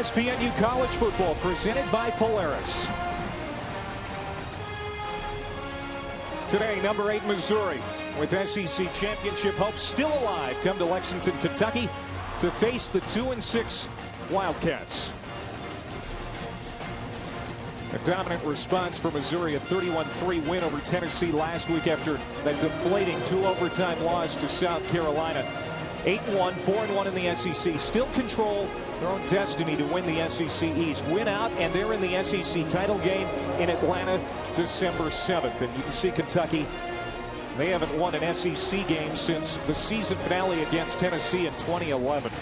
ESPNU College Football presented by Polaris. Today, number 8 Missouri with SEC championship hopes still alive come to Lexington, Kentucky to face the 2-6 Wildcats. A dominant response for Missouri, a 31-3 win over Tennessee last week after that deflating 2-overtime loss to South Carolina. 8-1, 4-1 in the SEC. Still control their own destiny to win the SEC East. Win out, and they're in the SEC title game in Atlanta December 7th. And you can see Kentucky, they haven't won an SEC game since the season finale against Tennessee in 2011.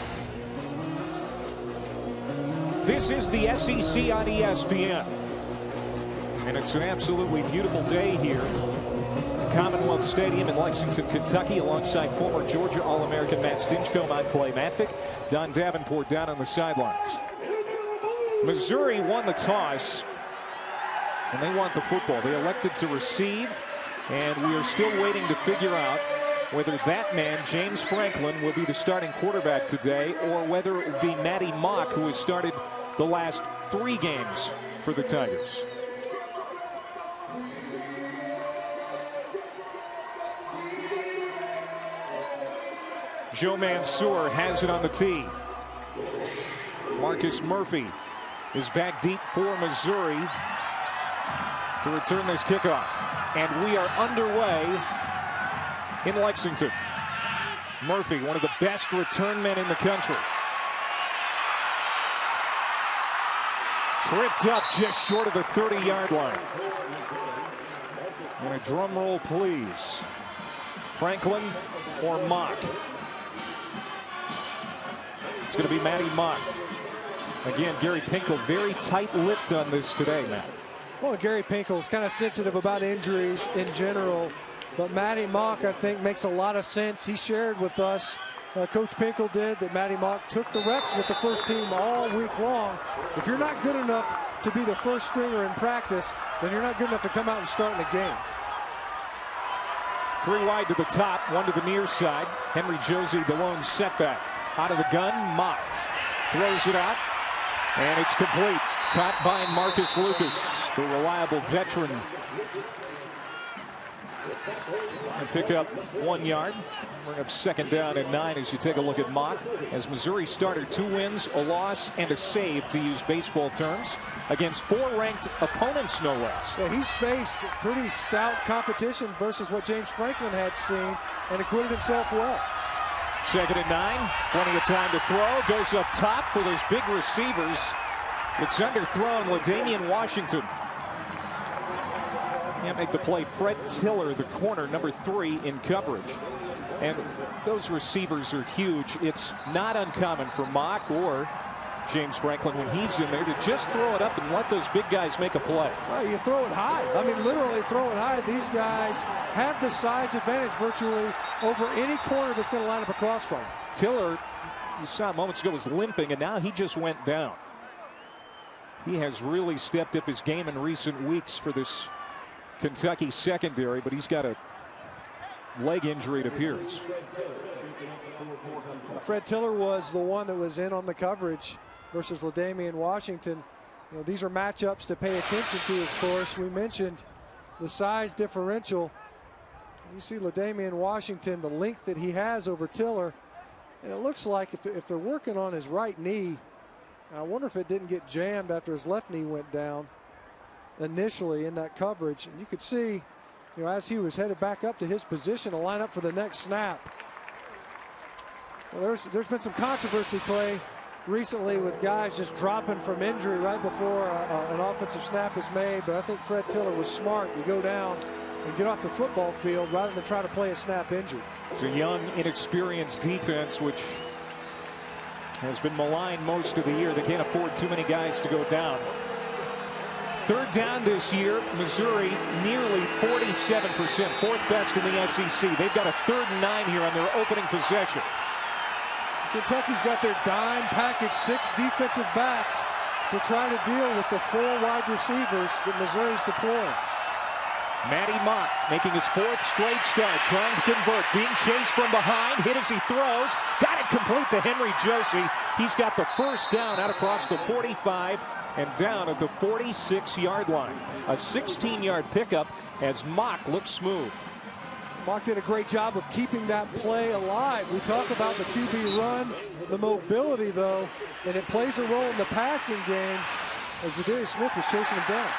This is the SEC on ESPN. And it's an absolutely beautiful day here. Commonwealth Stadium in Lexington, Kentucky, alongside former Georgia All-American Matt Stinchcomb. I'm Clay Matvick. Don Davenport down on the sidelines. Missouri won the toss, and they want the football. They elected to receive, and we are still waiting to figure out whether that man, James Franklin, will be the starting quarterback today, or whether it will be Maddie Mock, who has started the last 3 games for the Tigers. Joe Mansour has it on the tee. Marcus Murphy is back deep for Missouri to return this kickoff. And we are underway in Lexington. Murphy, one of the best return men in the country. Tripped up just short of the 30-yard line. And a drum roll, please. Franklin or Mock? It's going to be Maddie Mock. Again, Gary Pinkel very tight-lipped on this today, Matt. Well, Gary Pinkel's kind of sensitive about injuries in general, but Maddie Mock, I think, makes a lot of sense. He shared with us, Coach Pinkel did, that Maddie Mock took the reps with the first team all week long. If you're not good enough to be the first stringer in practice, then you're not good enough to come out and start in the game. 3 wide to the top, 1 to the near side. Henry Josie, the lone setback. Out of the gun, Mock throws it out, and it's complete. Caught by Marcus Lucas, the reliable veteran. And pick up 1 yard. Bring up 2nd down and 9 as you take a look at Mock. As Missouri started 2 wins, a loss, and a save, to use baseball terms, against 4 ranked opponents, no less. Yeah, he's faced pretty stout competition versus what James Franklin had seen, and acquitted himself well. 2nd and 9, plenty of time to throw. Goes up top for those big receivers. It's underthrown. LaDamian Washington can't make the play. Fred Tiller, the corner, number 3 in coverage. And those receivers are huge. It's not uncommon for Mock or James Franklin, when he's in there, to just throw it up and let those big guys make a play. Oh, you throw it high. I mean, literally throw it high. These guys have the size advantage virtually over any corner that's going to line up across from him. Tiller, you saw moments ago, was limping, and now he just went down. He has really stepped up his game in recent weeks for this Kentucky secondary, but he's got a leg injury, it appears. Fred Tiller was the one that was in on the coverage versus LaDamian Washington. You know, these are matchups to pay attention to, of course. We mentioned the size differential. You see LaDamian Washington, the length that he has over Tiller. And it looks like if they're working on his right knee, I wonder if it didn't get jammed after his left knee went down initially in that coverage. And you could see, you know, as he was headed back up to his position to line up for the next snap. Well, there's been some controversy, Clay, recently with guys just dropping from injury right before an offensive snap is made. But I think Fred Tiller was smart. You go down and get off the football field rather than try to play a snap injured. It's a young, inexperienced defense, which has been maligned most of the year. They can't afford too many guys to go down. 3rd down this year, Missouri nearly 47%, 4th best in the SEC. They've got a 3rd and 9 here on their opening possession. Kentucky's got their dime package, 6 defensive backs to try to deal with the 4 wide receivers that Missouri's deploying. Maddie Mock making his 4th straight start, trying to convert, being chased from behind, hit as he throws, got it complete to Henry Josey. He's got the first down out across the 45 and down at the 46-yard line. A 16-yard pickup as Mock looks smooth. Mock did a great job of keeping that play alive. We talk about the QB run, the mobility, though, and it plays a role in the passing game as Za'Darius Smith was chasing him down.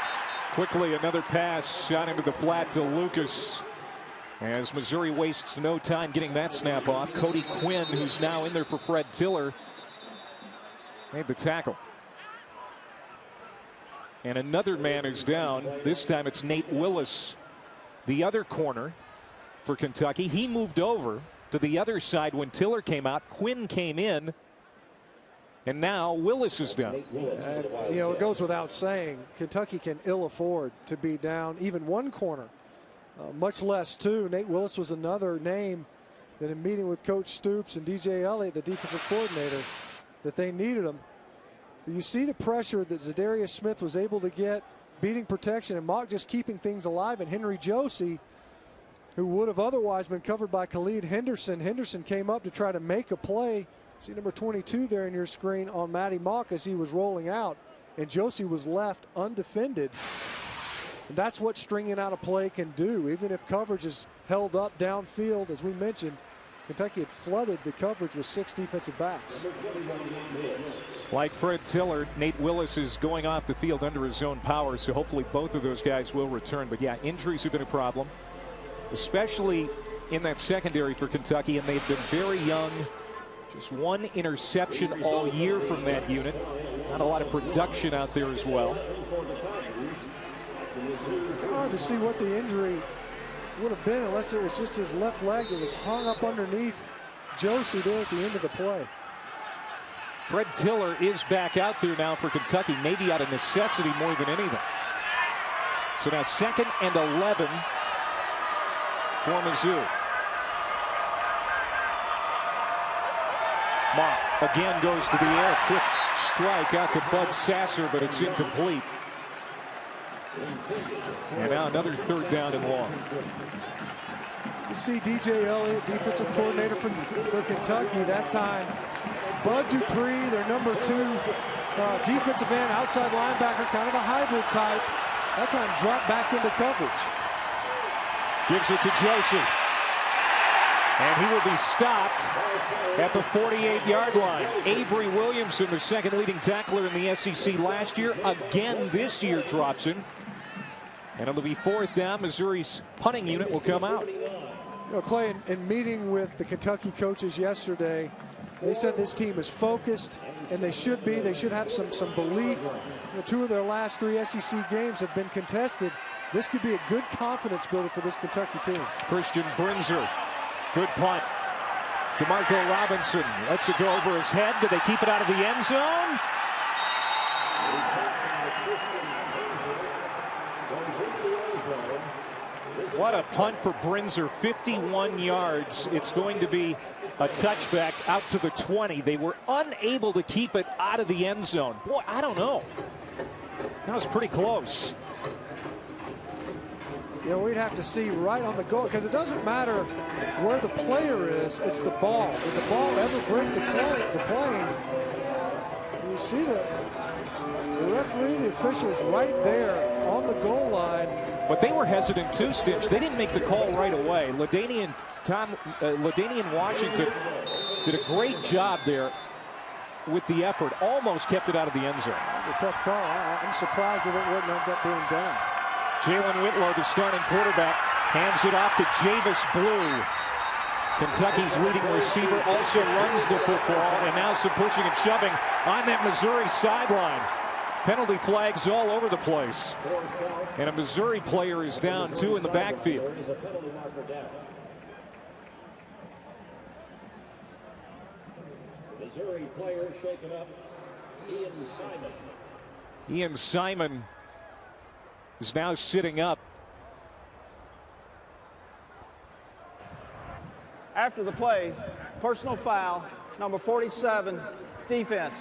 Quickly, another pass shot into the flat to Lucas. As Missouri wastes no time getting that snap off. Cody Quinn, who's now in there for Fred Tiller, made the tackle. And another man is down. This time it's Nate Willis, the other corner for Kentucky. He moved over to the other side when Tiller came out. Quinn came in. And now Willis is down. And, you know, it goes without saying, Kentucky can ill afford to be down even one corner, much less two. Nate Willis was another name that in meeting with Coach Stoops and DJ Elliott, the defensive coordinator, that they needed him. You see the pressure that Za'Darius Smith was able to get, beating protection, and Mock just keeping things alive. And Henry Josey, who would have otherwise been covered by Khalid Henderson. Henderson came up to try to make a play. See number 22 there in your screen on Matty Mock as he was rolling out. And Josey was left undefended. And that's what stringing out a play can do. Even if coverage is held up downfield, as we mentioned, Kentucky had flooded the coverage with 6 defensive backs. Like Fred Tiller, Nate Willis is going off the field under his own power, so hopefully both of those guys will return. But yeah, injuries have been a problem, especially in that secondary for Kentucky, and they've been very young. Just 1 interception all year from that unit. Not a lot of production out there as well. It's hard to see what the injury would have been unless it was just his left leg that was hung up underneath Josey there at the end of the play. Fred Tiller is back out there now for Kentucky, maybe out of necessity more than anything. So now 2nd and 11 for Mizzou. Mock again goes to the air. Quick strike out to Bud Sasser, but it's incomplete. And now another 3rd down and long. You see DJ Elliott, defensive coordinator for Kentucky, that time. Bud Dupree, their number 2 defensive end, outside linebacker, kind of a hybrid type. That time dropped back into coverage. Gives it to Josey. And he will be stopped at the 48-yard line. Avery Williamson, the 2nd leading tackler in the SEC last year, again this year drops him. And it'll be 4th down. Missouri's punting unit will come out. You know, Clay, in meeting with the Kentucky coaches yesterday, they said this team is focused, and they should be. They should have some belief. You know, 2 of their last 3 SEC games have been contested. This could be a good confidence builder for this Kentucky team. Christian Brinzer. Good punt. DeMarco Robinson lets it go over his head. Do they keep it out of the end zone? What a punt for Brinzer. 51 yards. It's going to be a touchback out to the 20. They were unable to keep it out of the end zone. Boy, I don't know. That was pretty close. You know, we'd have to see right on the goal, because it doesn't matter where the player is, it's the ball. Did the ball ever break the plane? You see the referee, the officials right there on the goal line. But they were hesitant too, Stitch. They didn't make the call right away. LaDainian Washington did a great job there with the effort. Almost kept it out of the end zone. It was a tough call. I'm surprised that it wouldn't end up being down. Jalen Whitlow, the starting quarterback, hands it off to Javis Blue. Kentucky's leading receiver also runs the football, and now some pushing and shoving on that Missouri sideline. Penalty flags all over the place. And a Missouri player is down, 2 in the backfield. Missouri player shaken up, Ian Simon. Ian Simon is now sitting up. After the play, personal foul, number 47, defense.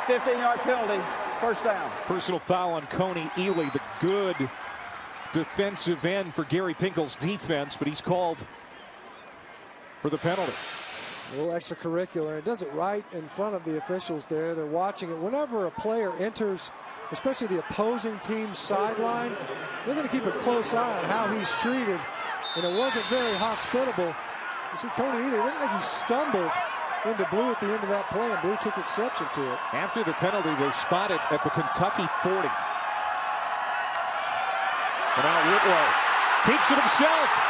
15-yard penalty, 1st down. Personal foul on Coney Ely, the good defensive end for Gary Pinkel's defense, but he's called for the penalty. A little extracurricular. It does it right in front of the officials there. They're watching it. Whenever a player enters, especially the opposing team's sideline, they're going to keep a close eye on how he's treated. And it wasn't very hospitable. You see Kony Ealy, looked like he stumbled into Blue at the end of that play, and Blue took exception to it. After the penalty, they spotted at the Kentucky 40. And now Whitlow keeps it himself.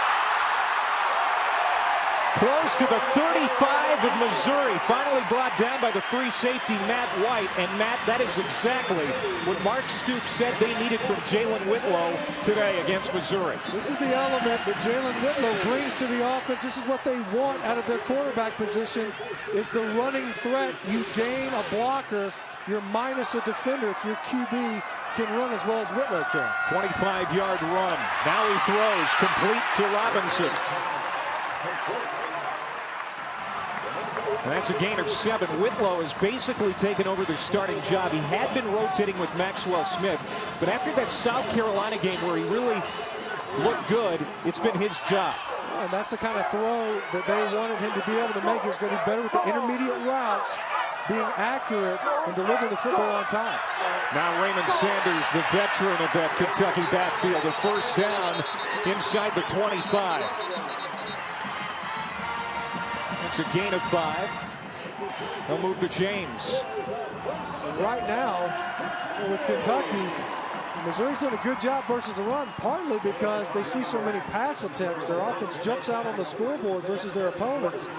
Close to the 35 of Missouri. Finally brought down by the free safety, Matt White. And Matt, that is exactly what Mark Stoops said they needed from Jalen Whitlow today against Missouri. This is the element that Jalen Whitlow brings to the offense. This is what they want out of their quarterback position, is the running threat. You gain a blocker, you're minus a defender if your QB can run as well as Whitlow can. 25-yard run. Now he throws, complete to Robinson. And that's a gain of 7. Whitlow has basically taken over the starting job. He had been rotating with Maxwell Smith, but after that South Carolina game where he really looked good, it's been his job. And that's the kind of throw that they wanted him to be able to make. He's going to be better with the intermediate routes, being accurate and delivering the football on time. Now Raymond Sanders, the veteran of that Kentucky backfield, a first down inside the 25. It's a gain of 5. They'll move the chains. And right now, with Kentucky, Missouri's doing a good job versus the run, partly because they see so many pass attempts. Their offense jumps out on the scoreboard versus their opponents.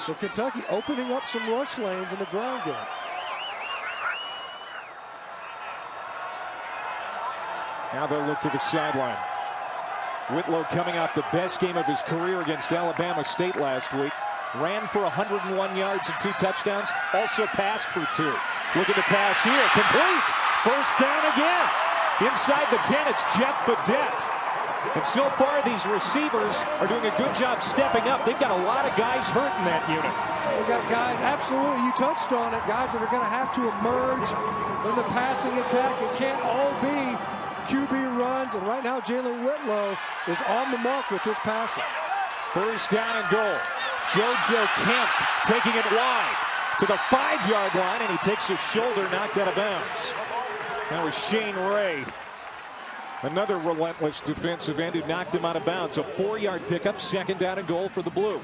But Kentucky opening up some rush lanes in the ground game. Now they'll look to the sideline. Whitlow coming off the best game of his career against Alabama State last week. Ran for 101 yards and 2 touchdowns. Also passed for 2. Looking to pass here. Complete. First down again. Inside the 10, it's Jeff Badet. And so far, these receivers are doing a good job stepping up. They've got a lot of guys hurt in that unit. They've got guys, absolutely, you touched on it, guys that are going to have to emerge in the passing attack. It can't all be QB runs. And right now, Jalen Whitlow is on the mark with this passing. First down and goal. JoJo Kemp taking it wide to the 5-yard line, and he takes his shoulder, knocked out of bounds. That was Shane Ray, another relentless defensive end who knocked him out of bounds. A 4-yard pickup, second down and goal for the Blue.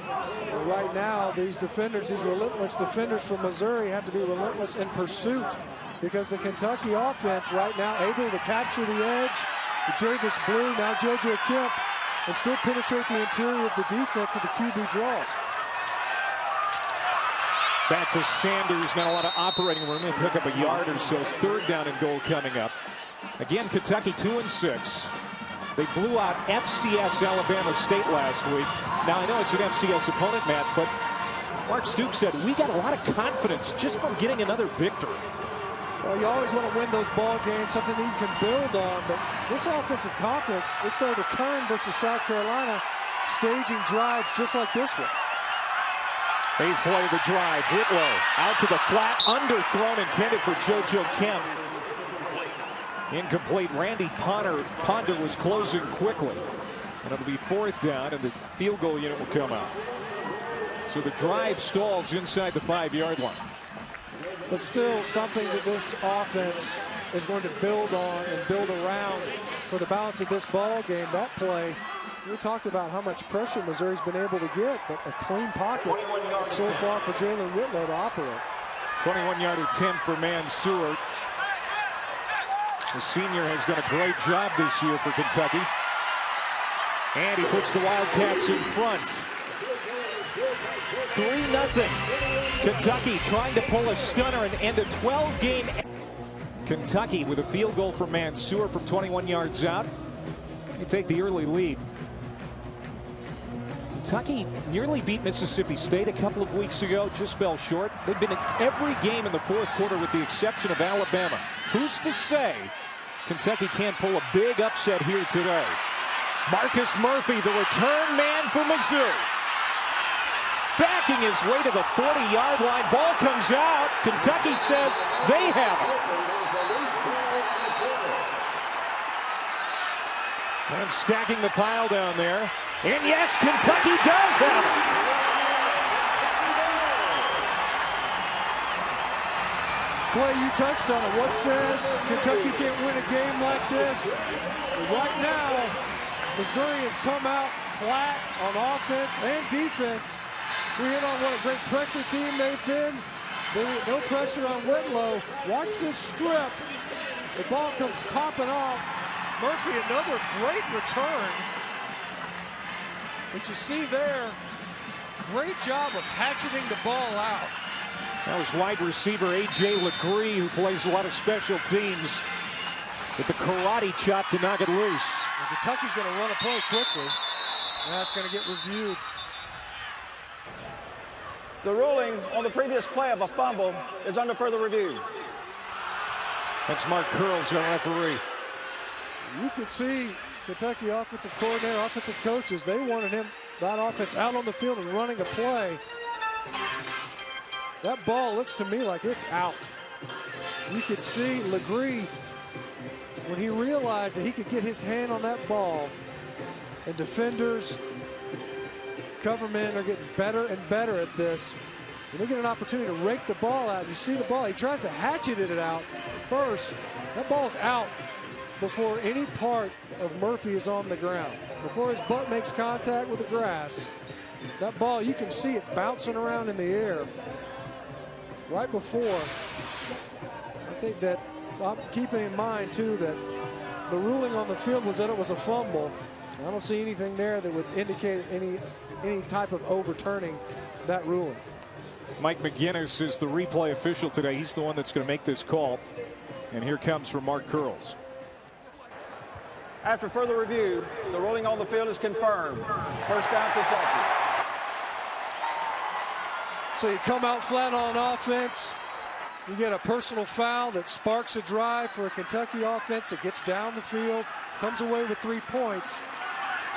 Right now, these defenders, these relentless defenders from Missouri have to be relentless in pursuit, because the Kentucky offense right now able to capture the edge. Javis Blue, now JoJo Kemp, and still penetrate the interior of the defense with the QB draws. Back to Sanders, not a lot of operating room. He'll pick up a yard or so. Third down and goal coming up. Again, Kentucky 2-6. They blew out FCS Alabama State last week. Now, I know it's an FCS opponent, Matt, but Mark Stoops said, we got a lot of confidence just from getting another victory. Well, you always want to win those ball games, something that you can build on. But this offensive confidence, it started to turn versus South Carolina, staging drives just like this one. They play the drive. Whitlow out to the flat, underthrown, intended for JoJo Kemp. Incomplete. Randy Ponder was closing quickly. And it'll be 4th down, and the field goal unit will come out. So the drive stalls inside the 5-yard line. But still something that this offense is going to build on and build around for the balance of this ball game. That play, we talked about how much pressure Missouri's been able to get, but a clean pocket so far for Jalen Whitlow to operate. 21-yard attempt for Mansour. The senior has done a great job this year for Kentucky. And he puts the Wildcats in front. 3-0. Kentucky trying to pull a stunner and end a 12-game. Kentucky with a field goal for Mansour from 21 yards out. They take the early lead. Kentucky nearly beat Mississippi State a couple of weeks ago, just fell short. They've been in every game in the 4th quarter with the exception of Alabama. Who's to say Kentucky can't pull a big upset here today? Marcus Murphy, the return man for Mizzou. Backing his way to the 40-yard line. Ball comes out. Kentucky says they have it. And stacking the pile down there. And yes, Kentucky does have it. Clay, you touched on it. What says Kentucky can't win a game like this? Right now, Missouri has come out flat on offense and defense. We hit on what a great pressure team they've been. No pressure on Whitlow. Watch this strip. The ball comes popping off. Murphy, another great return. But you see there, great job of hatcheting the ball out. That was wide receiver A.J. Legree, who plays a lot of special teams, with the karate chop to knock it loose. And Kentucky's going to run a play quickly. And that's going to get reviewed. The ruling on the previous play of a fumble is under further review. That's Mark Curls, our referee. You could see Kentucky offensive coordinator, offensive coaches, they wanted that offense out on the field and running a play. That ball looks to me like it's out. You could see Legree, when he realized that he could get his hand on that ball, and defenders, cover men are getting better and better at this. When they get an opportunity to rake the ball out, you see the ball, he tries to hatchet it out first. That ball's out before any part of Murphy is on the ground. Before his butt makes contact with the grass, that ball, you can see it bouncing around in the air. Right before, I think that I'm keeping in mind too that the ruling on the field was that it was a fumble. I don't see anything there that would indicate any type of overturning that ruling. Mike McGinnis is the replay official today. He's the one that's going to make this call. And here comes from Mark Curls. After further review, the ruling on the field is confirmed. First down, Kentucky. So you come out flat on offense. You get a personal foul that sparks a drive for a Kentucky offense that gets down the field, comes away with 3 points,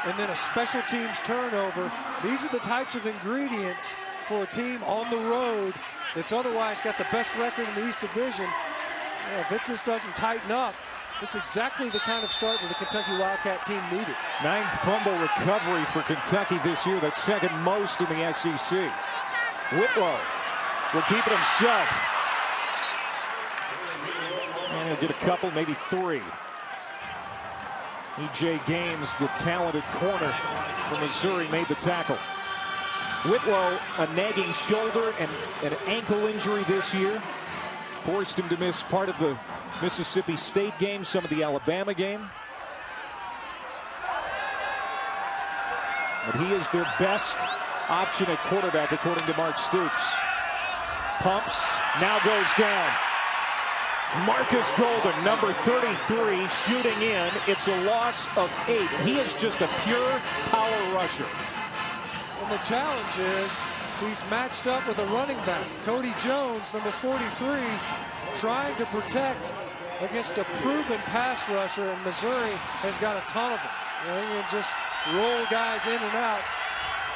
and then a special teams turnover. These are the types of ingredients for a team on the road that's otherwise got the best record in the East Division. If it just doesn't tighten up, it's exactly the kind of start that the Kentucky Wildcat team needed. 9th fumble recovery for Kentucky this year. That's second most in the SEC. Whitlow will keep it himself. And he'll get a couple, maybe 3. E.J. Gaines, the talented corner from Missouri, made the tackle. Whitlow, a nagging shoulder and an ankle injury this year, forced him to miss part of the Mississippi State game, some of the Alabama game. But he is their best option at quarterback, according to Mark Stoops. Pumps, now goes down. Marcus Golden, number 33, shooting in. It's a loss of 8. He is just a pure power rusher. And the challenge is he's matched up with a running back, Cody Jones, number 43, trying to protect against a proven pass rusher, and Missouri has got a ton of them. They can just roll guys in and out.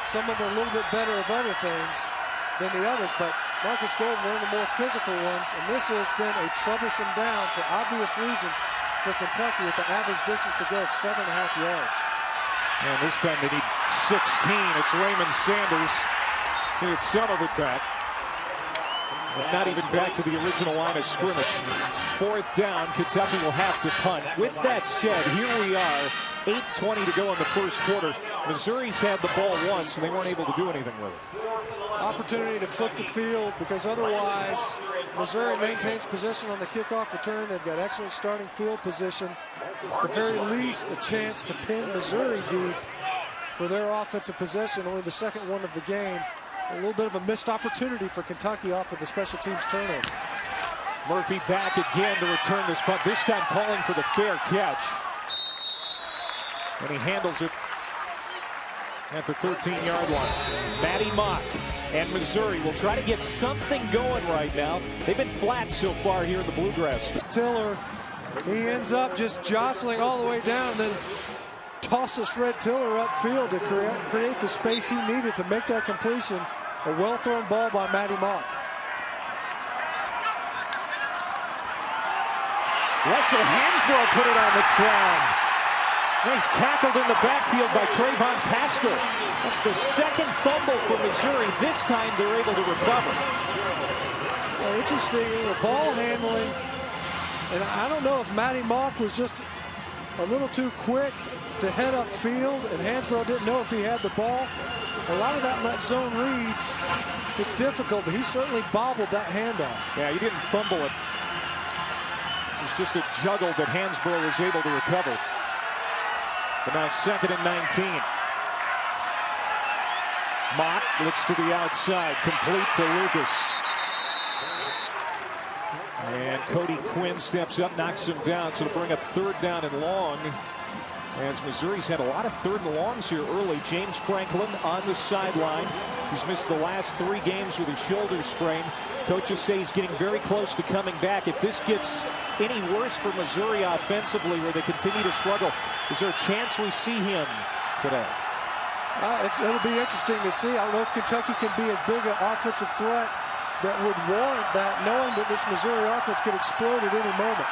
Some of them are a little bit better of other things than the others, but Marcus Golden, one of the more physical ones, and this has been a troublesome down for obvious reasons for Kentucky with the average distance to go of 7.5 yards. And this time they need 16. It's Raymond Sanders. He had some of it back, but not even back to the original line of scrimmage. 4th down, Kentucky will have to punt. With that said, here we are, 8:20 to go in the first quarter. Missouri's had the ball once, and they weren't able to do anything with it. Opportunity to flip the field, because otherwise Missouri maintains possession on the kickoff return. They've got excellent starting field position. At the very least, a chance to pin Missouri deep for their offensive possession, only the second one of the game. A little bit of a missed opportunity for Kentucky off of the special teams turnover. Murphy back again to return this punt, this time calling for the fair catch. And he handles it at the 13-yard line. Matty Mock and Missouri will try to get something going right now. They've been flat so far here in the Bluegrass. Tiller, he ends up just jostling all the way down, and then tosses Fred Tiller upfield to create the space he needed to make that completion. A well-thrown ball by Matty Mock. Russell Hansbrough put it on the ground. He's tackled in the backfield by Trayvon Pascal. That's the second fumble for Missouri. This time they're able to recover. Well, interesting, ball handling. And I don't know if Matty Mock was just a little too quick to head up field, and Hansbrough didn't know if he had the ball. A lot of that in that zone reads, it's difficult, but he certainly bobbled that handoff. Yeah, he didn't fumble it. It was just a juggle that Hansbrough was able to recover. But now 2nd and 19. Mott looks to the outside, complete to Lucas. And Cody Quinn steps up, knocks him down, so to bring up 3rd down and long. As Missouri's had a lot of 3rd and longs here early. James Franklin on the sideline. He's missed the last 3 games with a shoulder sprain. Coaches say he's getting very close to coming back. If this gets any worse for Missouri offensively, where they continue to struggle, is there a chance we see him today? It'll be interesting to see. I don't know if Kentucky can be as big an offensive threat that would warrant that, knowing that this Missouri offense could explode at any moment.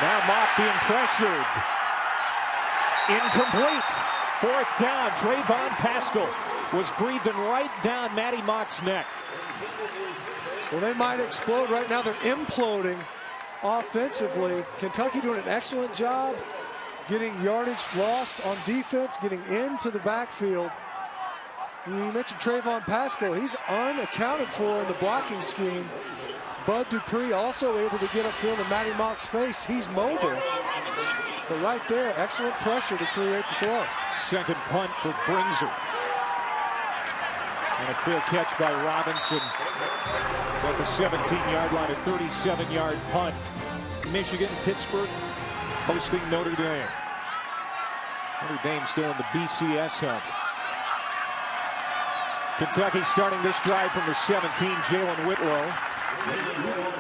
Now Mott being pressured. Incomplete. 4th down. Trayvon Pascal was breathing right down Matty Mock's neck. Well, they might explode right now. They're imploding offensively. Kentucky doing an excellent job getting yardage lost on defense, getting into the backfield. You mentioned Trayvon Pascal. He's unaccounted for in the blocking scheme. Bud Dupree also able to get upfield in Matty Mock's face. He's mobile. But right there, excellent pressure to create the throw. 2nd punt for Bringser. And a fair catch by Robinson at the 17-yard line, a 37-yard punt. Michigan, Pittsburgh hosting Notre Dame. Notre Dame still in the BCS hunt. Kentucky starting this drive from the 17. Jalen Whitlow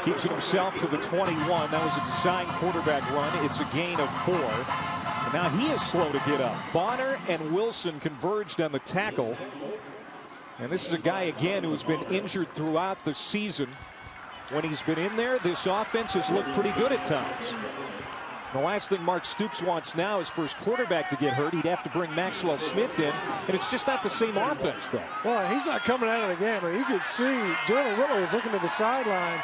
keeps it himself to the 21. That was a design quarterback run. It's a gain of 4. And now he is slow to get up. Bonner and Wilson converged on the tackle. And this is a guy, again, who has been injured throughout the season. When he's been in there, this offense has looked pretty good at times. The last thing Mark Stoops wants now is for his quarterback to get hurt. He'd have to bring Maxwell Smith in, and it's just not the same offense, though. Well, he's not coming out of the game. I mean, you could see Jalen Whitlow was looking to the sideline,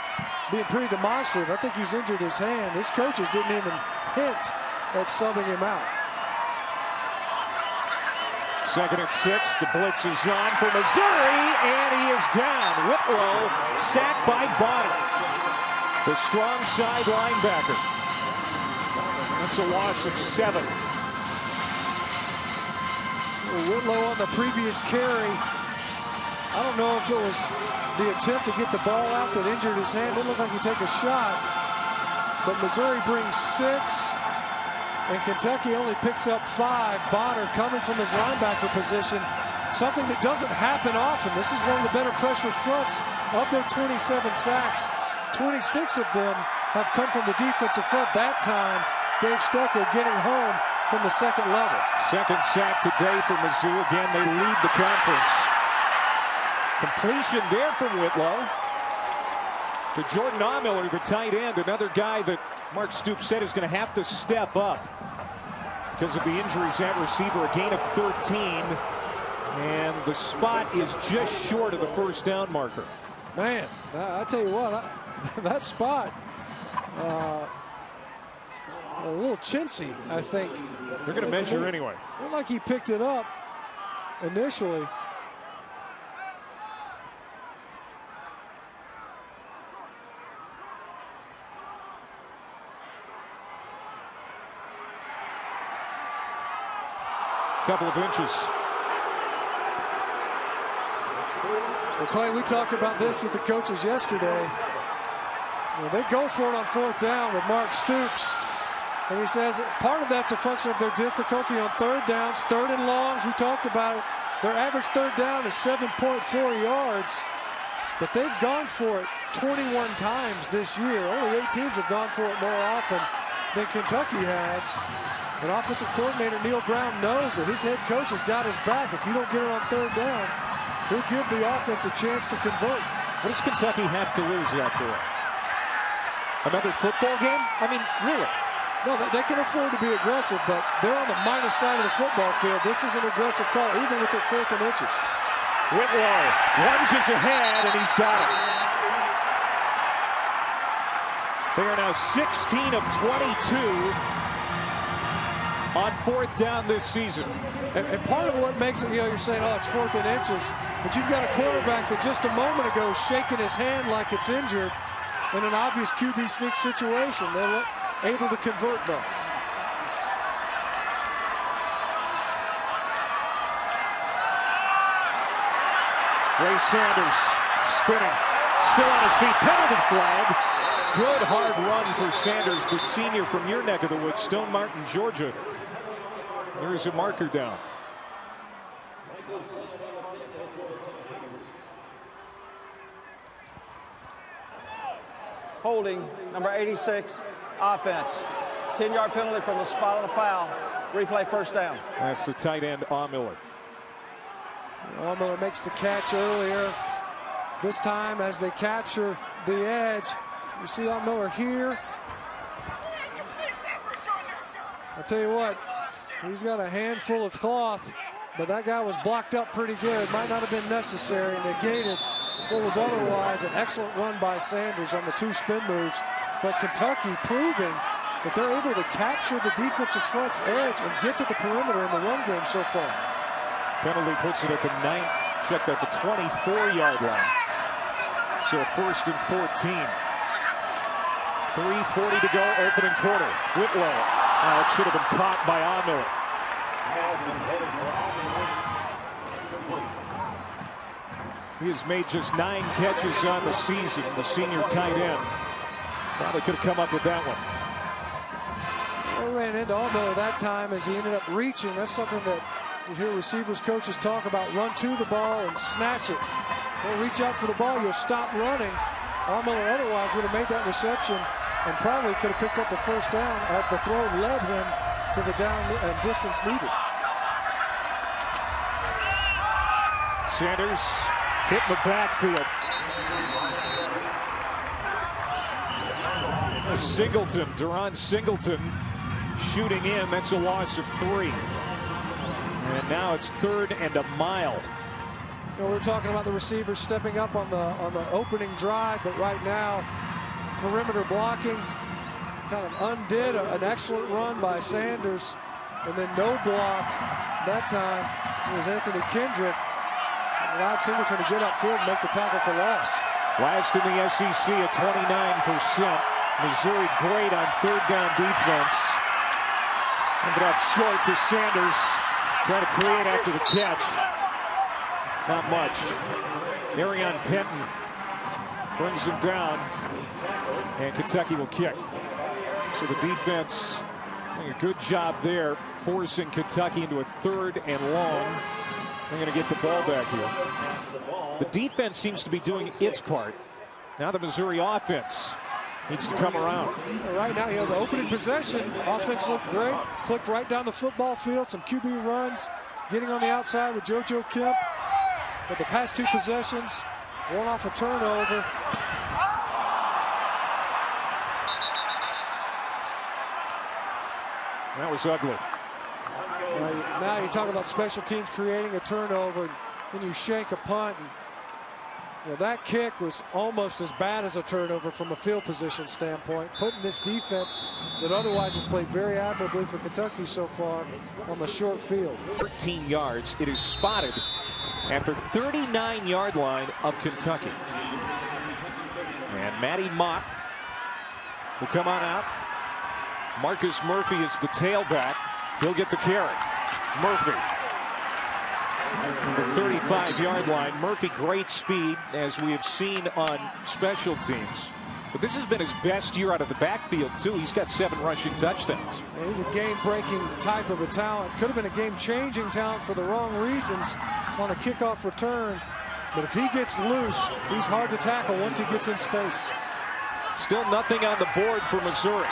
being pretty demonstrative. I think he's injured his hand. His coaches didn't even hint at subbing him out. 2nd and 6. The blitz is on for Missouri, and he is down. Whitlow sacked by Bonner, the strong side linebacker. That's a loss of 7. Whitlow on the previous carry. I don't know if it was the attempt to get the ball out that injured his hand. Didn't look like he took a shot. But Missouri brings 6. And Kentucky only picks up 5. Bonner coming from his linebacker position. Something that doesn't happen often. This is one of the better pressure fronts of their 27 sacks. 26 of them have come from the defensive front. That time, Dave Stecco getting home from the 2nd level. 2nd sack today for Mizzou. Again, they lead the conference. Completion there from Whitlow to Jordan Ahmiller, the tight end. Another guy that Mark Stoops said is going to have to step up because of the injuries at receiver. A gain of 13. And the spot is just short of the 1st down marker. Man, I tell you what, that spot, a little chintzy, I think. They're going to measure anyway. Looked like he picked it up initially. Couple of inches. Well, Clay, we talked about this with the coaches yesterday. Well, they go for it on 4th down with Mark Stoops. And he says part of that's a function of their difficulty on 3rd downs, 3rd and longs. We talked about it. Their average 3rd down is 7.4 yards. But they've gone for it 21 times this year. Only 8 teams have gone for it more often than Kentucky has. And offensive coordinator Neil Brown knows that his head coach has got his back. If you don't get it on 3rd down, he'll give the offense a chance to convert. What does Kentucky have to lose after that? Another football game? I mean, really? No, they can afford to be aggressive, but they're on the minus side of the football field. This is an aggressive call, even with it 4th and inches. Whitlow lunges ahead, and he's got it. They are now 16 of 22 on 4th down this season. And part of what makes it, you're saying, oh, it's 4th and inches, but you've got a quarterback that just a moment ago shaking his hand like it's injured in an obvious QB sneak situation. They're able to convert, though. Ray Sanders spinning, still on his feet, penalty flag. Good hard run for Sanders, the senior from your neck of the woods, Stone Martin, Georgia. There's a marker down. Holding, number 86, offense. 10-yard penalty from the spot of the foul. Replay, first down. That's the tight end, Miller. Miller makes the catch earlier. This time, as they capture the edge, you see Miller here. I'll tell you what, he's got a handful of cloth, but that guy was blocked up pretty good. Might not have been necessary, negated what was otherwise an excellent run by Sanders on the 2 spin moves. But Kentucky proving that they're able to capture the defensive front's edge and get to the perimeter in the run game so far. Penalty puts it at the 9, checked at the 24-yard line. So 1st and 14. 3:40 to go, opening quarter. Whitlow. It should have been caught by Miller. He has made just 9 catches on the season, the senior tight end. Probably could have come up with that one. Well, ran into Miller that time as he ended up reaching. That's something that you hear receivers coaches talk about. Run to the ball and snatch it. Don't reach out for the ball, you'll stop running. Miller otherwise would have made that reception and probably could have picked up the first down as the throw led him to the down distance needed. Sanders hit in the backfield. Singleton, Deron Singleton shooting in. That's a loss of 3. And now it's 3rd and a mile. We're talking about the receivers stepping up on the opening drive, but right now, perimeter blocking kind of undid an excellent run by Sanders, and then no block that time. It was Anthony Kendrick. Allowed Singleton to get upfield and make the tackle for loss. Last in the SEC at 29%. Missouri great on 3rd down defense. Ended up short to Sanders. Trying to create after the catch. Not much. Arion Penton brings him down. And Kentucky will kick. So the defense doing a good job there, forcing Kentucky into a 3rd and long. They're going to get the ball back here. The defense seems to be doing its part. Now the Missouri offense needs to come around. Right now, the opening possession, offense looked great. Clicked right down the football field, some QB runs, getting on the outside with JoJo Kemp. But the past 2 possessions, one off a turnover. That was ugly. Now you talk about special teams creating a turnover, and then you shank a punt. And, that kick was almost as bad as a turnover from a field position standpoint, putting this defense that otherwise has played very admirably for Kentucky so far on the short field. 13 yards. It is spotted at the 39-yard line of Kentucky. And Matty Mott will come on out. Marcus Murphy is the tailback. He'll get the carry. Murphy. The 35-yard line. Murphy, great speed, as we have seen on special teams. But this has been his best year out of the backfield, too. He's got 7 rushing touchdowns. And he's a game-breaking type of a talent. Could have been a game-changing talent for the wrong reasons on a kickoff return. But if he gets loose, he's hard to tackle once he gets in space. Still nothing on the board for Missouri.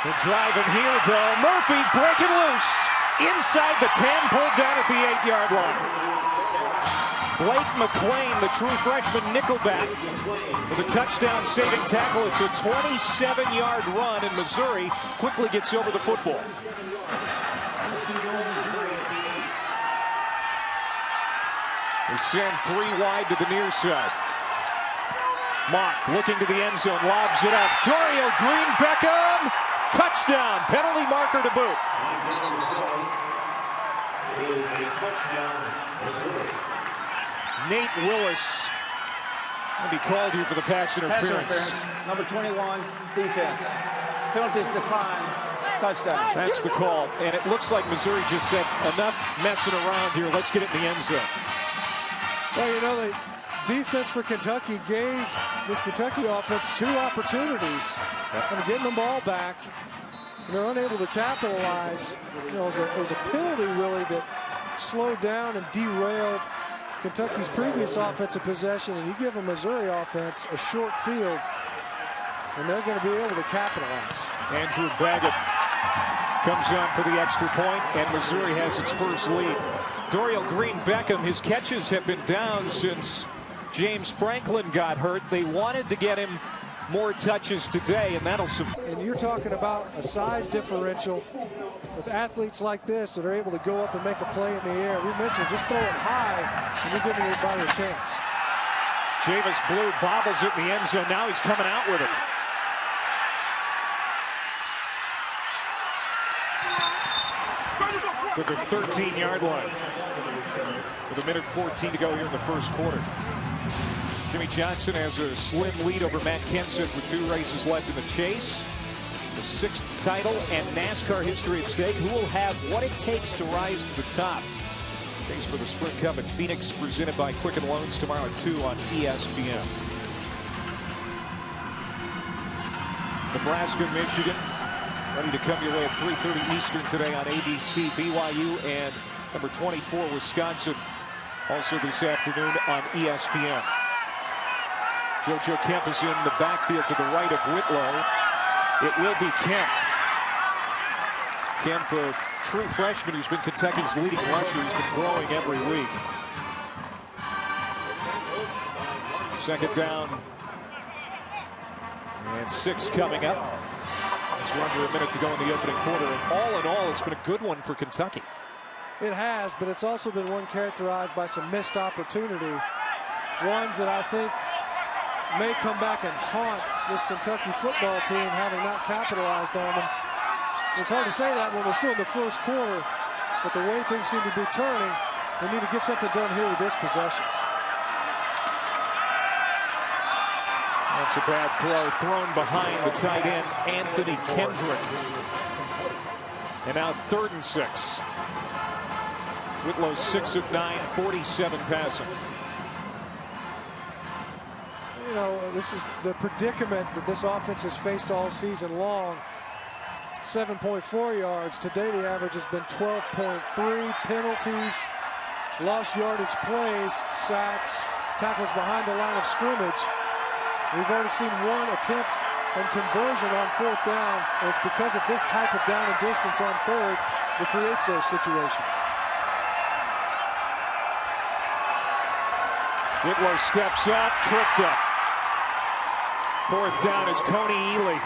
They're driving here, though. Murphy breaking loose. Inside the 10, pulled down at the 8-yard line. Blake McLean, the true freshman nickelback, with a touchdown-saving tackle. It's a 27-yard run, and Missouri quickly gets over the football. They send 3 wide to the near side. Mock looking to the end zone, lobs it up. Dorial Green-Beckham, touchdown, penalty marker to boot. Is a touchdown, Missouri. Nate Willis will be called here for the pass interference. Number 21, defense. Penalties declined. Touchdown. That's the call. And it looks like Missouri just said, enough messing around here. Let's get it in the end zone. Well, you know, the defense for Kentucky gave this Kentucky offense 2 opportunities of getting the ball back. And they're unable to capitalize. You know, it was a penalty, really, that slowed down and derailed Kentucky's previous offensive possession. And you give a Missouri offense a short field, and they're going to be able to capitalize. Andrew Baggett comes on for the extra point, and Missouri has its first lead. Dorial Green-Beckham, his catches have been down since James Franklin got hurt. They wanted to get him more touches today, and that'll... And you're talking about a size differential with athletes like this that are able to go up and make a play in the air. We mentioned just throw it high, and you're giving everybody a chance. Javis Blue bobbles it in the end zone. Now he's coming out with it. To the 13-yard line with 1:14 to go here in the first quarter. Jimmy Johnson has a slim lead over Matt Kenseth with 2 races left in the chase. The 6th title and NASCAR history at stake. Who will have what it takes to rise to the top? Chase for the Sprint Cup in Phoenix, presented by Quicken Loans, tomorrow at 2 on ESPN. Nebraska, Michigan, ready to come your way at 3:30 Eastern today on ABC. BYU and number 24, Wisconsin, also this afternoon on ESPN. JoJo Kemp is in the backfield to the right of Whitlow. It will be Kemp. Kemp, a true freshman who's been Kentucky's leading rusher. He's been growing every week. Second down. And 6 coming up. Just under a minute to go in the opening quarter. And all in all, it's been a good one for Kentucky. It has, but it's also been one characterized by some missed opportunity. Ones that I think may come back and haunt this Kentucky football team, having not capitalized on them. It's hard to say that when we're still in the first quarter, but the way things seem to be turning, they need to get something done here with this possession. That's a bad throw, thrown behind the tight end, Anthony Kendrick. And now 3rd and 6. Whitlow 6 of 9, 47 passing. You know, this is the predicament that this offense has faced all season long. 7.4 yards. Today the average has been 12.3. Penalties, lost yardage plays, sacks, tackles behind the line of scrimmage. We've already seen 1 attempt and conversion on 4th down, and it's because of this type of down and distance on 3rd that creates those situations. Whitlow steps up, tripped up. 4th down is Coney Ely.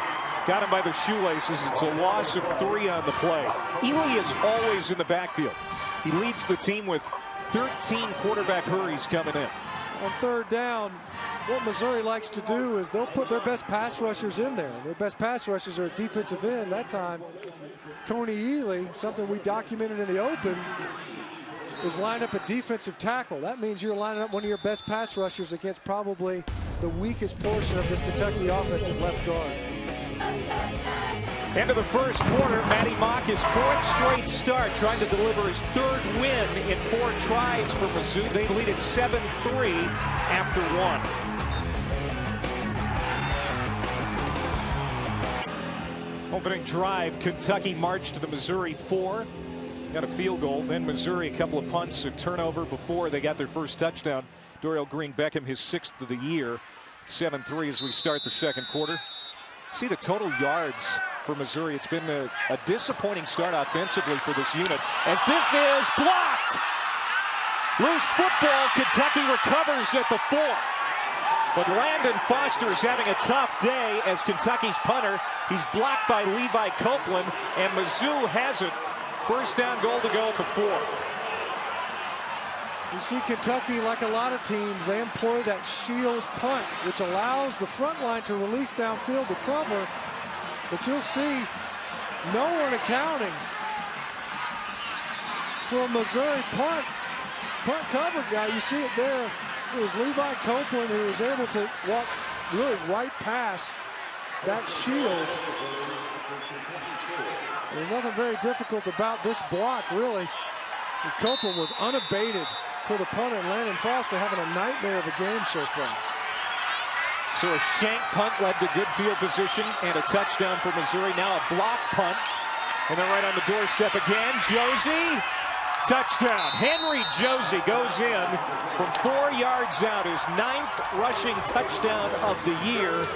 Got him by the shoelaces. It's a loss of 3 on the play. Ely is always in the backfield. He leads the team with 13 quarterback hurries coming in. On 3rd down, what Missouri likes to do is they'll put their best pass rushers in there. Their best pass rushers are a defensive end. That time, Coney Ely, something we documented in the open, is lined up a defensive tackle. That means you're lining up one of your best pass rushers against probably the weakest portion of this Kentucky offense at left guard. End of the first quarter, Matty Mock, his 4th straight start, trying to deliver his 3rd win in 4 tries for Mizzou. They lead at 7-3 after 1. Opening drive, Kentucky marched to the Missouri 4. Got a field goal, then Missouri a couple of punts, a turnover before they got their first touchdown. Dorial Green-Beckham, his 6th of the year. 7-3 as we start the second quarter. See the total yards for Missouri. It's been a disappointing start offensively for this unit, as this is blocked. Loose football, Kentucky recovers at the 4. But Landon Foster is having a tough day as Kentucky's punter. He's blocked by Levi Copeland, and Mizzou has it. First down goal to go at the 4. You see Kentucky, like a lot of teams, they employ that shield punt, which allows the front line to release downfield to cover. But you'll see no one accounting for a Missouri punt cover guy. You see it there. It was Levi Copeland who was able to walk really right past that shield. There's nothing very difficult about this block, really, as Copeland was unabated to the punt, and Landon Foster having a nightmare of a game so far. So a shank punt led to good field position and a touchdown for Missouri. Now a block punt, and then right on the doorstep again, Josie, touchdown. Henry Josie goes in from 4 yards out, his 9th rushing touchdown of the year,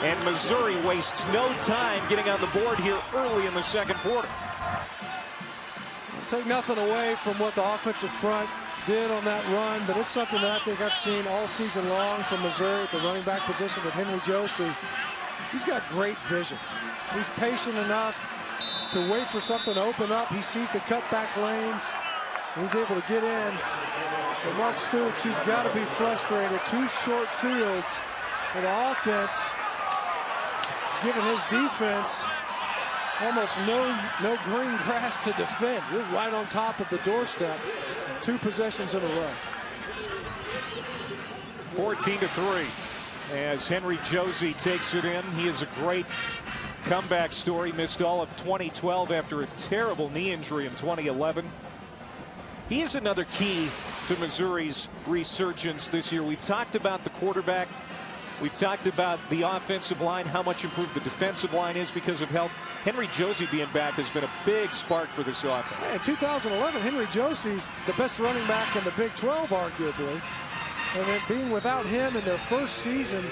and Missouri wastes no time getting on the board here early in the second quarter. Take nothing away from what the offensive front did on that run, but it's something that I think I've seen all season long from Missouri at the running back position with Henry Josie. He's got great vision. He's patient enough to wait for something to open up. He sees the cutback lanes, and he's able to get in. But Mark Stoops, he's got to be frustrated. 2 short fields for the offense, giving his defense almost no green grass to defend. You're right on top of the doorstep. 2 possessions in a row. 14-3 as Henry Josie takes it in. He is a great comeback story. Missed all of 2012 after a terrible knee injury in 2011. He is another key to Missouri's resurgence this year. We've talked about the quarterback. We've talked about the offensive line, how much improved the defensive line is because of health. Henry Josie being back has been a big spark for this offense. In 2011, Henry Josie's the best running back in the Big 12, arguably. And then being without him in their first season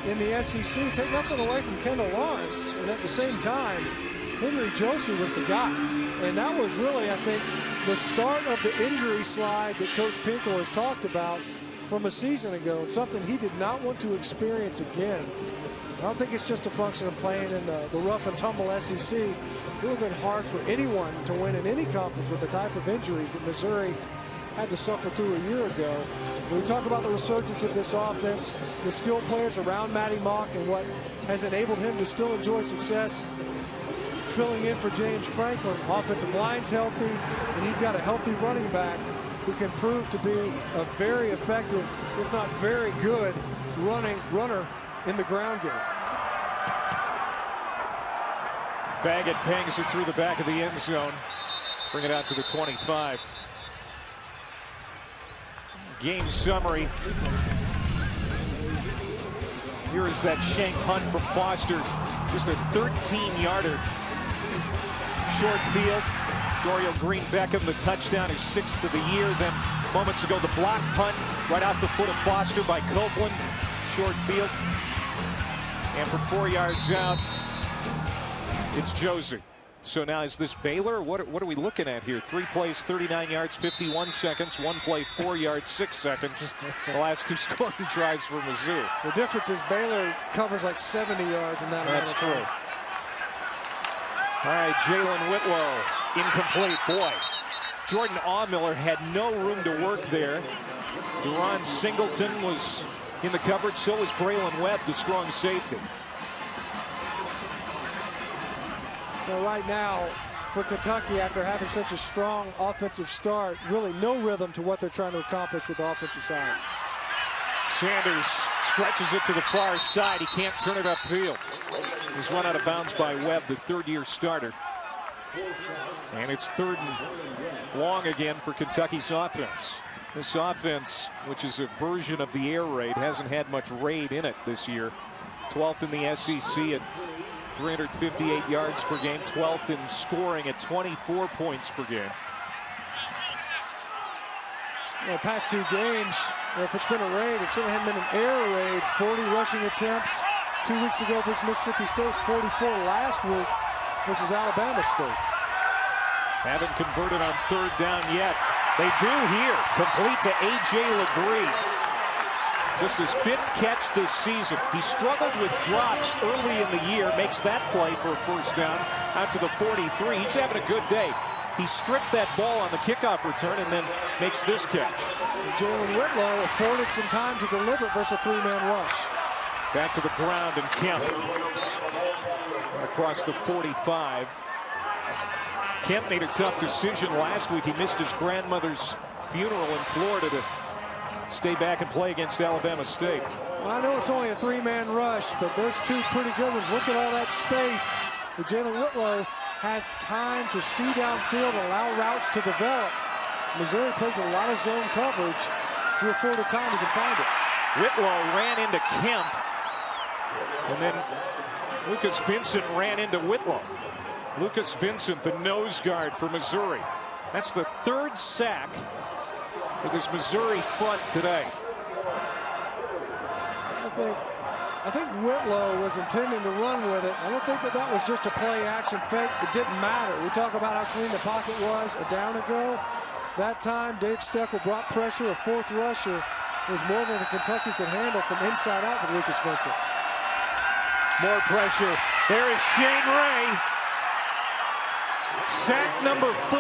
in the SEC, take nothing away from Kendall Lawrence. And at the same time, Henry Josie was the guy. And that was really, I think, the start of the injury slide that Coach Pinkel has talked about from a season ago, and something he did not want to experience again. I don't think it's just a function of playing in the rough and tumble SEC. It would have been hard for anyone to win in any conference with the type of injuries that Missouri had to suffer through a year ago. When we talk about the resurgence of this offense, the skilled players around Matty Mock and what has enabled him to still enjoy success, filling in for James Franklin, offensive line's healthy, and you've got a healthy running back who can prove to be a very effective, if not very good, runner in the ground game. Baggett bangs it through the back of the end zone. Bring it out to the 25. Game summary. Here is that shank punt from Foster. Just a 13-yarder. Short field. Dorial Green Beckham, the touchdown, his 6th of the year. Then moments ago, the block punt right off the foot of Foster by Copeland. Short field. And from 4 yards out, it's Josie. So now is this Baylor? What are we looking at here? 3 plays, 39 yards, 51 seconds. 1 play, 4 yards, 6 seconds. The last 2 scoring drives for Mizzou. The difference is Baylor covers like 70 yards in that amount of time. That's true. All right, Jalen Whitlow, incomplete. Boy, Jordan Aumiller had no room to work there. Deron Singleton was in the coverage. So was Braylon Webb, the strong safety. Well, right now, for Kentucky, after having such a strong offensive start, really no rhythm to what they're trying to accomplish with the offensive side. Sanders stretches it to the far side. He can't turn it upfield. He's run out of bounds by Webb, the 3rd-year starter. And it's 3rd and long again for Kentucky's offense. This offense, which is a version of the air raid, hasn't had much raid in it this year. 12th in the SEC at 358 yards per game, 12th in scoring at 24 points per game. Well, past 2 games, if it's been a raid, it certainly hadn't been an air raid. 40 rushing attempts 2 weeks ago versus Mississippi State, 44 last week versus Alabama State. Haven't converted on 3rd down yet. They do here. Complete to A.J. Legree. Just his 5th catch this season. He struggled with drops early in the year. Makes that play for a 1st down out to the 43. He's having a good day. He stripped that ball on the kickoff return and then makes this catch. Jalen Whitlow afforded some time to deliver versus a three-man rush. Back to the ground, and Kemp across the 45. Kemp made a tough decision last week. He missed his grandmother's funeral in Florida to stay back and play against Alabama State. Well, I know it's only a three-man rush, but there's two pretty good ones. Look at all that space. Jalen Whitlow has time to see downfield, allow routes to develop. Missouri plays a lot of zone coverage. If you afford the time, you can find it. Whitlow ran into Kemp, and then Lucas Vincent ran into Whitlow. Lucas Vincent, the nose guard for Missouri. That's the third sack for this Missouri front today. I think Whitlow was intending to run with it. I don't think that was just a play action fake. It didn't matter. We talk about how clean the pocket was a down ago. That time, Dave Steckel brought pressure. A fourth rusher was more than Kentucky could handle from inside out with Lucas Vincent. More pressure. There is Shane Ray. Sack number 4.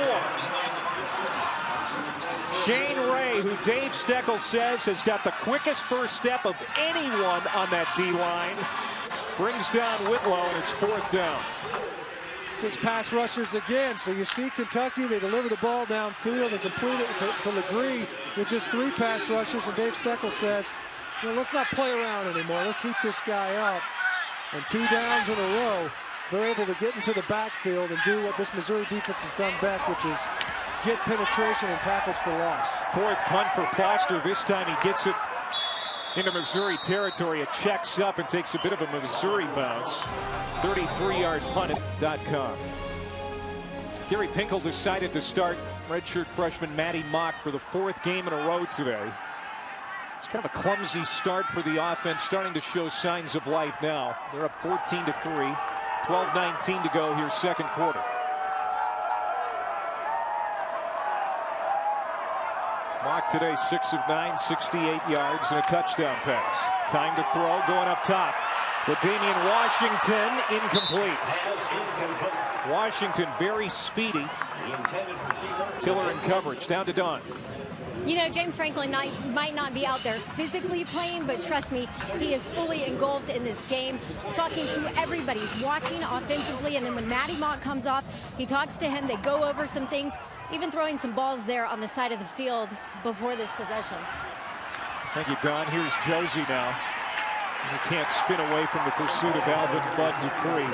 Shane Ray, who Dave Steckel says has got the quickest first step of anyone on that D-line, brings down Whitlow, and it's 4th down. 6 pass rushers again. So you see Kentucky, they deliver the ball downfield and complete it to Legree with just 3 pass rushers. And Dave Steckel says, you know, let's not play around anymore. Let's heat this guy up. And 2 downs in a row, they're able to get into the backfield and do what this Missouri defense has done best, which is get penetration and tackles for loss. 4th punt for Foster. This time he gets it into Missouri territory. It checks up and takes a bit of a Missouri bounce. 33-yard punt.com. Gary Pinkel decided to start redshirt freshman Maddie Mock for the 4th game in a row today. It's kind of a clumsy start for the offense, starting to show signs of life now. They're up 14-3, 12:19 to go here, second quarter. Mock today 6 of 9, 68 yards and a touchdown pass. Time to throw, going up top with Damian Washington, incomplete. Washington very speedy. Tiller in coverage, down to Dawn. You know, James Franklin might not be out there physically playing, but trust me, he is fully engulfed in this game, talking to everybody. He's watching offensively, and then when Maddie Mock comes off, he talks to him. They go over some things, even throwing some balls there on the side of the field before this possession. Thank you, Don. Here's Josie now. He can't spin away from the pursuit of Alvin Bud Dupree.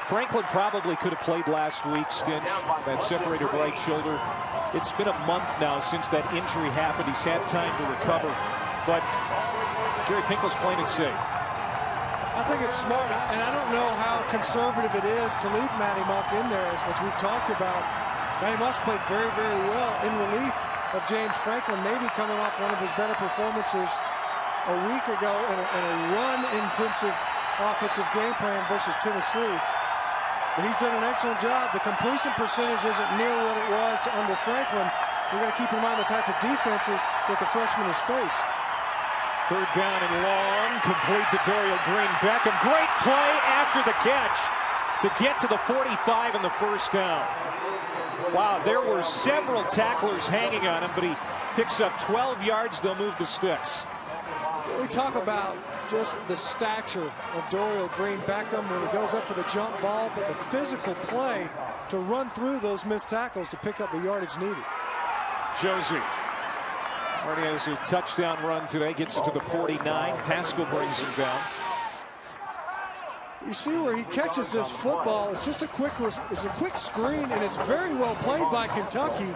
Franklin probably could have played last week. Stinch, that separated right shoulder. It's been a month now since that injury happened. He's had time to recover, but Gary Pinkel's playing it safe. I think it's smart, and I don't know how conservative it is to leave Maddie Mock in there, as we've talked about. Maddie Mock's played very, very well in relief of James Franklin, maybe coming off one of his better performances a week ago in a run-intensive offensive game plan versus Tennessee. But he's done an excellent job. The completion percentage isn't near what it was under Franklin. We've got to keep in mind the type of defenses that the freshman has faced. 3rd down and long, complete to Dorial Green Beckham. Great play after the catch to get to the 45 and the 1st down. Wow, there were several tacklers hanging on him, but he picks up 12 yards. They'll move the sticks. We talk about just the stature of Dorial Green Beckham when he goes up for the jump ball, but the physical play to run through those missed tackles to pick up the yardage needed. Josie already has a touchdown run today, gets it to the 49. Pascal brings him down. You see where he catches this football. It's just a quick screen, and it's very well played by Kentucky.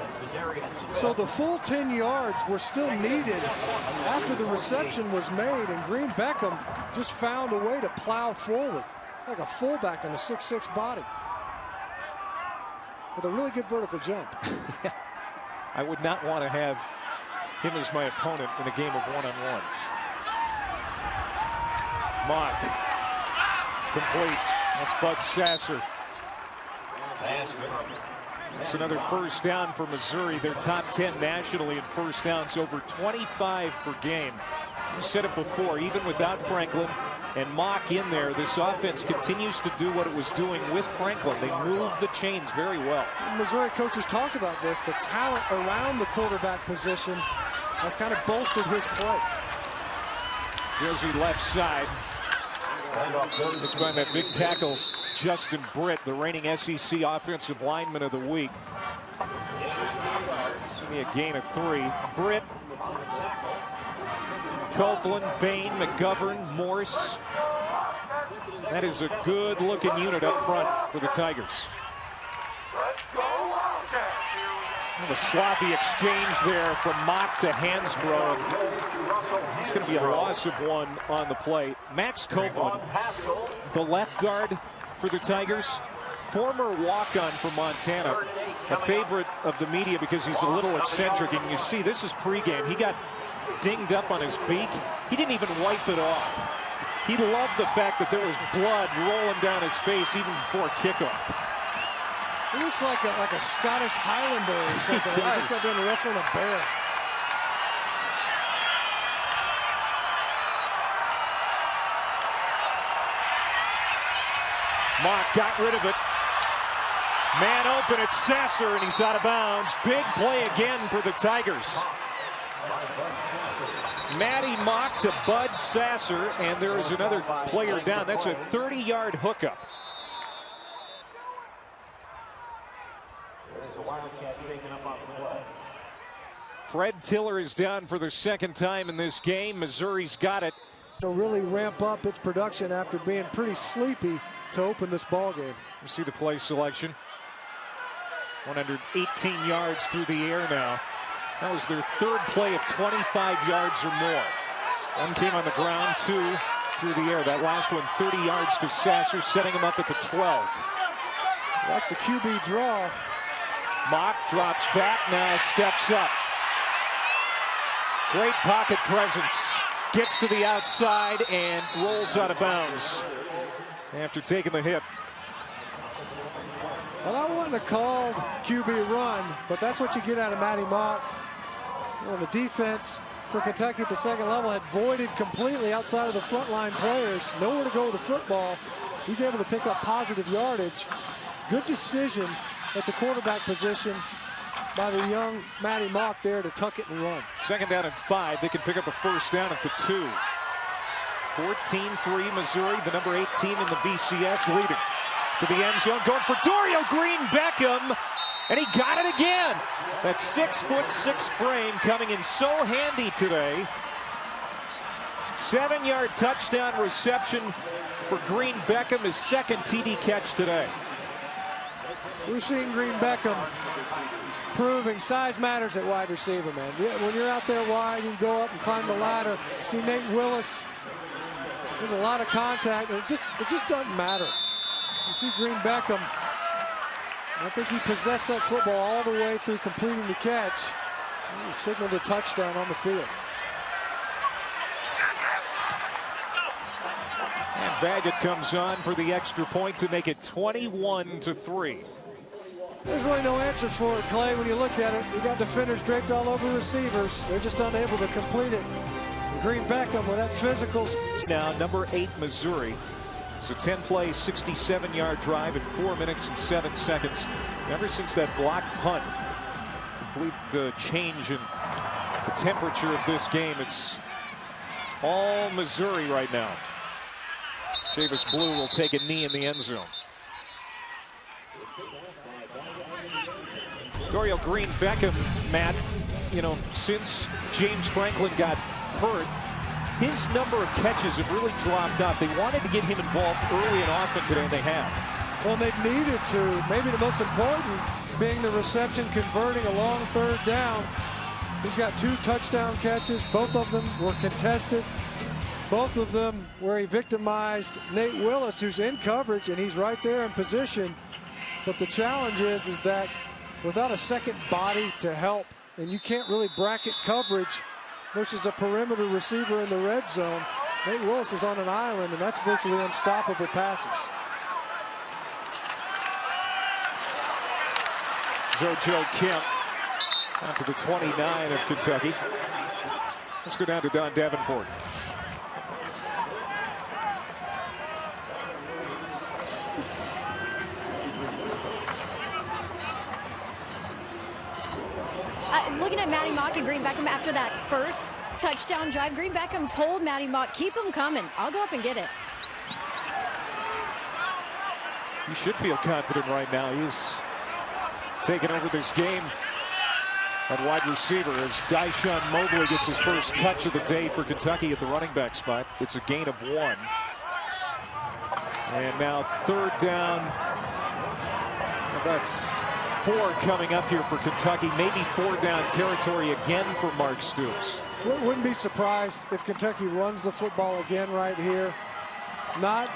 So the full 10 yards were still needed after the reception was made, and Green Beckham just found a way to plow forward like a fullback in a 6'6" body with a really good vertical jump. I would not want to have him as my opponent in a game of one-on-one. Mock. Complete. That's Bud Sasser. That's another 1st down for Missouri. They're top 10 nationally in 1st downs, over 25 per game. You said it before, even without Franklin, and Mock in there, this offense continues to do what it was doing with Franklin. They move the chains very well. Missouri coaches talked about this. The talent around the quarterback position has kind of bolstered his play. Jersey left side. It's by that big tackle, Justin Britt, the reigning SEC Offensive Lineman of the Week. Give me a gain of 3. Britt, Copeland, Bain, McGovern, Morse. That is a good-looking unit up front for the Tigers. A sloppy exchange there from Mock to Hansbrough. It's going to be a loss of 1 on the play. Max Copeland, the left guard for the Tigers, former walk-on from Montana, a favorite of the media because he's a little eccentric. And you see, this is pregame. He got dinged up on his beak. He didn't even wipe it off. He loved the fact that there was blood rolling down his face even before kickoff. He looks like a Scottish Highlander or something. He just got done wrestling a bear. Mock got rid of it. Man open, it's Sasser, and he's out of bounds. Big play again for the Tigers. Matty Mock to Bud Sasser, and there is another player down. That's a 30-yard hookup. Fred Tiller is down for the second time in this game. Missouri's got it. To really ramp up its production after being pretty sleepy to open this ball game. You see the play selection. 118 yards through the air now. That was their third play of 25 yards or more. 1 came on the ground, 2 through the air. That last one 30 yards to Sasser, setting him up at the 12. That's the QB draw. Mock drops back now, steps up. Great pocket presence. Gets to the outside and rolls out of bounds after taking the hit. Well, I wasn't a called QB run, but that's what you get out of Matty Mock. Well, the defense for Kentucky at the second level had voided completely outside of the frontline players. Nowhere to go with the football. He's able to pick up positive yardage. Good decision at the quarterback position by the young Matty Mock there to tuck it and run. 2nd down and 5. They can pick up a first down at the 2. 14-3 Missouri, the number 8 team in the BCS, leading to the end zone, going for Dorial Green Beckham, and he got it again. That 6'6" frame coming in so handy today. 7-yard touchdown reception for Green Beckham, his second TD catch today. So we've seen Green Beckham proving size matters at wide receiver, man. When you're out there wide, you can go up and climb the ladder. See Nate Willis. There's a lot of contact, and it just doesn't matter. You see Green Beckham. I think he possessed that football all the way through completing the catch. He signaled a touchdown on the field. And Baggett comes on for the extra point to make it 21-3. There's really no answer for it, Clay, when you look at it. You got defenders draped all over receivers. They're just unable to complete it. Green Beckham with that physical. Now, number 8 Missouri. It's a 10-play, 67-yard drive in 4 minutes and 7 seconds. Ever since that block punt, complete change in the temperature of this game. It's all Missouri right now. Chavis Blue will take a knee in the end zone. Dorial Green Beckham, Matt, you know, since James Franklin got hurt, his number of catches have really dropped off. They wanted to get him involved early and often today, and they have. Well, they've needed to. Maybe the most important being the reception, converting a long 3rd down. He's got 2 touchdown catches. Both of them were contested. Both of them where he victimized Nate Willis, who's in coverage, and he's right there in position. But the challenge is that without a second body to help, and you can't really bracket coverage versus a perimeter receiver in the red zone, Nate Willis is on an island, and that's virtually unstoppable passes. JoJo Kemp out to the 29 of Kentucky. Let's go down to Don Davenport. looking at Matty Mock and Green Beckham after that first touchdown drive, Green Beckham told Matty Mock, keep him coming. I'll go up and get it. You should feel confident right now. He's taken over this game at wide receiver as Dyshawn Mobley gets his first touch of the day for Kentucky at the running back spot. It's a gain of 1. And now 3rd down. That's 4 coming up here for Kentucky. Maybe 4 down territory again for Mark Stoops. Wouldn't be surprised if Kentucky runs the football again right here. Not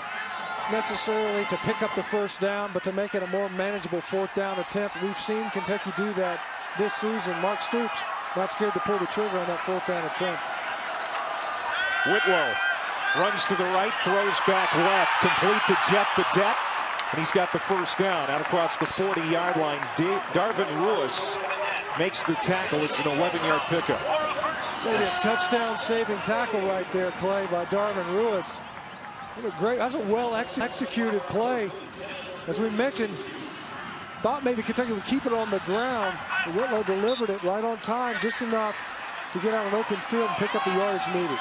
necessarily to pick up the first down, but to make it a more manageable 4th down attempt. We've seen Kentucky do that this season. Mark Stoops not scared to pull the trigger on that 4th down attempt. Whitlow runs to the right, throws back left, complete to Jeff Badet, and he's got the first down out across the 40-yard line. Darvin Ruiz makes the tackle. It's an 11-yard pickup. Maybe a touchdown-saving tackle right there, Clay, by Darvin Ruiz. What a great, that's a well-executed play. As we mentioned, thought maybe Kentucky would keep it on the ground. But Whitlow delivered it right on time, just enough to get out an open field and pick up the yardage needed.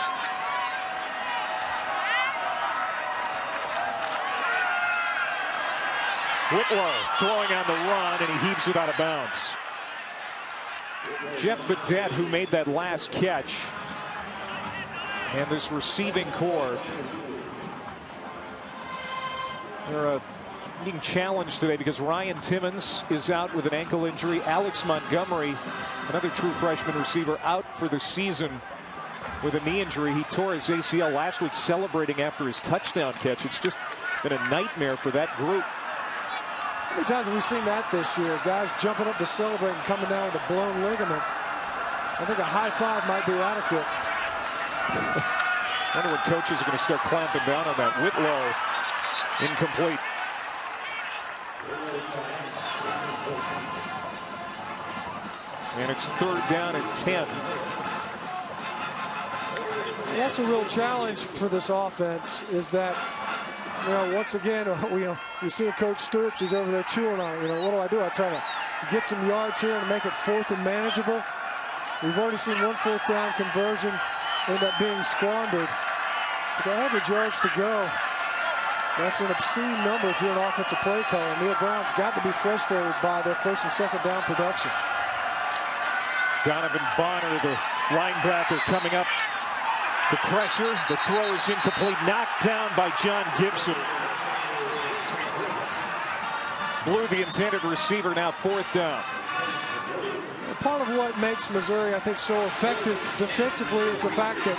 Whitlow throwing on the run, and he heaves it out of bounds. Jeff Badet, who made that last catch, and this receiving core, they're being challenged today because Ryan Timmons is out with an ankle injury. Alex Montgomery, another true freshman receiver, out for the season with a knee injury. He tore his ACL last week celebrating after his touchdown catch. It's just been a nightmare for that group. How many times have we seen that this year? Guys jumping up to celebrate and coming down with a blown ligament. I think a high five might be adequate. I wonder when coaches are going to start clamping down on that. Whitlow incomplete. And it's 3rd down and 10. That's the real challenge for this offense, is that, you know, once again, you see Coach Stoops, he's over there chewing on it. You know, what do? I try to get some yards here and make it 4th and manageable. We've already seen 1 4th down conversion end up being squandered. But the average yards to go, that's an obscene number if you're an offensive play caller. Neil Brown's got to be frustrated by their 1st and 2nd down production. Donovan Bonner, the linebacker, coming up to pressure. The throw is incomplete, knocked down by John Gibson. Blew the intended receiver, now 4th down. Part of what makes Missouri, I think, so effective defensively is the fact that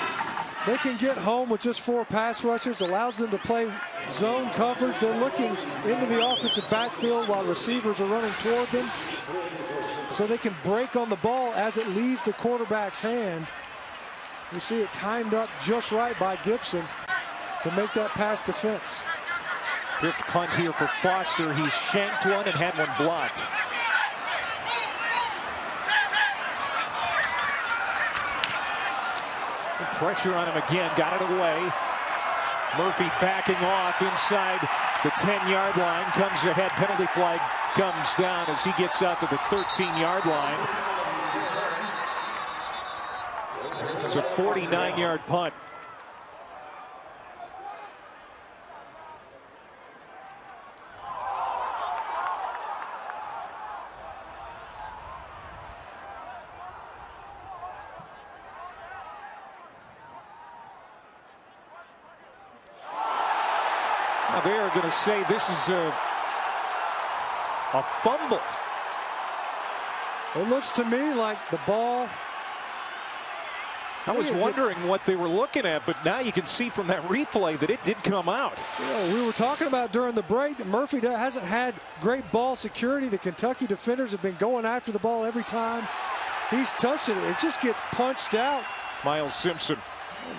they can get home with just 4 pass rushers, allows them to play zone coverage. They're looking into the offensive backfield while receivers are running toward them, so they can break on the ball as it leaves the quarterback's hand. You see it timed up just right by Gibson to make that pass defense. 5th punt here for Foster. He shanked one and had one blocked. Pressure on him again, got it away. Murphy backing off inside the 10-yard line, comes ahead, penalty flag comes down as he gets out to the 13-yard line. It's a 49-yard punt. Now they are going to say this is a fumble. It looks to me like the ball. I was wondering what they were looking at, but now you can see from that replay that it did come out. You know, we were talking about during the break that Murphy hasn't had great ball security. The Kentucky defenders have been going after the ball every time he's touched it. It just gets punched out. Miles Simpson.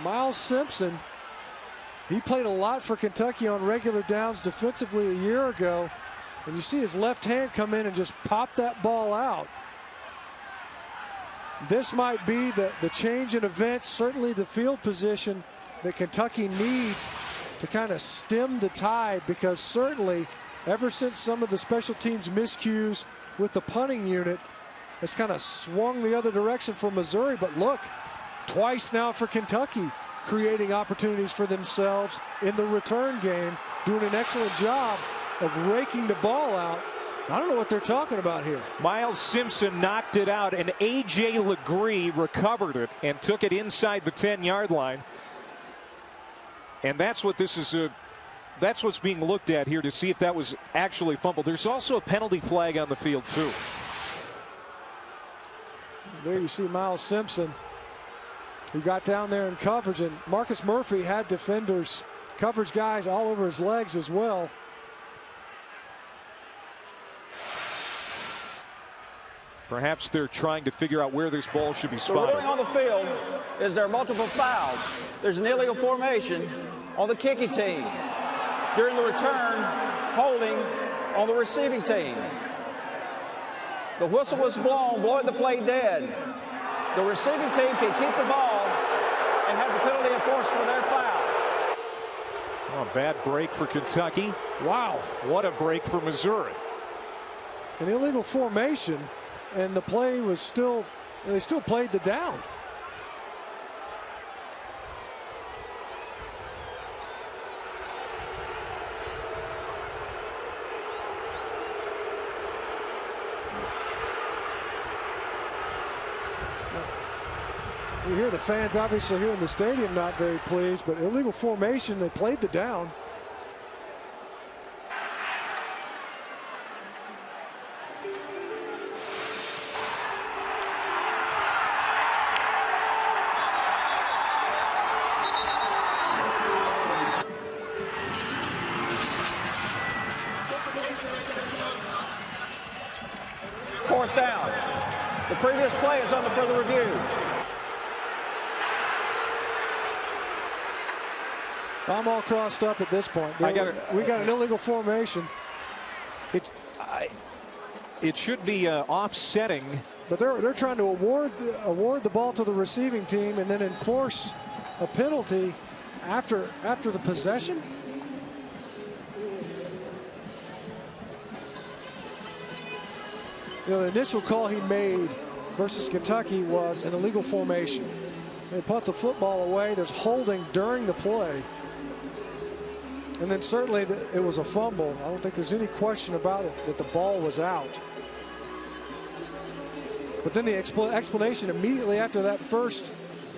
Miles Simpson, he played a lot for Kentucky on regular downs defensively a year ago. And you see his left hand come in and just pop that ball out. This might be the change in events, certainly the field position that Kentucky needs to kind of stem the tide, because certainly ever since some of the special teams miscues with the punting unit, has kind of swung the other direction for Missouri. But look, twice now for Kentucky, creating opportunities for themselves in the return game, doing an excellent job of raking the ball out. I don't know what they're talking about here. Miles Simpson knocked it out, and A.J. Legree recovered it and took it inside the 10-yard line. And that's what this is. That's what's being looked at here to see if that was actually fumbled. There's also a penalty flag on the field, too. There you see Miles Simpson, who got down there in coverage, and Marcus Murphy had defenders, coverage guys all over his legs as well. Perhaps they're trying to figure out where this ball should be The spotted. ruling on the field is there are multiple fouls. There's an illegal formation on the kicking team. During the return, holding on the receiving team. The whistle was blown, blowing the play dead. The receiving team can keep the ball and have the penalty enforced for their foul. Oh, bad break for Kentucky. Wow. What a break for Missouri. An illegal formation, and the play was still, they still played the down. You hear the fans obviously here in the stadium not very pleased, but illegal formation, they played the down. Fourth down. The previous play is under further review. I'm all crossed up at this point. We got an illegal formation. It should be offsetting. But they're trying to award the ball to the receiving team and then enforce a penalty after the possession. You know, the initial call he made versus Kentucky was an illegal formation. They punt the football away. There's holding during the play. And then certainly it was a fumble. I don't think there's any question about it that the ball was out. But then the explanation immediately after that first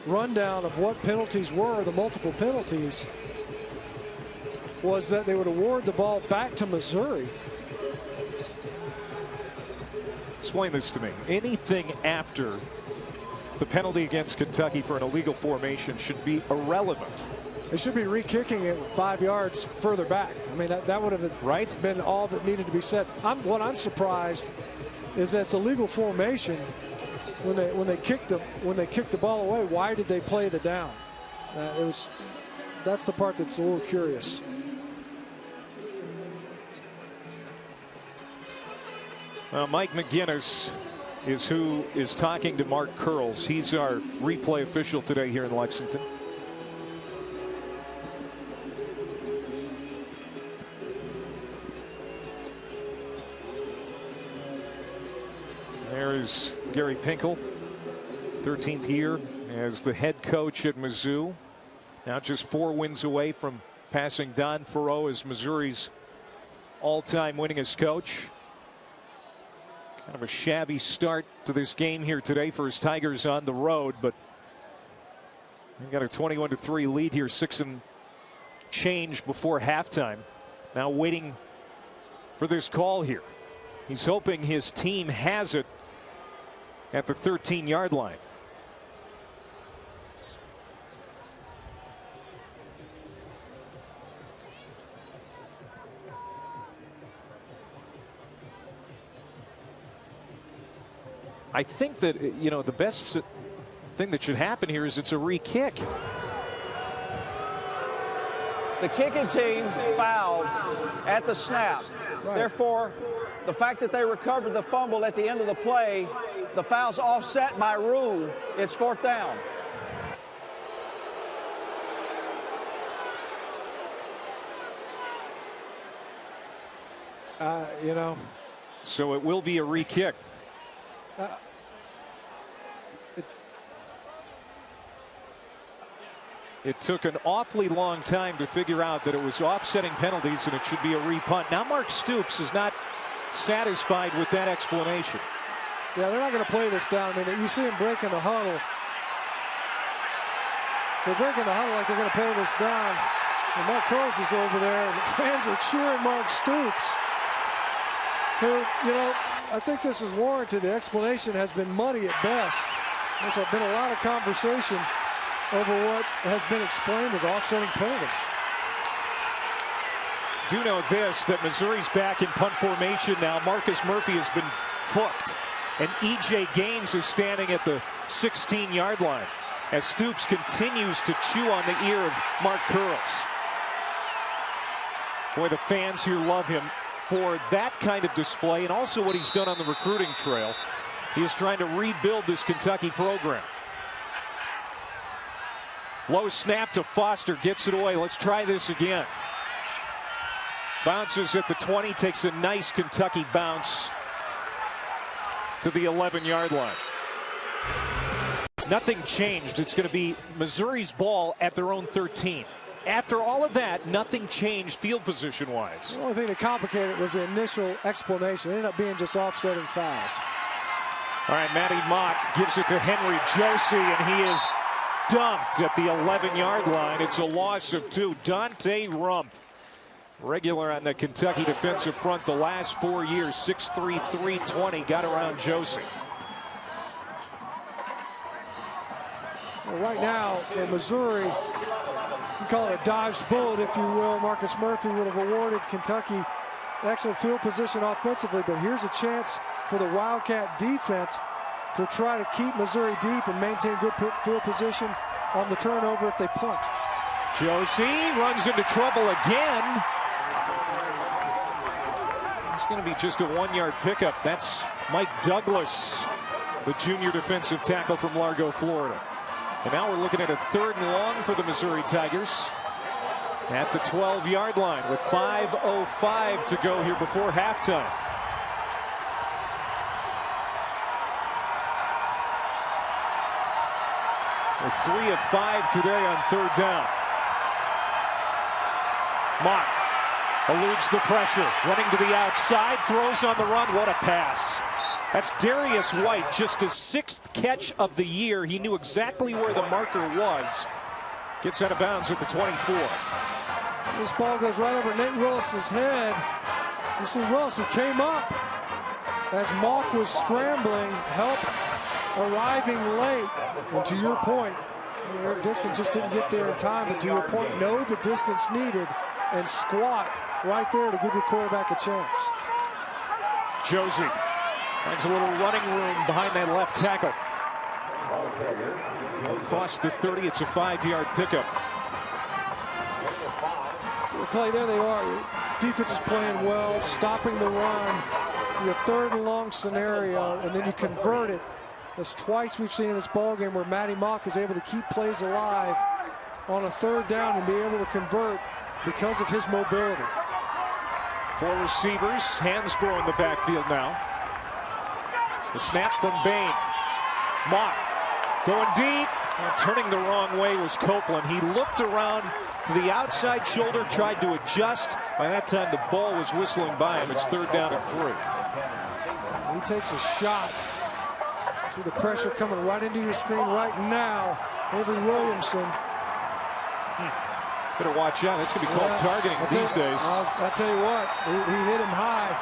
rundown of what penalties were, the multiple penalties, was that they would award the ball back to Missouri. Explain this to me. Anything after the penalty against Kentucky for an illegal formation should be irrelevant. They should be re-kicking it 5 yards further back. I mean, that would have been all that needed to be said. What I'm surprised is that it's a legal formation. When they kicked the ball away, why did they play the down? That's the part that's a little curious. Mike McGinnis is who is talking to Mark Curls. He's our replay official today here in Lexington. There's Gary Pinkel, 13th year as the head coach at Mizzou. Now just 4 wins away from passing Don Farrow as Missouri's all-time winningest coach. Kind of a shabby start to this game here today for his Tigers on the road, but they've got a 21-3 lead here, 6 and change before halftime. Now waiting for this call here. He's hoping his team has it at the 13-yard line. I think that, you know, the best thing that should happen here is it's a re-kick. The kicking team fouled at the snap. Right. Therefore, the fact that they recovered the fumble at the end of the play, the foul's offset by rule. It's 4th down. You know. So it will be a re-kick. It took an awfully long time to figure out that it was offsetting penalties and it should be a repunt. Now Mark Stoops is not satisfied with that explanation. Yeah, they're not going to play this down. I mean, you see him breaking the huddle. They're breaking the huddle like they're going to play this down. And Mark Curls is over there, and the fans are cheering Mark Stoops, who, you know, I think this is warranted. The explanation has been muddy at best. There's been a lot of conversation over what has been explained as offsetting penalties. Do know this, that Missouri's back in punt formation now. Marcus Murphy has been hooked, and E.J. Gaines is standing at the 16-yard line as Stoops continues to chew on the ear of Mark Curls. Boy, the fans here love him for that kind of display and also what he's done on the recruiting trail. He is trying to rebuild this Kentucky program. Low snap to Foster, gets it away. Let's try this again. Bounces at the 20, takes a nice Kentucky bounce to the 11-yard line. Nothing changed. It's going to be Missouri's ball at their own 13. After all of that, nothing changed field position-wise. The only thing that complicated it was the initial explanation. It ended up being just offsetting fouls. All right, Matty Mott gives it to Henry Josie, and he is dumped at the 11-yard line. It's a loss of 2. Dante Rump, regular on the Kentucky defensive front the last 4 years, 6'3", 320, got around Josie. Well, right now, for Missouri, you call it a dodged bullet, if you will. Marcus Murphy would have awarded Kentucky excellent field position offensively, but here's a chance for the Wildcat defense to try to keep Missouri deep and maintain good field position on the turnover if they punt. Josie runs into trouble again. It's going to be just a 1-yard pickup. That's Mike Douglas, the junior defensive tackle from Largo, Florida. And now we're looking at a 3rd and long for the Missouri Tigers at the 12-yard line with 5:05 to go here before halftime. We're 3 of 5 today on 3rd down. Mott eludes the pressure, running to the outside, throws on the run. What a pass. That's Darius White, just his 6th catch of the year. He knew exactly where the marker was. Gets out of bounds at the 24. This ball goes right over Nate Willis's head. You see Willis, who came up as Mock was scrambling, help arriving late. And to your point, Eric Dixon just didn't get there in time, but to your point, know the distance needed and squat right there to give your quarterback a chance. Josie finds a little running room behind that left tackle. Across the 30, it's a 5-yard pickup. Clay, there they are. Defense is playing well, stopping the run. Your 3rd and long scenario, and then you convert it. That's twice we've seen in this ballgame where Matty Mock is able to keep plays alive on a 3rd down and be able to convert because of his mobility. 4 receivers, Hansbrough in the backfield now. The snap from Bain. Mock going deep. Turning the wrong way was Copeland. He looked around to the outside shoulder, tried to adjust. By that time, the ball was whistling by him. It's 3rd down and 3. He takes a shot. See the pressure coming right into your screen right now. Avery Williamson. Better watch out. That's going to be called targeting these days. I'll tell you what, he hit him high.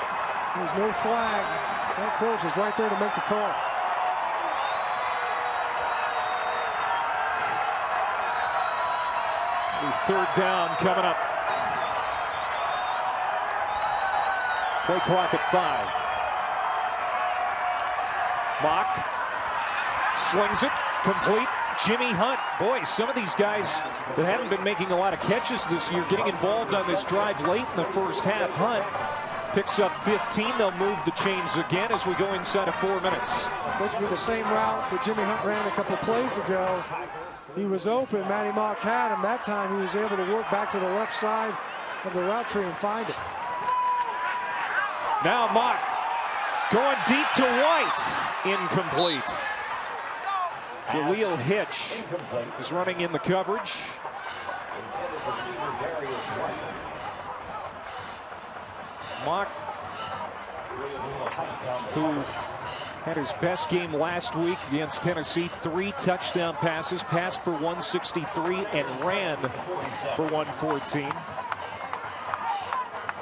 There's no flag. That Curls was right there to make the call. The 3rd down coming up. Play clock at 5. Mock slings it, complete. Jimmy Hunt. Boy, some of these guys that haven't been making a lot of catches this year getting involved on this drive late in the first half. Hunt picks up 15. They'll move the chains again as we go inside of 4 minutes. Basically the same route that Jimmy Hunt ran a couple of plays ago. He was open. Matty Mock had him. That time he was able to work back to the left side of the route tree and find it. Now Mock going deep to White. Incomplete. Jaleel Hitch is running in the coverage. Mock, who had his best game last week against Tennessee, 3 touchdown passes, passed for 163 and ran for 114.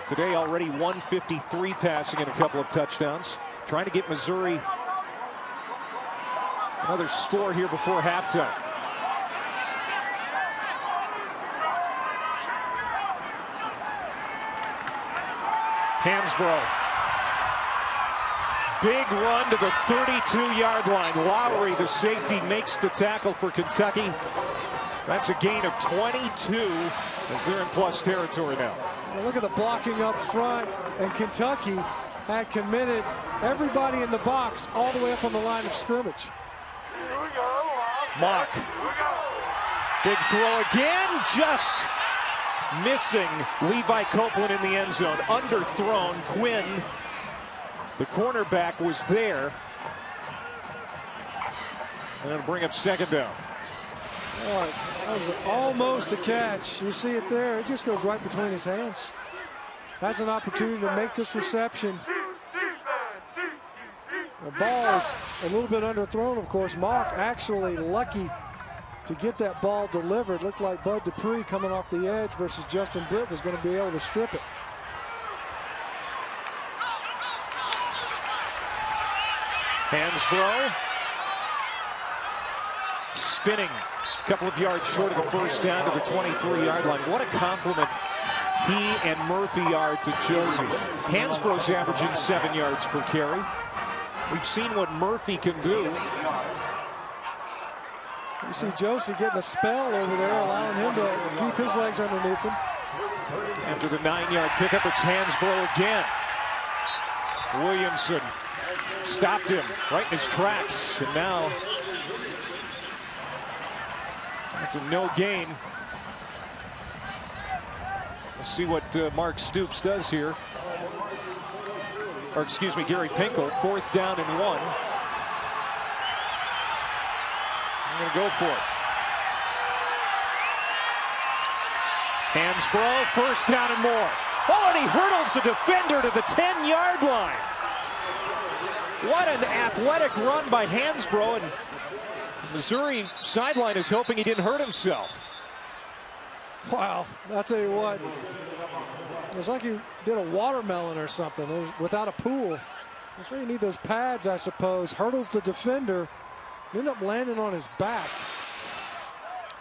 Today already 153 passing and a couple of touchdowns. Trying to get Missouri another score here before halftime. Hansbrough. Big run to the 32-yard line. Lowry, the safety, makes the tackle for Kentucky. That's a gain of 22 as they're in plus territory now. Now look at the blocking up front, and Kentucky had committed everybody in the box all the way up on the line of scrimmage. Mock. Big throw again, just missing Levi Copeland in the end zone. Underthrown. Quinn, the cornerback, was there. And it'll bring up second down. All right, that was almost a catch. You see it there. It just goes right between his hands. Has an opportunity to make this reception. The ball is a little bit underthrown, of course. Mock actually lucky to get that ball delivered. Looked like Bud Dupree coming off the edge versus Justin Britt was going to be able to strip it. Hansbrough spinning a couple of yards short of the first down to the 23-yard line. What a compliment he and Murphy are to Josie. Hansbrough's averaging 7 yards per carry. We've seen what Murphy can do. You see Josie getting a spell over there, allowing him to keep his legs underneath him. After the 9-yard pickup, it's Hansbrough again. Williamson stopped him right in his tracks. And now, after no gain, we'll see what Mark Stoops does here. Or excuse me, Gary Pinkel. 4th down and 1. I'm going to go for it. Hansbrough, 1st down and more. Oh, and he hurdles the defender to the 10-yard line. What an athletic run by Hansbrough, and Missouri sideline is hoping he didn't hurt himself. Wow, I'll tell you what. It was like he did a watermelon or something. It was without a pool. That's why you need those pads, I suppose. Hurdles the defender. Ended up landing on his back.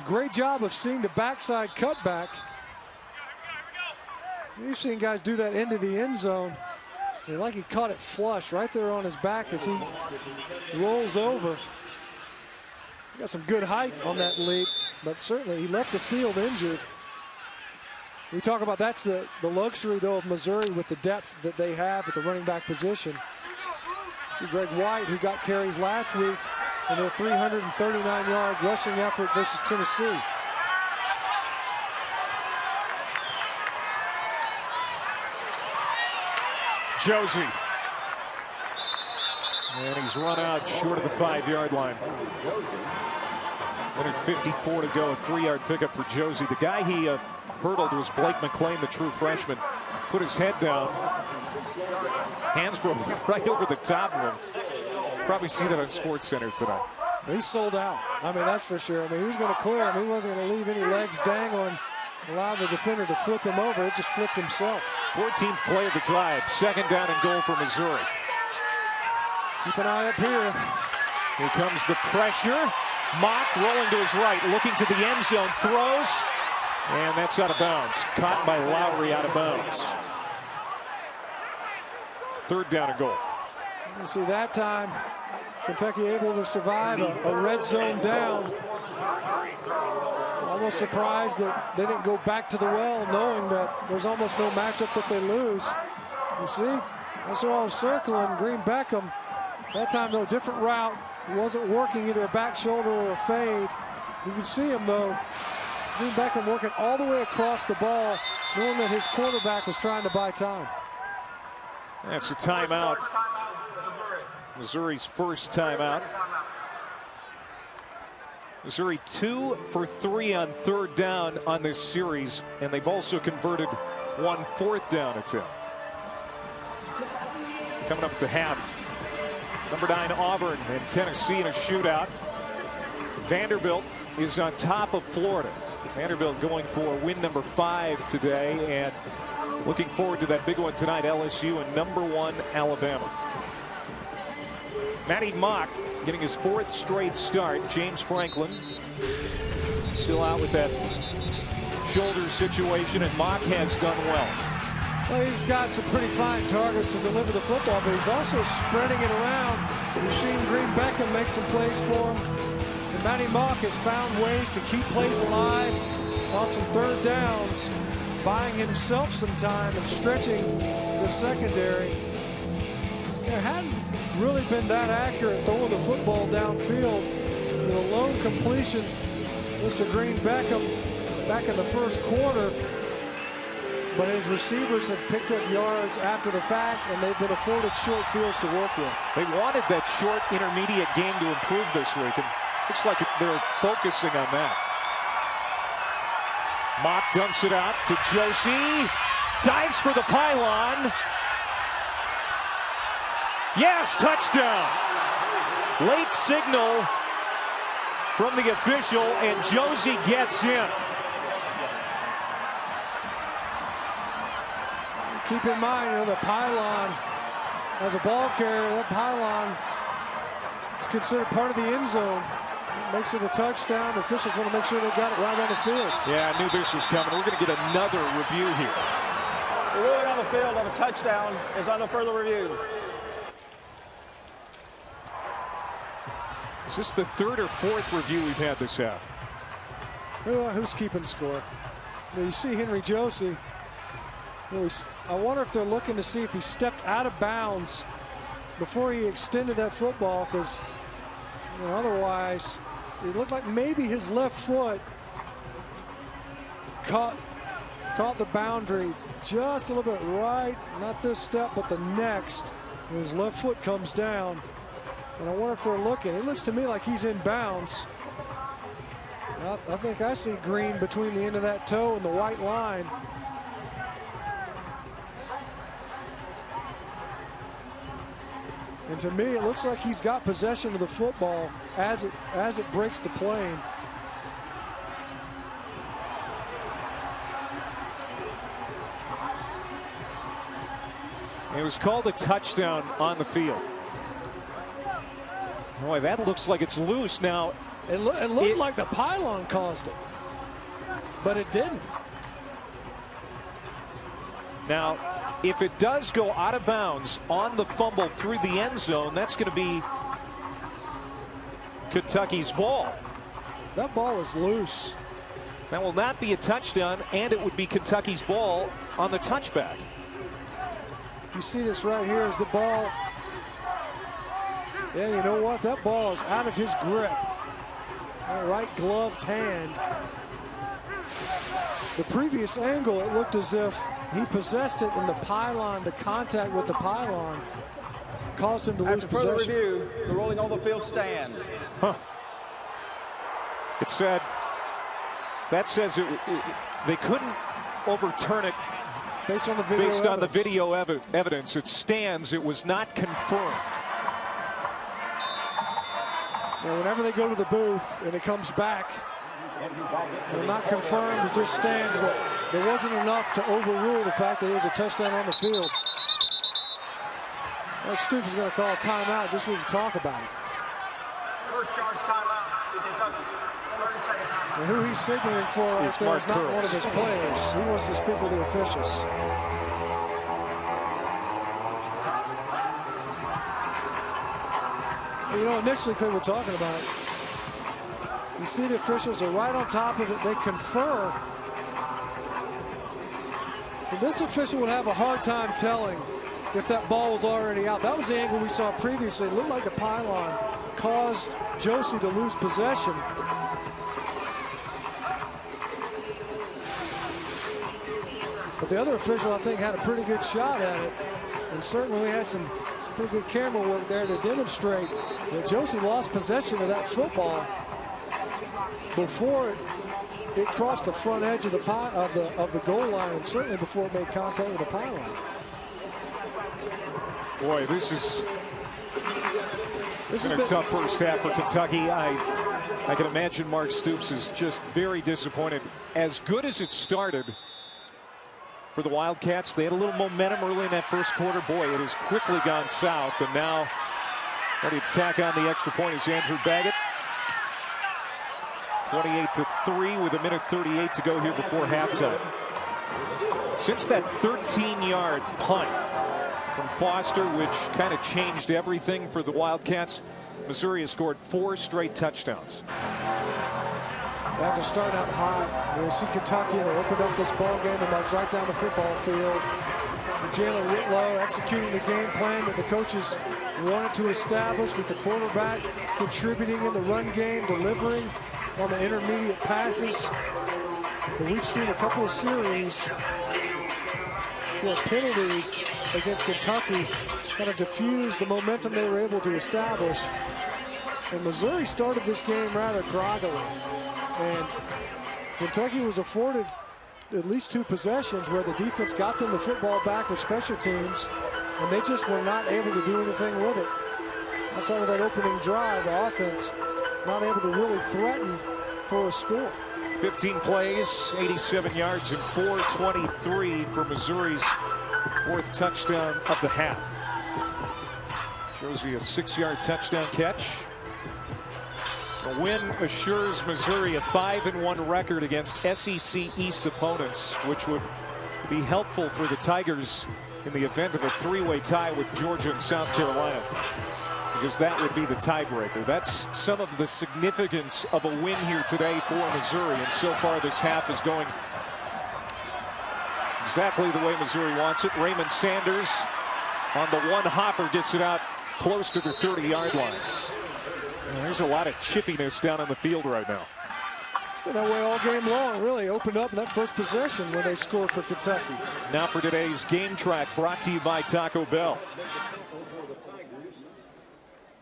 Great job of seeing the backside cutback. You've seen guys do that into the end zone. And like he caught it flush right there on his back as he rolls over. He got some good height on that leap, but certainly he left the field injured. We talk about that's the luxury, though, of Missouri with the depth that they have at the running back position. See Greg White, who got carries last week in their 339-yard rushing effort versus Tennessee. Josie. And he's run out short of the 5-yard line. 154 to go, a 3-yard pickup for Josie. The guy he hurdled was Blake McLean, the true freshman. Put his head down. Hansbrough right over the top of him. Probably see that on SportsCenter tonight. He's sold out. I mean, that's for sure. I mean, he was going to clear him. He wasn't going to leave any legs dangling, allow the defender to flip him over. It just flipped himself. 14th play of the drive. 2nd down and goal for Missouri. Keep an eye up here. Here comes the pressure. Mock rolling to his right, looking to the end zone, throws, and that's out of bounds. Caught by Lowry out of bounds. 3rd down and goal. You see that time, Kentucky able to survive a red zone down. Almost surprised that they didn't go back to the well, knowing that there's almost no matchup that they lose. You see, that's all circling. Green Beckham, that time though, different route. He wasn't working either a back shoulder or a fade. You can see him though. Green Beckham working all the way across the ball, knowing that his quarterback was trying to buy time. That's a timeout. Missouri's first timeout. Missouri 2 for 3 on 3rd down on this series, and they've also converted 1 4th down attempt. Coming up at the half, number 9 Auburn and Tennessee in a shootout. Vanderbilt is on top of Florida. Vanderbilt going for win number 5 today, and looking forward to that big one tonight, LSU and number 1 Alabama. Matty Mock getting his 4th straight start. James Franklin still out with that shoulder situation, and Mock has done well. Well, he's got some pretty fine targets to deliver the football, but he's also spreading it around. We've seen Green Beckham make some plays for him. And Matty Mock has found ways to keep plays alive on some 3rd downs, buying himself some time and stretching the secondary. There hadn't really been that accurate throwing the football downfield. With a lone completion, Mr. Green Beckham back in the 1st quarter. But his receivers have picked up yards after the fact, and they've been afforded short fields to work with. They wanted that short intermediate game to improve this week, and looks like they're focusing on that. Mock dumps it out to Josie. Dives for the pylon. Yes, touchdown. Late signal from the official, and Josie gets in. Keep in mind, the pylon, as a ball carrier, that pylon is considered part of the end zone. It makes it a touchdown. The officials want to make sure they got it right on the field. Yeah, I knew this was coming. We're going to get another review here. The ruling on the field of a touchdown is under further review. Is this the 3rd or 4th review we've had this half? Who's keeping score? You see Henry Josie. I wonder if they're looking to see if he stepped out of bounds before he extended that football, because otherwise it looked like maybe his left foot caught the boundary just a little bit right, not this step but the next, and his left foot comes down. And I wonder if they're looking. It looks to me like he's in bounds. I think I see green between the end of that toe and the white line. And to me, it looks like he's got possession of the football as it breaks the plane. It was called a touchdown on the field. Boy, that looks like it's loose now. It looked like the pylon caused it, but it didn't. Now, if it does go out of bounds on the fumble through the end zone, that's going to be Kentucky's ball. That ball is loose. That will not be a touchdown, and it would be Kentucky's ball on the touchback. You see this right here is the ball. Yeah, you know what? That ball is out of his grip. That right gloved hand. The previous angle, it looked as if he possessed it in the pylon. The contact with the pylon caused him to lose possession. After further review, the ruling on the field stands. It said, that says they couldn't overturn it based on the video evidence. It stands. It was not confirmed. And whenever they go to the booth and it comes back, they're not confirmed. It just stands that there wasn't enough to overrule the fact that it was a touchdown on the field. Eric Stoops is going to call a timeout just so we can talk about it. First charge timeout to Kentucky. 30 seconds. And who he's signaling for right there is not one of his players. He wants to speak with the officials. You know, initially, Clay, we're talking about it. You see the officials are right on top of it. They confer. And this official would have a hard time telling if that ball was already out. That was the angle we saw previously. It looked like the pylon caused Josie to lose possession. But the other official, I think, had a pretty good shot at it. And certainly we had some pretty good camera work there to demonstrate that Josie lost possession of that football. before it crossed the front edge of the goal line, and certainly before it made contact with the pylon. Boy, this has been a tough first half for Kentucky. I can imagine Mark Stoops is just very disappointed. As good as it started for the Wildcats, they had a little momentum early in that first quarter. Boy, it has quickly gone south, and now ready to tack on the extra point is Andrew Baggett. 28-3 with 1:38 to go here before halftime. Since that 13-yard punt from Foster, which kind of changed everything for the Wildcats, Missouri has scored 4 straight touchdowns. They have to start out hot. You see Kentucky, and they opened up this ball game. They marched right down the football field. And Jalen Whitlow executing the game plan that the coaches wanted to establish, with the quarterback contributing in the run game, delivering on the intermediate passes. But we've seen a couple of series where penalties against Kentucky kind of diffused the momentum they were able to establish. And Missouri started this game rather groggily. And Kentucky was afforded at least 2 possessions where the defense got them the football back with special teams, and they just were not able to do anything with it. Outside of that opening drive, the offense not able to really threaten for a score. 15 plays, 87 yards, and 4:23 for Missouri's 4th touchdown of the half. Shows you a 6-yard touchdown catch. A win assures Missouri a 5-1 record against SEC East opponents, which would be helpful for the Tigers in the event of a 3-way tie with Georgia and South Carolina, because that would be the tiebreaker. That's some of the significance of a win here today for Missouri, and so far this half is going exactly the way Missouri wants it. Raymond Sanders on the one hopper gets it out close to the 30-yard line. And there's a lot of chippiness down on the field right now. It's been that way all game long. Really opened up in that first possession when they scored for Kentucky. Now for today's Game Track, brought to you by Taco Bell.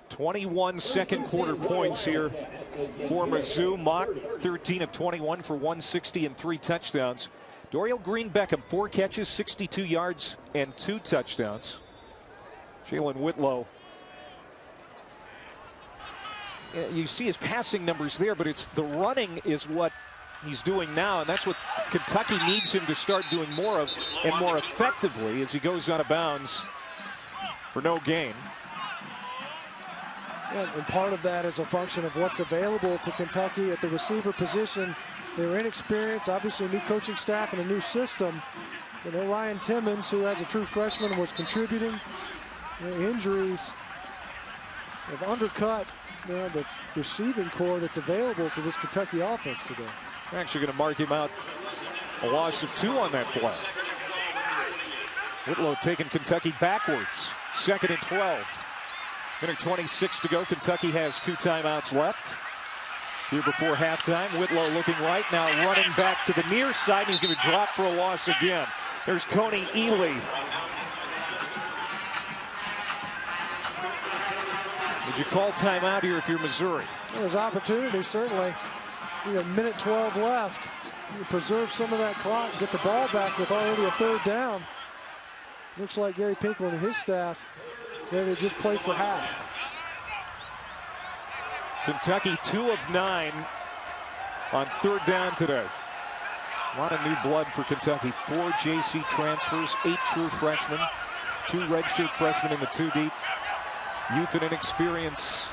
21 second quarter points here for Mizzou. Mock 13 of 21 for 160 and 3 touchdowns. Dorial Green-Beckham, 4 catches, 62 yards, and 2 touchdowns. Jalen Whitlow. You see his passing numbers there, but it's the running is what he's doing now, and that's what Kentucky needs him to start doing more of, and more effectively, as he goes out of bounds for no gain. And part of that is a function of what's available to Kentucky at the receiver position. They were inexperienced, obviously a new coaching staff and a new system. You know, Ryan Timmons, who as a true freshman was contributing. Injuries have undercut the receiving core that's available to this Kentucky offense today. We're actually going to mark him out a loss of 2 on that play. Whitlow taking Kentucky backwards. 2nd and 12. 1:26 to go. Kentucky has 2 timeouts left here before halftime. Whitlow looking right now, running back to the near side. He's going to drop for a loss again. There's Coney Ely. Would you call timeout here if you're Missouri? There's opportunity, certainly. You have 1:12 left. You preserve some of that clock, get the ball back with already a 3rd down. Looks like Gary Pinkel and his staff ready to just play for half. Kentucky 2 of 9 on 3rd down today. A lot of new blood for Kentucky. 4 JC transfers, 8 true freshmen, 2 redshirt freshmen in the 2 deep. Youth and inexperience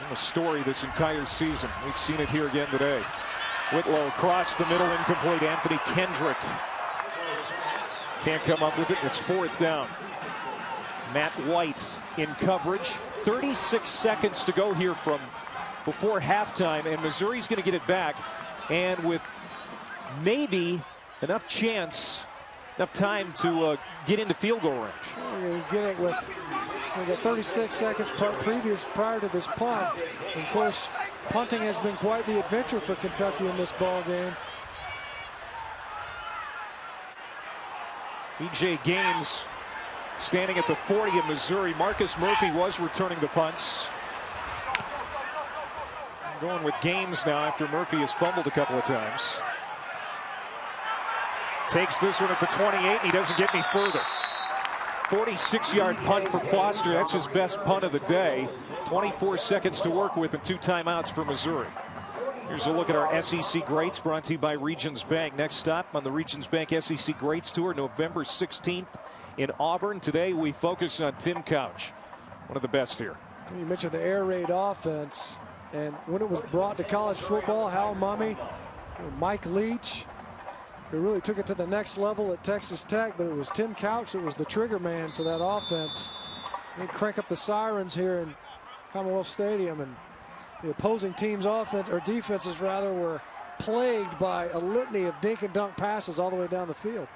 in the story this entire season. We've seen it here again today. Whitlow across the middle, incomplete. Anthony Kendrick can't come up with it. It's 4th down. Matt White in coverage. 36 seconds to go here from before halftime, and Missouri's going to get it back, and with maybe enough time to get into field goal range. You get it with 36 seconds prior to this punt. And of course, punting has been quite the adventure for Kentucky in this ball game. E.J. Gaines standing at the 40 of Missouri. Marcus Murphy was returning the punts. going with Gaines now after Murphy has fumbled a couple of times. Takes this one at the 28, and he doesn't get any further. 46-yard punt for Foster. That's his best punt of the day. 24 seconds to work with and 2 timeouts for Missouri. Here's a look at our SEC Greats, brought to you by Regions Bank. Next stop on the Regions Bank SEC Greats Tour, November 16th in Auburn. Today we focus on Tim Couch, one of the best here. You mentioned the air raid offense, and when it was brought to college football, Hal Mumme, Mike Leach, who really took it to the next level at Texas Tech, but it was Tim Couch that was the trigger man for that offense. They crank up the sirens here in Commonwealth Stadium, and the opposing team's offense, or defenses rather, were plagued by a litany of dink and dunk passes all the way down the field.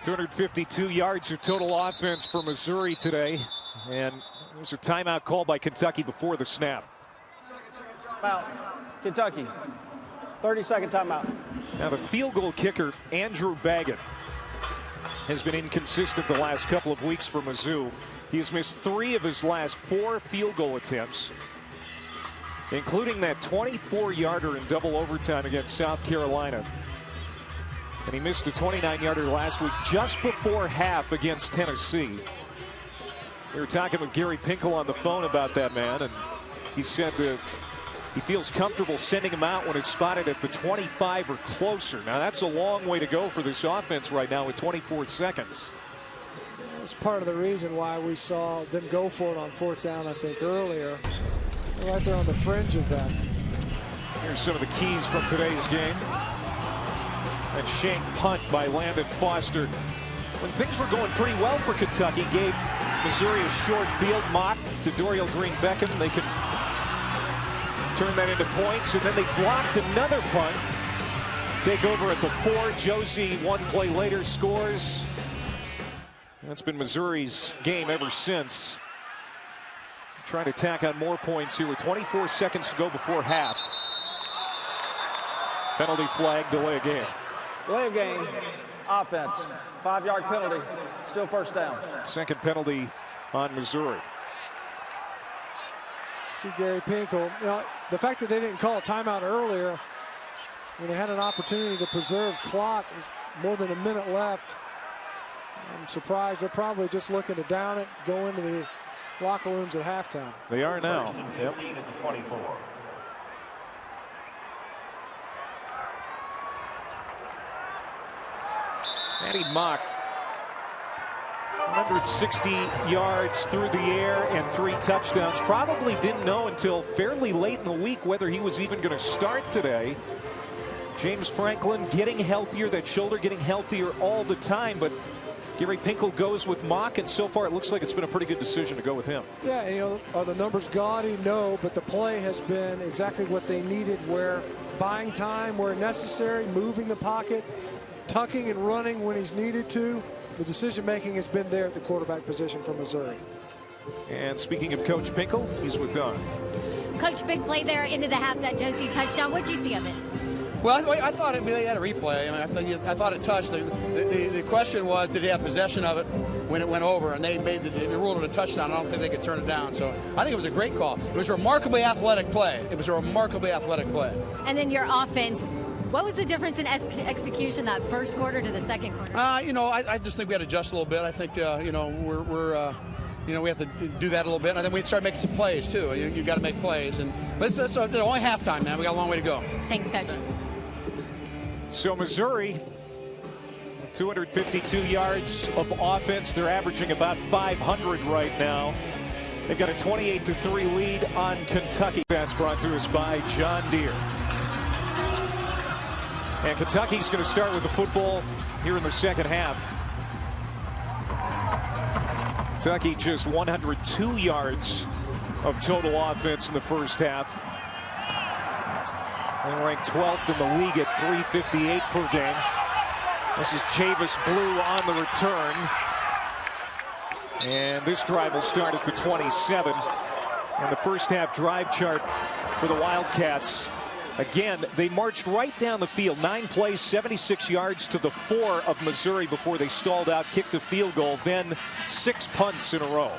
252 yards of total offense for Missouri today, and there's a timeout called by Kentucky before the snap. Out, Kentucky. 30-second timeout. Now the field goal kicker, Andrew Baggett, has been inconsistent the last couple of weeks for Mizzou. He has missed 3 of his last 4 field goal attempts, including that 24-yarder in double overtime against South Carolina. And he missed a 29-yarder last week just before half against Tennessee. We were talking with Gary Pinkel on the phone about that man, and he said he feels comfortable sending him out when it's spotted at the 25 or closer. Now that's a long way to go for this offense right now with 24 seconds. That's part of the reason why we saw them go for it on 4th down, I think, earlier. They're right there on the fringe of that. Here's some of the keys from today's game. That shank punt by Landon Foster. When things were going pretty well for Kentucky, gave Missouri a short field mock to Dorial Green-Beckham. They could turn that into points, and then they blocked another punt. Take over at the 4. Josie 1 play later scores. That's been Missouri's game ever since. Trying to tack on more points here with 24 seconds to go before half. Penalty flag, delay of game. Delay of game, offense. 5-yard penalty, still 1st down. Second penalty on Missouri. See Gary Pinkel. You know, the fact that they didn't call a timeout earlier when they had an opportunity to preserve clock, with more than a minute left. I'm surprised. They're probably just looking to down it, go into the locker rooms at halftime. They are now. Yep. 24. Maddie Mock, 160 yards through the air and 3 touchdowns. Probably didn't know until fairly late in the week whether he was even going to start today. James Franklin getting healthier, that shoulder getting healthier all the time, but Gary Pinkel goes with Mock, and so far it looks like it's been a pretty good decision to go with him. Yeah, and, you know, are the numbers gaudy? No, but the play has been exactly what they needed, where buying time where necessary, moving the pocket, tucking and running when he's needed to. The decision-making has been there at the quarterback position for Missouri. And speaking of Coach Pinkel, he's with Don. Coach, big play there into the half, that Josie touchdown. What did you see of it? Well, I thought they had a replay. I mean, I thought it touched. The question was, did he have possession of it when it went over? And they ruled it a touchdown. I don't think they could turn it down. So I think it was a great call. It was a remarkably athletic play. And then your offense. What was the difference in execution that first quarter to the second quarter? You know, I just think we had to adjust a little bit. I think, you know, we have to do that a little bit. And then we start making some plays, too. You got to make plays. But it's only halftime, man. We got a long way to go. Thanks, Coach. So Missouri, 252 yards of offense. They're averaging about 500 right now. They've got a 28-3 lead on Kentucky. That's brought to us by John Deere. And Kentucky's going to start with the football here in the second half. Kentucky just 102 yards of total offense in the first half. They're ranked 12th in the league at 358 per game. This is Chavis Blue on the return. And this drive will start at the 27. And the first half drive chart for the Wildcats. Again, they marched right down the field. 9 plays, 76 yards to the 4 of Missouri before they stalled out, kicked a field goal, then 6 punts in a row.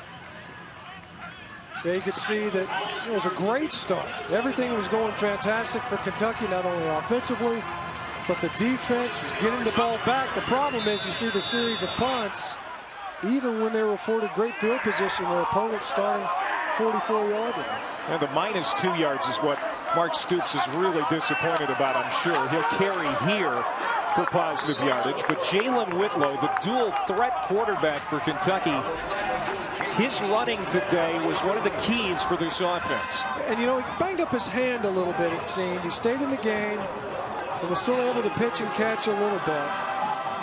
Yeah, you could see that it was a great start. Everything was going fantastic for Kentucky, not only offensively, but the defense was getting the ball back. The problem is you see the series of punts, even when they were afforded great field position, their opponents starting 44-yard line. And the -2 yards is what Mark Stoops is really disappointed about, I'm sure. He'll carry here for positive yardage. But Jalen Whitlow, the dual threat quarterback for Kentucky, his running today was one of the keys for this offense. And, you know, he banged up his hand a little bit, it seemed. He stayed in the game and was still able to pitch and catch a little bit.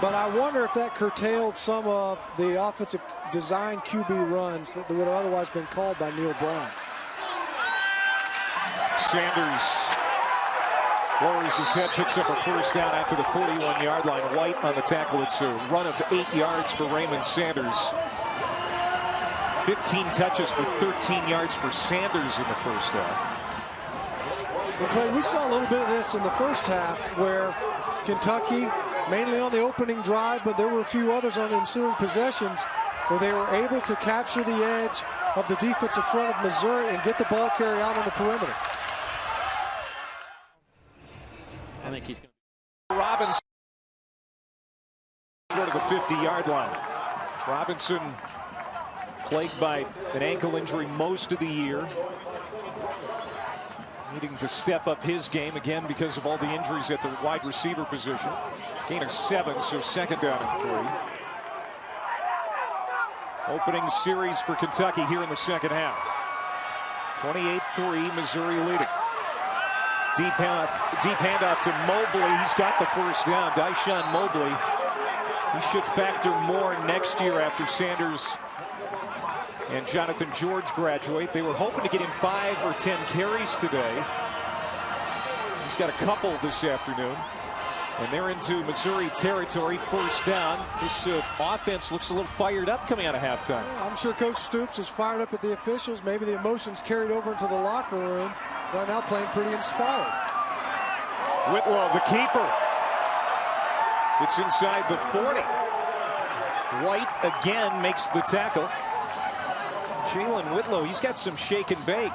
But I wonder if that curtailed some of the offensive design QB runs that would have otherwise been called by Neil Brown. Sanders lowers his head, picks up a first down after the 41-yard line. White on the tackle. It's a run of 8 yards for Raymond Sanders. 15 touches for 13 yards for Sanders in the first half. And Clay, we saw a little bit of this in the first half where Kentucky, mainly on the opening drive, but there were a few others on ensuing possessions where they were able to capture the edge of the defensive front of Missouri and get the ball carry out on the perimeter. I think he's going to. Robinson short of the 50-yard line. Robinson plagued by an ankle injury most of the year. Needing to step up his game again because of all the injuries at the wide receiver position. Gain of 7, so second down and 3. Opening series for Kentucky here in the second half. 28-3, Missouri leading. Deep handoff to Mobley. He's got the first down. Dyshawn Mobley. He should factor more next year after Sanders and Jonathan George graduate. They were hoping to get him 5 or 10 carries today. He's got a couple this afternoon. And they're into Missouri territory, first down. This offense looks a little fired up coming out of halftime. Yeah, I'm sure Coach Stoops is fired up at the officials. Maybe the emotions carried over into the locker room. Right now playing pretty inspired. Whitlow, the keeper. It's inside the 40. White again makes the tackle. Jalen Whitlow, he's got some shake and bake.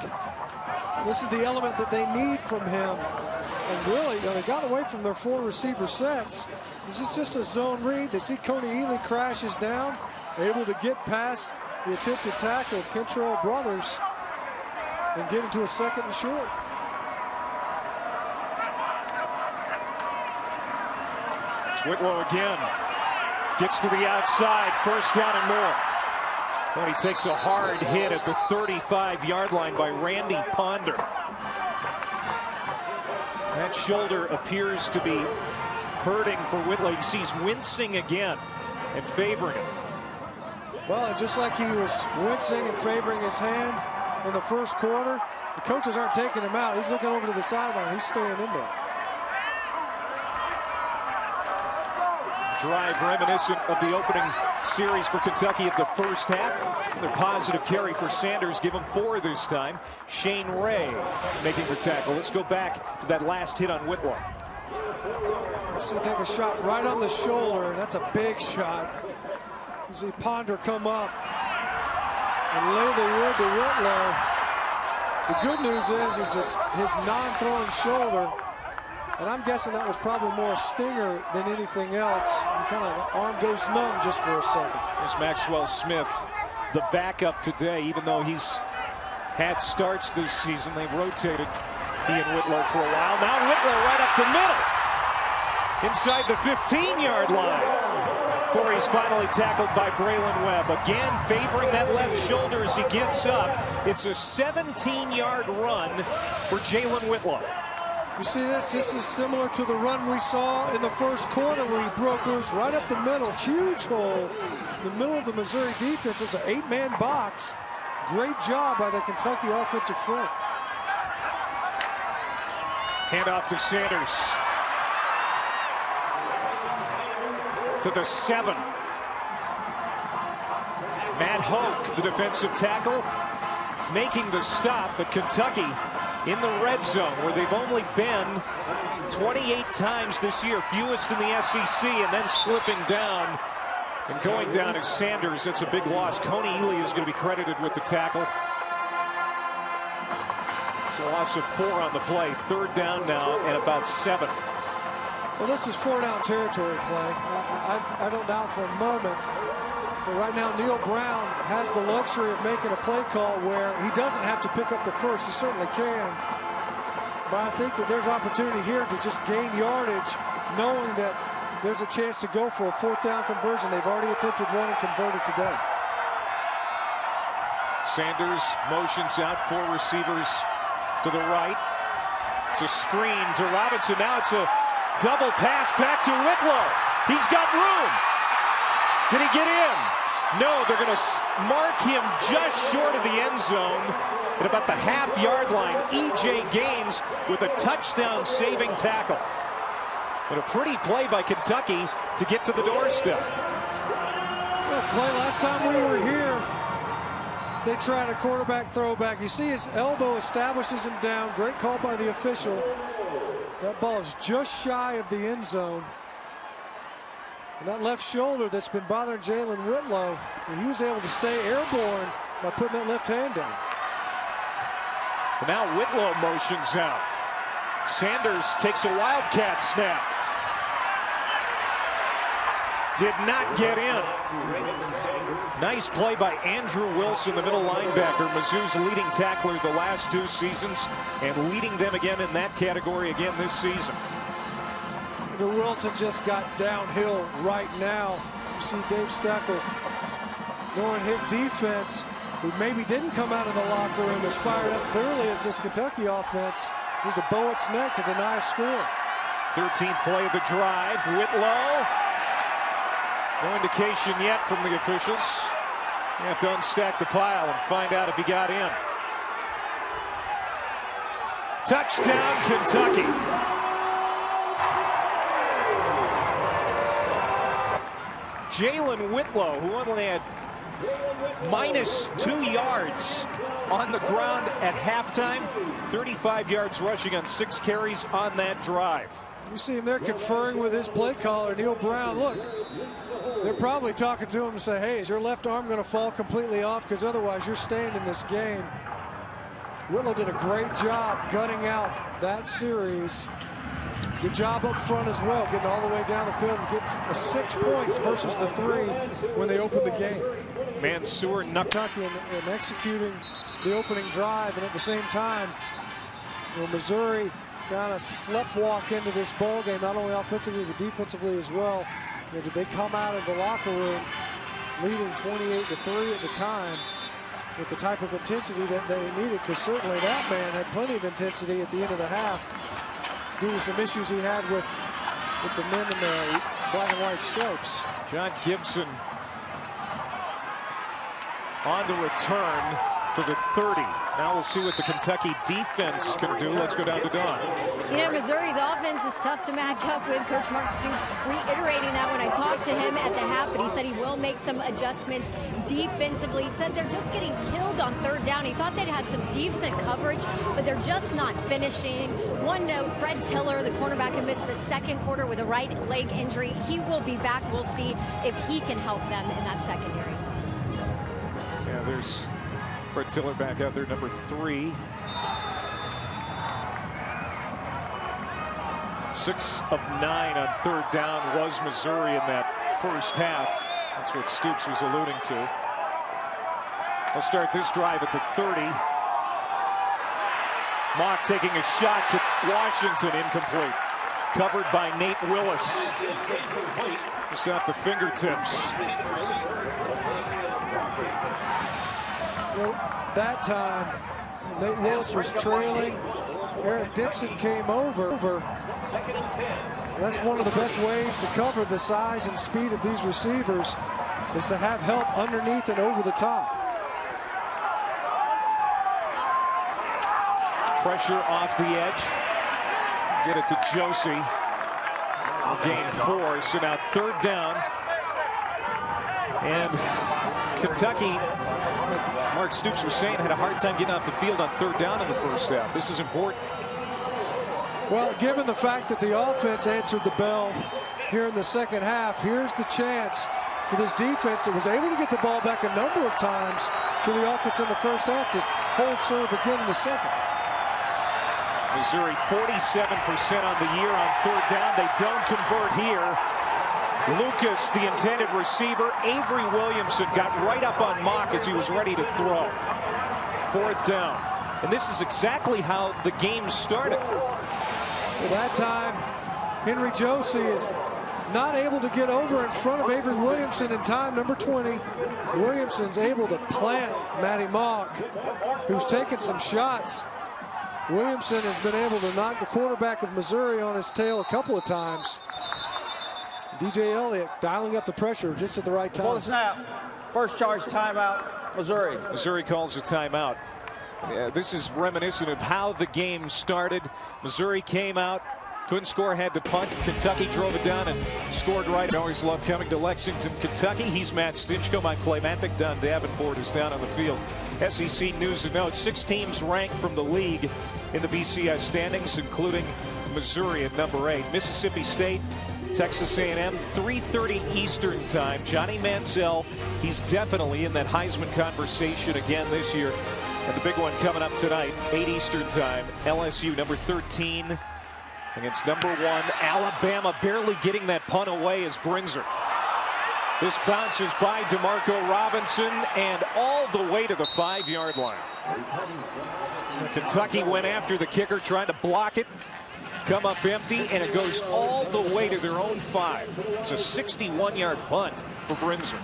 This is the element that they need from him. And really, they got away from their 4 receiver sets. This is just a zone read. They see Coney Ely crashes down, able to get past the attempted tackle of Kentrell Brothers and get into a second and short. It's Whitlow again. Gets to the outside, first down and more. When he takes a hard hit at the 35-yard line by Randy Ponder. That shoulder appears to be hurting for Whitlow. You see he's wincing again and favoring him. Well, and just like he was wincing and favoring his hand in the first quarter, the coaches aren't taking him out. He's looking over to the sideline. He's staying in there. Drive reminiscent of the opening series for Kentucky at the first half. The positive carry for Sanders, give him 4 this time. Shane Ray making the tackle. Let's go back to that last hit on Whitlow. You see take a shot right on the shoulder, and that's a big shot. You see Ponder come up and lay the wood to Whitlow. The good news is his non-throwing shoulder, and I'm guessing that was probably more a stinger than anything else. Kind of the arm goes numb just for a second. There's Maxwell Smith, the backup today, even though he's had starts this season. They've rotated he and Whitlow for a while. Now Whitlow right up the middle, inside the 15-yard line, before he's finally tackled by Braylon Webb. Again, favoring that left shoulder as he gets up. It's a 17-yard run for Jalen Whitlow. You see this? This is similar to the run we saw in the first quarter where he broke loose right up the middle. Huge hole in the middle of the Missouri defense. It's an 8-man box. Great job by the Kentucky offensive front. Handoff to Sanders. To the 7. Matt Hoke, the defensive tackle, making the stop, but Kentucky in the red zone, where they've only been 28 times this year, fewest in the SEC, and then slipping down and going down is Sanders. That's a big loss. Coney Ely is going to be credited with the tackle. It's a loss of 4 on the play. Third down now and about 7. Well, this is 4-down territory, Clay. I don't doubt for a moment. But right now, Neal Brown has the luxury of making a play call where he doesn't have to pick up the first. He certainly can. But I think that there's opportunity here to just gain yardage, knowing that there's a chance to go for a 4th-down conversion. They've already attempted one and converted today. Sanders motions out 4 receivers to the right. It's a screen to Robinson. Now it's a double pass back to Whitlow. He's got room. Did he get in? No, they're going to mark him just short of the end zone at about the half-yard line. E.J. Gaines with a touchdown-saving tackle. But a pretty play by Kentucky to get to the doorstep. Well, Clay, last time we were here, they tried a quarterback throwback. You see his elbow establishes him down. Great call by the official. That ball is just shy of the end zone. And that left shoulder that's been bothering Jalen Whitlow, and he was able to stay airborne by putting that left hand down. And now Whitlow motions out. Sanders takes a wildcat snap. Did not get in. Nice play by Andrew Wilson, the middle linebacker, Mizzou's leading tackler the last 2 seasons, and leading them again in that category again this season. Andrew Wilson just got downhill right now. You see Dave Steckel, knowing his defense, who maybe didn't come out of the locker room as fired up clearly as this Kentucky offense, used to bow its neck to deny a score. 13th play of the drive. Whitlow. No indication yet from the officials. You have to unstack the pile and find out if he got in. Touchdown, Kentucky. Jalen Whitlow, who only had -2 yards on the ground at halftime, 35 yards rushing on 6 carries on that drive. You see him there conferring with his play caller, Neal Brown. Look, they're probably talking to him and say, hey, is your left arm going to fall completely off? Because otherwise you're staying in this game. Whitlow did a great job gutting out that series. Good job up front as well, getting all the way down the field and getting the 6 points versus the 3 when they opened the game. Mansour Kentucky and executing the opening drive, and at the same time, Missouri kind of sleptwalk into this ball game, not only offensively but defensively as well. Did they come out of the locker room leading 28-3 at the time with the type of intensity that they needed? Because certainly that man had plenty of intensity at the end of the half due to some issues he had with the men in the black and white stripes. John Gibson on the return to the 30. Now we'll see what the Kentucky defense can do. Let's go down to Don. You know, Missouri's offense is tough to match up with. Coach Mark Stoops reiterating that when I talked to him at the half, but he said he will make some adjustments defensively. He said they're just getting killed on 3rd down. He thought they'd had some decent coverage, but they're just not finishing. One note, Fred Tiller, the cornerback who missed the 2nd quarter with a right leg injury, he will be back. We'll see if he can help them in that secondary. Yeah, there's Fred Tiller back out there, number 3. 6 of 9 on 3rd down was Missouri in that first half. That's what Stoops was alluding to. They'll start this drive at the 30. Mock taking a shot to Washington, incomplete. Covered by Nate Willis. Just off the fingertips. Well, that time, Nate Willis was trailing. Eric Dixon came over. That's one of the best ways to cover the size and speed of these receivers, is to have help underneath and over the top. Pressure off the edge. Get it to Josie. Gain 4, so now 3rd down. And Kentucky, Mark Stoops was saying, had a hard time getting off the field on 3rd down in the first half. This is important. Well, given the fact that the offense answered the bell here in the second half, here's the chance for this defense that was able to get the ball back a number of times to the offense in the first half to hold serve again in the second. Missouri 47% on the year on third down. They don't convert here. Lucas, the intended receiver. Avery Williamson got right up on Mock as he was ready to throw. Fourth down. And this is exactly how the game started. Well, that time, Henry Josie is not able to get over in front of Avery Williamson in time, number 20. Williamson's able to plant Matty Mock, who's taken some shots. Williamson has been able to knock the quarterback of Missouri on his tail a couple of times. DJ Elliott dialing up the pressure just at the right time. Before the snap, first charge timeout, Missouri. Missouri calls a timeout. This is reminiscent of how the game started. Missouri came out, couldn't score, had to punt. Kentucky drove it down and scored right. I always love coming to Lexington, Kentucky. He's Matt Stinchcomb. I'm Clay Matvick. Don Davenport is down on the field. SEC News and Notes. 6 teams ranked from the league in the BCS standings, including Missouri at number 8. Mississippi State, Texas A&M, 3:30 Eastern time. Johnny Manziel, he's definitely in that Heisman conversation again this year. And the big one coming up tonight, 8 Eastern time. LSU, number 13, against number 1, Alabama, barely getting that punt away as Brinzer. This bounces by DeMarco Robinson and all the way to the 5-yard line. Kentucky went after the kicker, trying to block it. Come up empty, and it goes all the way to their own 5. It's a 61-yard punt for Brinzer.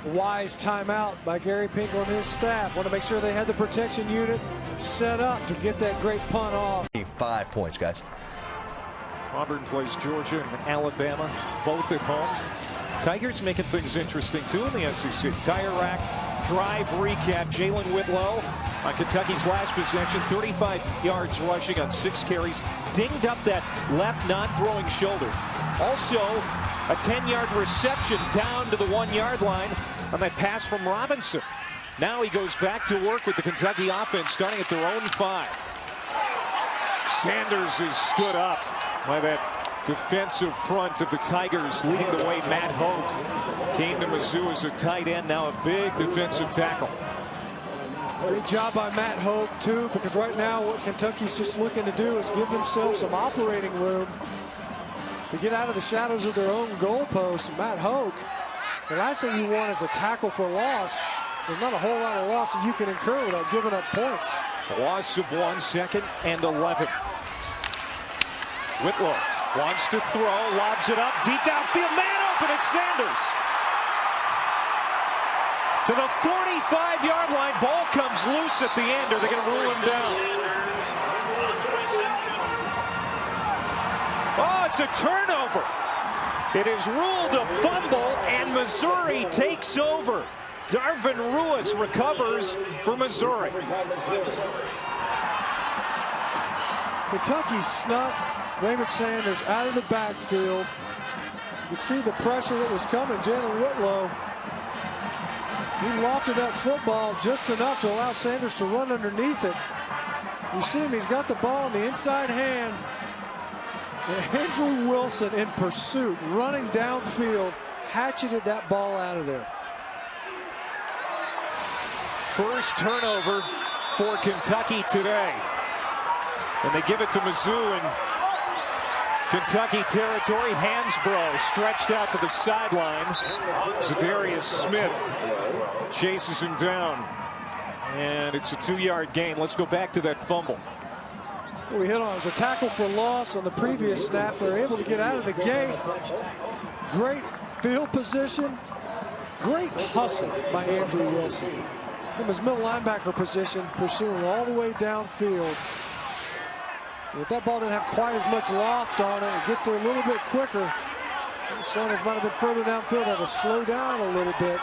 Wise timeout by Gary Pinkel and his staff. Want to make sure they had the protection unit set up to get that great punt off. 5 points, guys. Auburn plays Georgia and Alabama, both at home. Tigers making things interesting, too, in the SEC. Tire rack, drive, recap. Jalen Whitlow on Kentucky's last possession, 35 yards rushing on 6 carries. Dinged up that left non-throwing shoulder. Also, a 10-yard reception down to the 1-yard line on that pass from Robinson. Now he goes back to work with the Kentucky offense, starting at their own 5. Sanders is stood up by that defensive front of the Tigers, leading the way. Matt Hoke came to Mizzou as a tight end, now a big defensive tackle. Great job by Matt Hoke, too, because right now what Kentucky's just looking to do is give themselves some operating room to get out of the shadows of their own goalposts. Matt Hoke, the last thing you want is a tackle for loss. There's not a whole lot of loss that you can incur without giving up points. A loss of 1, 2nd and 11. Whitlow wants to throw, lobs it up, deep downfield, man open, it's Sanders. To the 45-yard line, ball comes loose at the end. Are they going to rule him down? Oh, it's a turnover. It is ruled a fumble, and Missouri takes over. Darvin Ruiz recovers for Missouri. Kentucky snuck Raymond Sanders out of the backfield. You could see the pressure that was coming. Jalen Whitlow, he lofted that football just enough to allow Sanders to run underneath it. You see him, he's got the ball in the inside hand. And Andrew Wilson in pursuit, running downfield, hatcheted that ball out of there. First turnover for Kentucky today. And they give it to Mizzou in Kentucky territory. Hansbrough stretched out to the sideline. Zadarius Smith chases him down. And it's a 2-yard gain. Let's go back to that fumble. We hit on it was a tackle for loss on the previous snap. They're able to get out of the gate. Great field position. Great hustle by Andrew Wilson. From his middle linebacker position, pursuing all the way downfield. If that ball didn't have quite as much loft on it, it gets there a little bit quicker. Sanders might have been further downfield, had to slow down a little bit.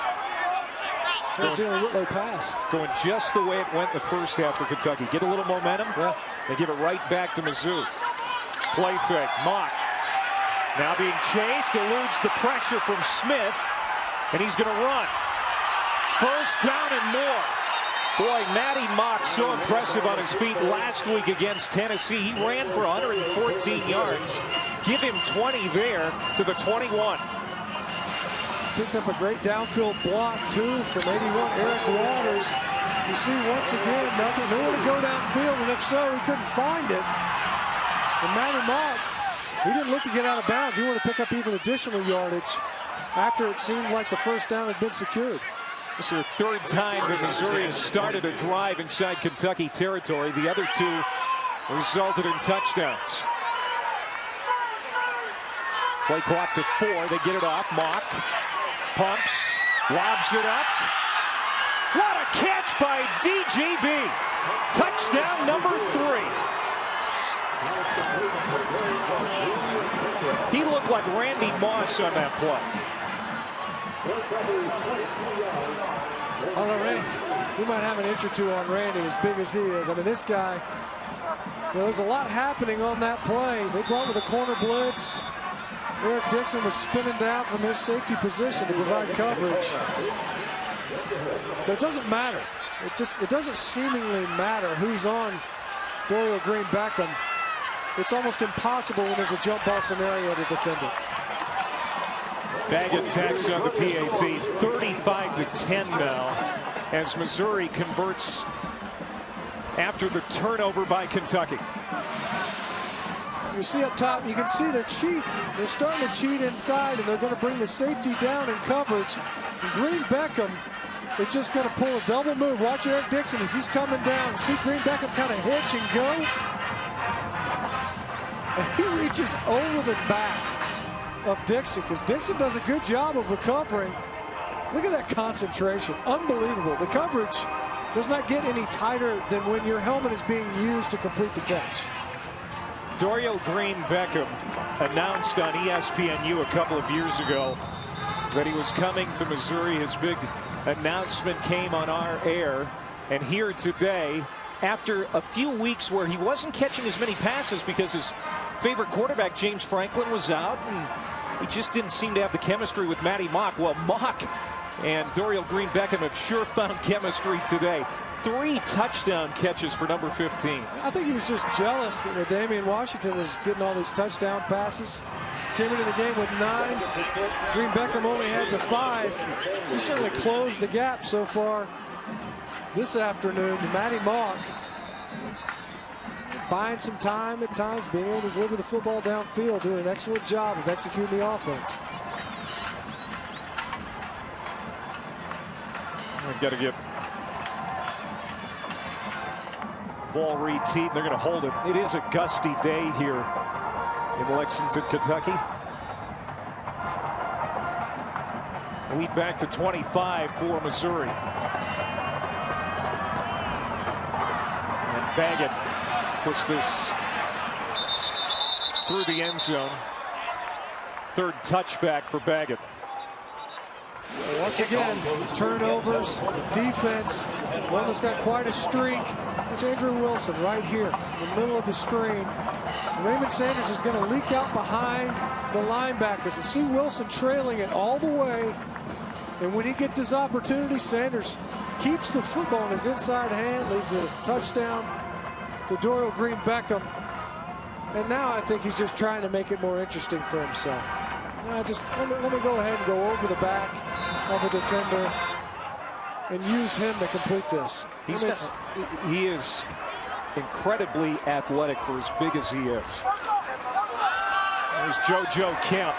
So Jalen Whitlow pass. Going just the way it went in the first half for Kentucky. Get a little momentum. Yeah. They give it right back to Mizzou. Play fake. Mock now being chased, eludes the pressure from Smith, and he's going to run. First down and more. Boy, Matty Mock so impressive on his feet last week against Tennessee. He ran for 114 yards. Give him 20 there to the 21. Picked up a great downfield block, too, from 81, Eric Waters. You see once again, nothing, nowhere to go downfield, and if so, he couldn't find it. And Matty Mock, he didn't look to get out of bounds. He wanted to pick up even additional yardage after it seemed like the first down had been secured. This is the third time that Missouri has started a drive inside Kentucky territory. The other two resulted in touchdowns. Play clock to 4. They get it off. Mock pumps, lobs it up. What a catch by DGB. Touchdown number 3. He looked like Randy Moss on that play. Although Randy, we might have an inch or two on Randy, as big as he is. I mean, this guy, there's a lot happening on that play. They brought with a corner blitz. Eric Dixon was spinning down from his safety position to provide coverage. But it doesn't matter. It doesn't seemingly matter who's on Dorial Green-Beckham. It's almost impossible when there's a jump ball scenario to defend it. Baggett tacks on the PAT. 35-10 now as Missouri converts after the turnover by Kentucky. You see up top, you can see they're cheating. They're starting to cheat inside, and they're going to bring the safety down in coverage. And Green-Beckham is just going to pull a double move. Watch Eric Dixon as he's coming down. See Green-Beckham kind of hitch and go. And he reaches over the back of Dixon because Dixon does a good job of recovering. Look at that concentration. Unbelievable. The coverage does not get any tighter than when your helmet is being used to complete the catch. Dorial Green-Beckham announced on ESPNU a couple of years ago that he was coming to Missouri. His big announcement came on our air. And here today, after a few weeks where he wasn't catching as many passes because his favorite quarterback, James Franklin, was out, and he just didn't seem to have the chemistry with Matty Mock. Well, Mock and Dorial Green-Beckham have sure found chemistry today. 3 touchdown catches for number 15. I think he was just jealous that Damian Washington was getting all these touchdown passes. Came into the game with 9. Green-Beckham only had the 5. He certainly closed the gap so far this afternoon. Matty Mock buying some time at times, being able to deliver the football downfield, doing an excellent job of executing the offense. We've got to get ball re-teed. They're going to hold it. It is a gusty day here in Lexington, Kentucky. Lead back to 25 for Missouri. And Baggett puts this through the end zone. 3rd touchback for Baggett. Once again, turnovers, defense, one that's got quite a streak. It's Andrew Wilson right here in the middle of the screen. Raymond Sanders is going to leak out behind the linebackers and see Wilson trailing it all the way. And when he gets his opportunity, Sanders keeps the football in his inside hand, leads a touchdown to Dorial Green-Beckham. And now I think he's just trying to make it more interesting for himself. Just let me go ahead and go over the back of a defender and use him to complete this. He is incredibly athletic for as big as he is. There's JoJo Kemp,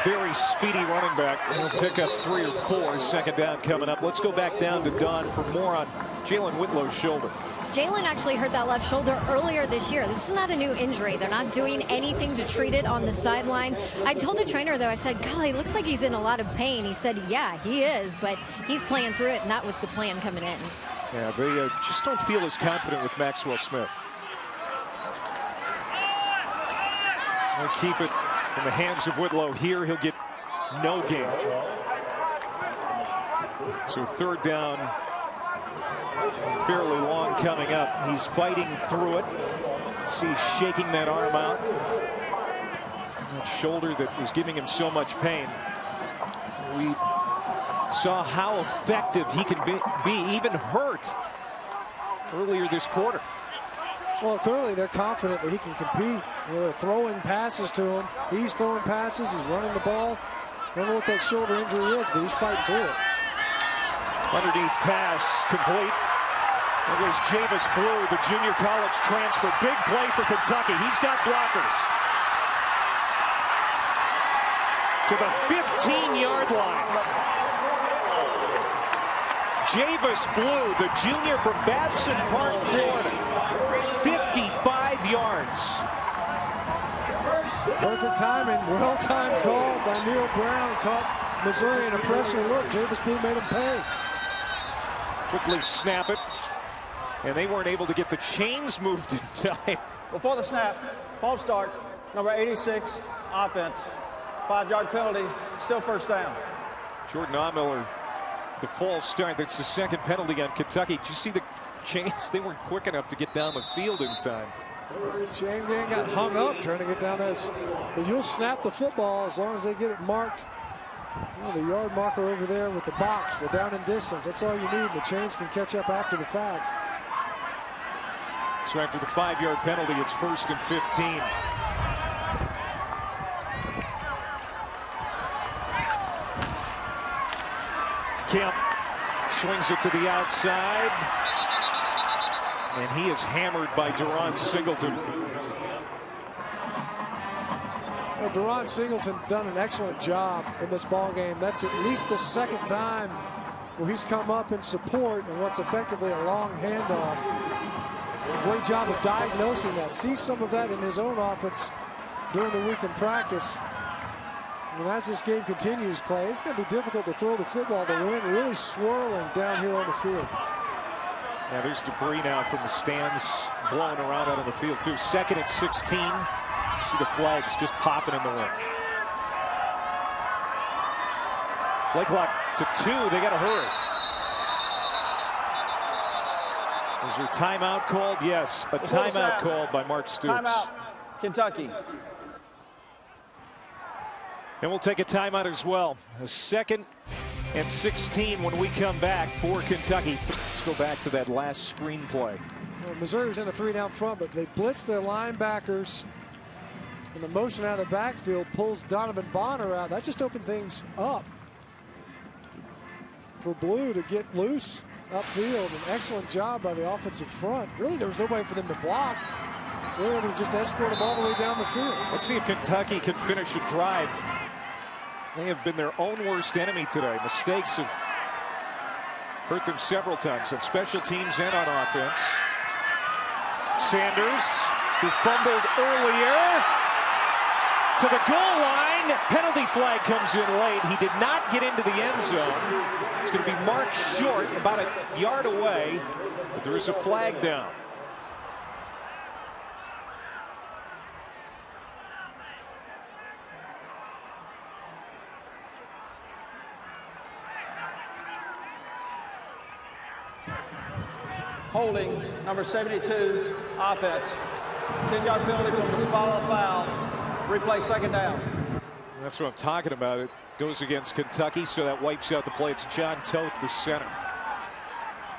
very speedy running back. He'll pick up 3 or 4. 2nd down coming up. Let's go back down to Don for more on Jalen Whitlow's shoulder. Jalen actually hurt that left shoulder earlier this year. This is not a new injury. They're not doing anything to treat it on the sideline. I told the trainer, though, I said, golly, looks like he's in a lot of pain. He said, yeah, he is, but he's playing through it, and that was the plan coming in. Yeah, they just don't feel as confident with Maxwell Smith. They'll keep it in the hands of Whitlow here. He'll get no gain. So 3rd down, fairly long coming up. He's fighting through it. See, shaking that arm out. That shoulder that was giving him so much pain. We saw how effective he can be even hurt earlier this quarter. Well, clearly they're confident that he can compete. They're throwing passes to him. He's throwing passes. He's running the ball. I don't know what that shoulder injury is, but he's fighting through it. Underneath pass, complete. There goes Javis Blue, the junior college transfer. Big play for Kentucky. He's got blockers. To the 15-yard line. Javis Blue, the junior from Babson Park, Florida. 55 yards. Perfect timing. Well-timed call by Neil Brown. Caught Missouri in a pressure look. Javis Blue made him pay. Quickly snap it. And they weren't able to get the chains moved in time. Before the snap, false start, number 86, offense. 5-yard penalty, still first down. Jordan Ahmiller, the false start. That's the second penalty on Kentucky. Did you see the chains? They weren't quick enough to get down the field in time. Chain gang got hung up trying to get down there. But you'll snap the football as long as they get it marked. You know, the yard marker over there with the box, the down and distance. That's all you need. The chains can catch up after the fact. So after the 5-yard penalty, it's 1st and 15. Kemp swings it to the outside. And he is hammered by Deron Singleton. Well, Deron Singleton done an excellent job in this ball game. That's at least the second time where he's come up in support and what's effectively a long handoff. Great job of diagnosing that. See some of that in his own offense during the week in practice. And as this game continues, Clay, it's going to be difficult to throw the football. The wind really swirling down here on the field. Yeah, there's debris now from the stands blowing around out on the field, too. 2nd and 16. You see the flags just popping in the wind. Play clock to 2. They got to hurry. Is there a timeout called? Yes, a timeout called by Mark Stoops. Timeout, Kentucky. And we'll take a timeout as well. A 2nd and 16 when we come back for Kentucky. Let's go back to that last screen play. Well, Missouri was in a 3-down front, but they blitzed their linebackers. And the motion out of the backfield pulls Donovan Bonner out. That just opened things up for Blue to get loose upfield. An excellent job by the offensive front. Really, there was nobody for them to block. So they were able to just escort them all the way down the field. Let's see if Kentucky can finish a drive. They have been their own worst enemy today. Mistakes have hurt them several times on special teams and on offense. Sanders, who fumbled earlier, to the goal line. Penalty flag comes in late. He did not get into the end zone. It's going to be marked short, about a yard away, but there is a flag down. Holding, number 72, offense. 10-yard penalty from the spot of the foul. Replay, 2nd down. That's what I'm talking about. It goes against Kentucky, so that wipes out the play. It's John Toth, the center.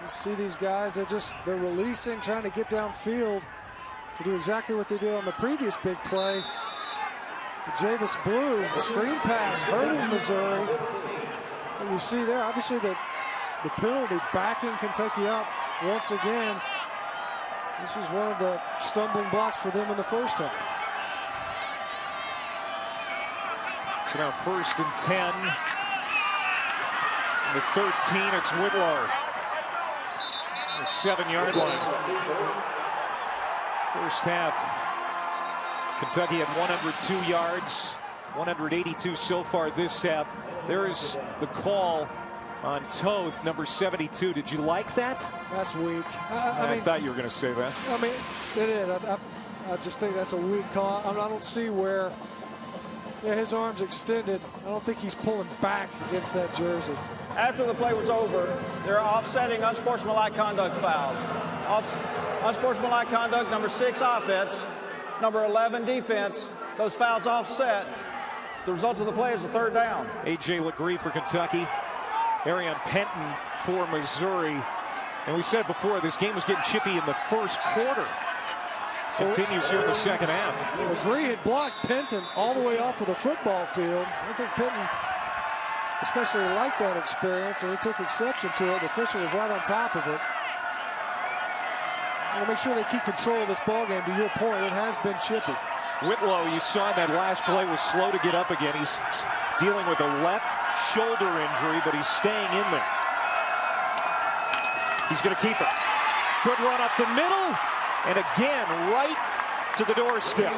You see these guys, they're releasing, trying to get downfield to do exactly what they did on the previous big play. Javis Blue, the screen pass hurting Missouri. And you see there, obviously the penalty backing Kentucky up once again. This was one of the stumbling blocks for them in the first half. So now 1st and 10. And the 13, it's Whitlow. The 7-yard line. First half, Kentucky had 102 yards, 182 so far this half. There is the call on Toth, number 72. Did you like that? That's weak. I thought you were going to say that. I mean, it is. I just think that's a weak call. I don't see where his arm's extended. I don't think he's pulling back against that jersey. After the play was over, they're offsetting unsportsmanlike conduct fouls. Unsportsmanlike conduct, number 6, offense. Number 11, defense. Those fouls offset. The result of the play is a 3rd down. A.J. Legree for Kentucky. Arian Penton for Missouri. And we said before, this game was getting chippy in the first quarter. Continues here in the second half. Legree had blocked Penton all the way off of the football field. I think Penton especially like that experience, and he took exception to it. The official was right on top of it. Want to make sure they keep control of this ball game. To your point, it has been chippy. Whitlow, you saw that last play, was slow to get up again. He's dealing with a left shoulder injury, but he's staying in there. He's going to keep it. Good run up the middle, and again, right to the doorstep.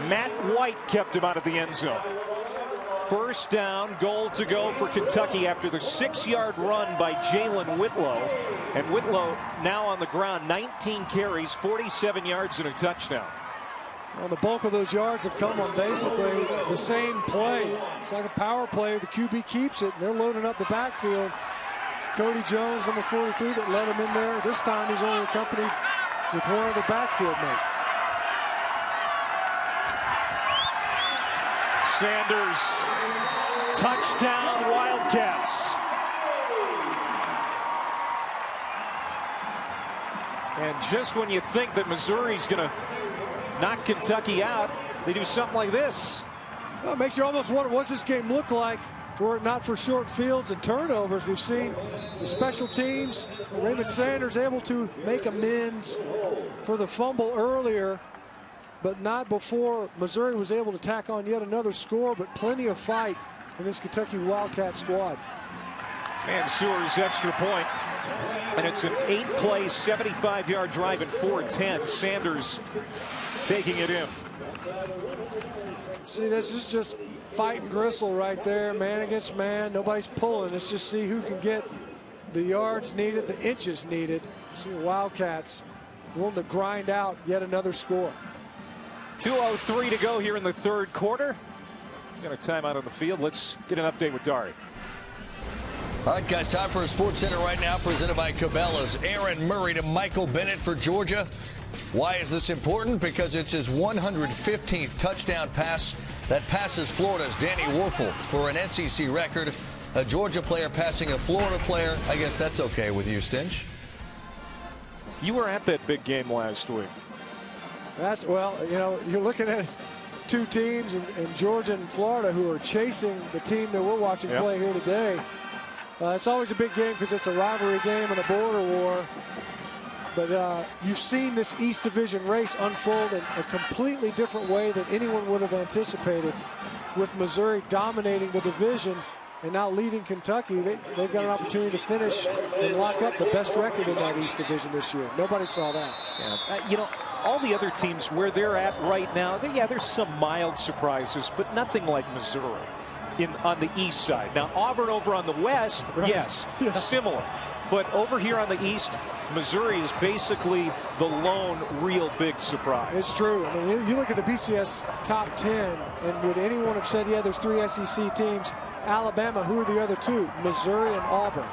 Matt White kept him out of the end zone. First down, goal to go for Kentucky after the 6-yard run by Jalen Whitlow. And Whitlow now on the ground, 19 carries, 47 yards and a touchdown. Well, the bulk of those yards have come on basically the same play. It's like a power play. The QB keeps it, and they're loading up the backfield. Cody Jones, number 43, that led him in there. This time he's only accompanied with one other backfield mate. Sanders, touchdown Wildcats. And just when you think that Missouri's going to knock Kentucky out, they do something like this. Well, it makes you almost wonder, what's this game look like were it not for short fields and turnovers? We've seen the special teams, Raymond Sanders able to make amends for the fumble earlier, but not before Missouri was able to tack on yet another score, but plenty of fight in this Kentucky Wildcat squad. And Sewer's extra point. And it's an 8-play, 75-yard drive in 4-10. Sanders taking it in. See, this is just fight and gristle right there, man against man. Nobody's pulling. Let's just see who can get the yards needed, the inches needed. See the Wildcats willing to grind out yet another score. 2:03 to go here in the third quarter. Got a timeout on the field. Let's get an update with Dari. All right, guys, time for a Sports Center right now, presented by Cabela's. Aaron Murray to Michael Bennett for Georgia. Why is this important? Because it's his 115th touchdown pass that passes Florida's Danny Wuerffel for an SEC record. A Georgia player passing a Florida player. I guess that's okay with you, Stinch. You were at that big game last week. That's, well, you know, you're looking at two teams in Georgia and Florida who are chasing the team that we're watching play here today. It's always a big game because it's a rivalry game and a border war. But you've seen this East Division race unfold in a completely different way than anyone would have anticipated, with Missouri dominating the division and now leading Kentucky. They've got an opportunity to finish and lock up the best record in that East Division this year. Nobody saw that. Yeah. You know, all the other teams where they're at right now, there's some mild surprises, but nothing like Missouri on the east side. Now, Auburn over on the west, yes, similar. But over here on the east, Missouri is basically the lone real big surprise. It's true. I mean, you look at the BCS top 10, and would anyone have said, yeah, there's 3 SEC teams? Alabama, who are the other 2? Missouri and Auburn.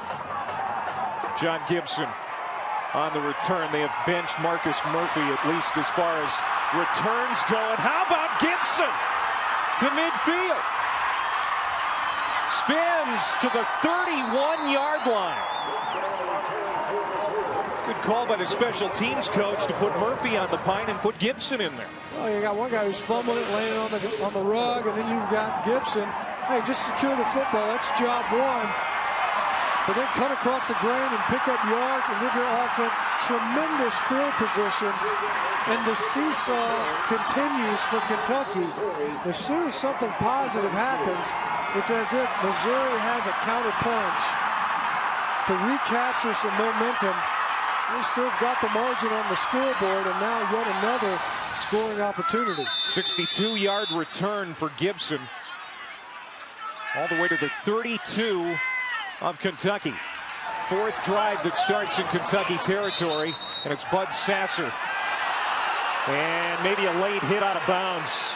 John Gibson on the return. They have benched Marcus Murphy, at least as far as returns go. And how about Gibson to midfield? Spins to the 31-yard line. Good call by the special teams coach to put Murphy on the pine and put Gibson in there. Well, you got one guy who's fumbling it, laying on the rug, and then you've got Gibson. Hey, just secure the football. That's job one. But then cut across the grain and pick up yards and give your offense tremendous field position. And the seesaw continues for Kentucky. As soon as something positive happens, it's as if Missouri has a counter punch to recapture some momentum. They still got the margin on the scoreboard, and now yet another scoring opportunity. 62-yard return for Gibson. All the way to the 32 of Kentucky. Fourth drive that starts in Kentucky territory, and it's Bud Sasser. And maybe a late hit out of bounds.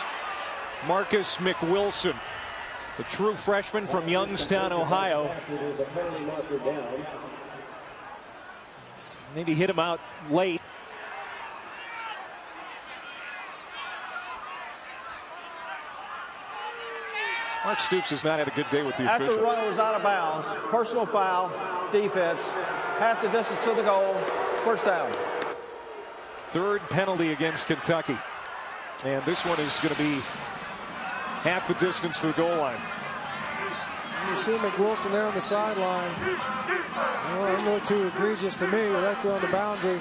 Marcus McWilson, the true freshman from Youngstown, Ohio. Maybe hit him out late. Mark Stoops has not had a good day with the officials. After the runner was out of bounds, personal foul, defense, half the distance to the goal, first down. Third penalty against Kentucky. And this one is going to be half the distance to the goal line. You see McWilson there on the sideline. Well, it didn't look too egregious to me, right there on the boundary.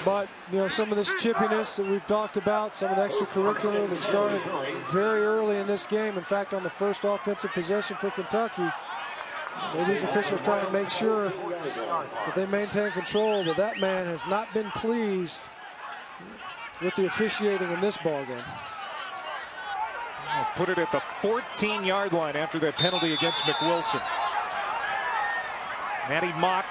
But, you know, some of this chippiness that we've talked about, some of the extracurricular that started very early in this game. In fact, on the first offensive possession for Kentucky, these officials trying to make sure that they maintain control, but that man has not been pleased with the officiating in this ballgame. Put it at the 14-yard line after that penalty against McWilson. Maddie Mock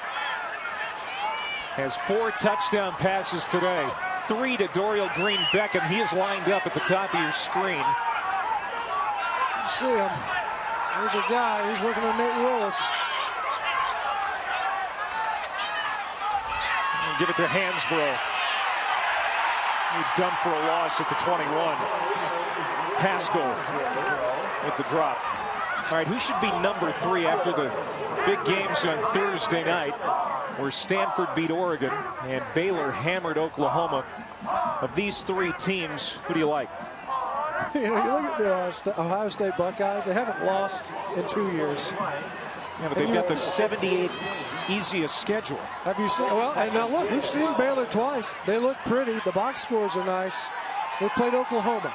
has 4 touchdown passes today. 3 to Dorial Green Beckham. He is lined up at the top of your screen. You see him. There's a guy. He's working on Nate Willis. And give it to Hansbrough. He dumped for a loss at the 21. Pascal with the drop. All right, who should be number 3 after the big games on Thursday night, where Stanford beat Oregon and Baylor hammered Oklahoma? Of these 3 teams, who do you like? You know, you look at the Ohio State Buckeyes. They haven't lost in 2 years. Yeah, but they've got the 78th easiest schedule. Have you seen? Well, and now look, we've seen Baylor twice. They look pretty. The box scores are nice. They played Oklahoma.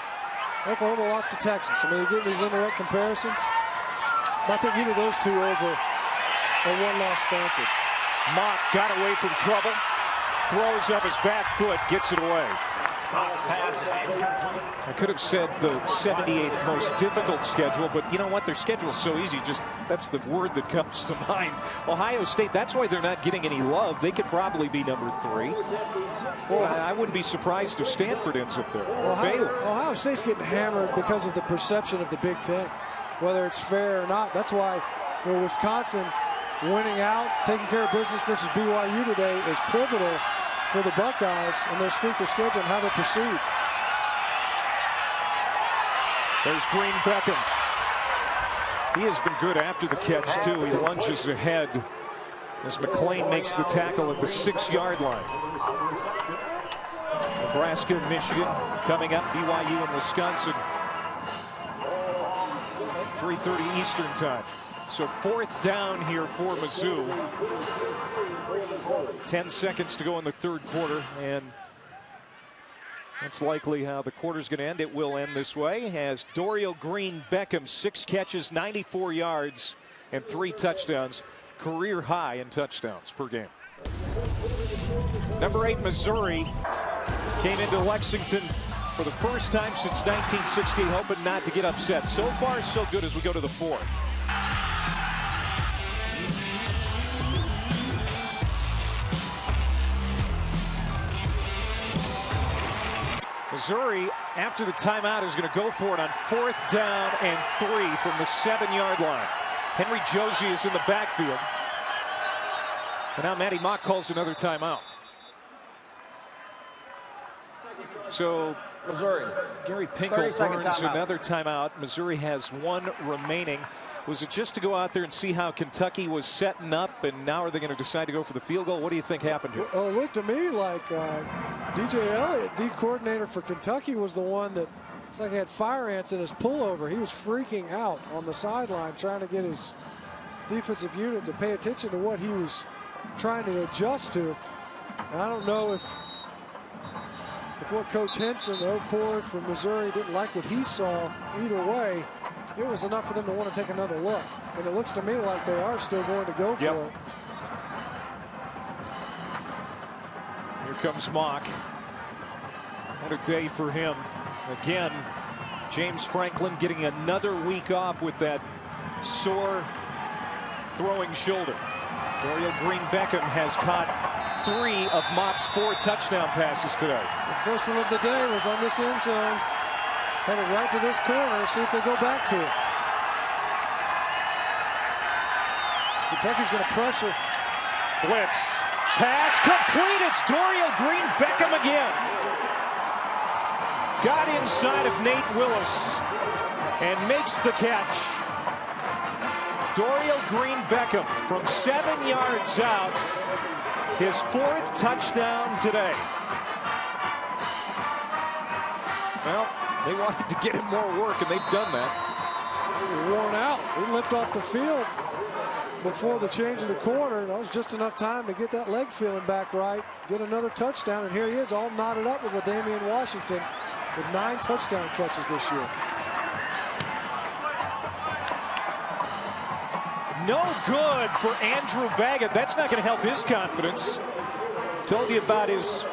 Oklahoma lost to Texas. I mean, you're getting these indirect comparisons. I think either of those two over a one-loss Stanford. Mock got away from trouble, throws up his back foot, gets it away. I could have said the 78th most difficult schedule, but you know what? Their schedule's so easy. Just that's the word that comes to mind. Ohio State, that's why they're not getting any love. They could probably be number 3. Well, I wouldn't be surprised if Stanford ends up there. Ohio State's getting hammered because of the perception of the Big Ten, whether it's fair or not. That's why, you know, Wisconsin winning out, taking care of business versus BYU today is pivotal for the Buckeyes and their strength of schedule and how they're perceived. There's Green Beckham. He has been good after the catch, too. He lunges ahead as McClain makes the tackle at the 6-yard line. Nebraska and Michigan coming up, BYU and Wisconsin. 3:30 Eastern time. So 4th down here for Mizzou. 10 seconds to go in the 3rd quarter, and that's likely how the quarter's going to end. It will end this way as Dorial Green Beckham, 6 catches, 94 yards, and 3 touchdowns. Career high in touchdowns per game. Number 8, Missouri, came into Lexington for the first time since 1960, hoping not to get upset. So far, so good as we go to the 4th. Missouri, after the timeout, is going to go for it on 4th down and 3 from the 7-yard line. Henry Josie is in the backfield. And now Maddie Mock calls another timeout. So Missouri. Gary Pinkel burns another timeout. Missouri has 1 remaining. Was it just to go out there and see how Kentucky was setting up, and now are they going to decide to go for the field goal? What do you think happened here? Well, it looked to me like DJ Elliott, D coordinator for Kentucky, was the one that it's like he had fire ants in his pullover. He was freaking out on the sideline trying to get his defensive unit to pay attention to what he was trying to adjust to. And I don't know if what Coach Henson, the O-Cord from Missouri, didn't like what he saw. Either way, it was enough for them to want to take another look. And it looks to me like they are still going to go for it. Here comes Mock. What a day for him. Again, James Franklin getting another week off with that sore throwing shoulder. Dorial Green Beckham has caught 3 of Mock's 4 touchdown passes today. The first one of the day was on this end zone. Headed right to this corner. See if they go back to it. Kentucky's going to pressure. Blitz. Pass complete. It's Dorial Green Beckham again. Got inside of Nate Willis and makes the catch. Dorial Green Beckham from 7 yards out. His 4th touchdown today. Well, they wanted to get him more work, and they've done that. worn out. He limped off the field before the change of the quarter. That was just enough time to get that leg feeling back right, get another touchdown, and here he is all knotted up with LaDainian Washington with 9 touchdown catches this year. No good for Andrew Baggett. That's not going to help his confidence. Told you about his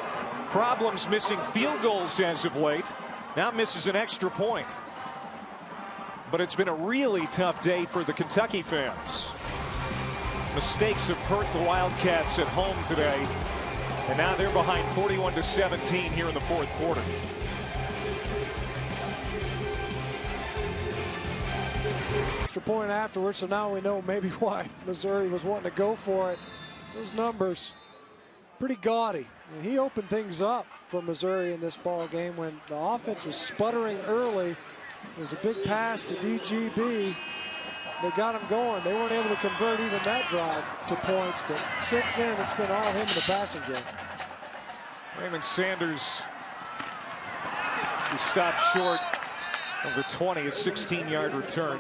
problems missing field goals as of late. Now misses an extra point. But it's been a really tough day for the Kentucky fans. Mistakes have hurt the Wildcats at home today. And now they're behind 41-17 here in the fourth quarter. Extra point afterwards, so now we know maybe why Missouri was wanting to go for it. Those numbers pretty gaudy, and he opened things up for Missouri in this ball game when the offense was sputtering early. There's a big pass to DGB. They got him going. They weren't able to convert even that drive to points, but since then it's been all him in the passing game. Raymond Sanders, who stopped short of the 20, a 16-yard return.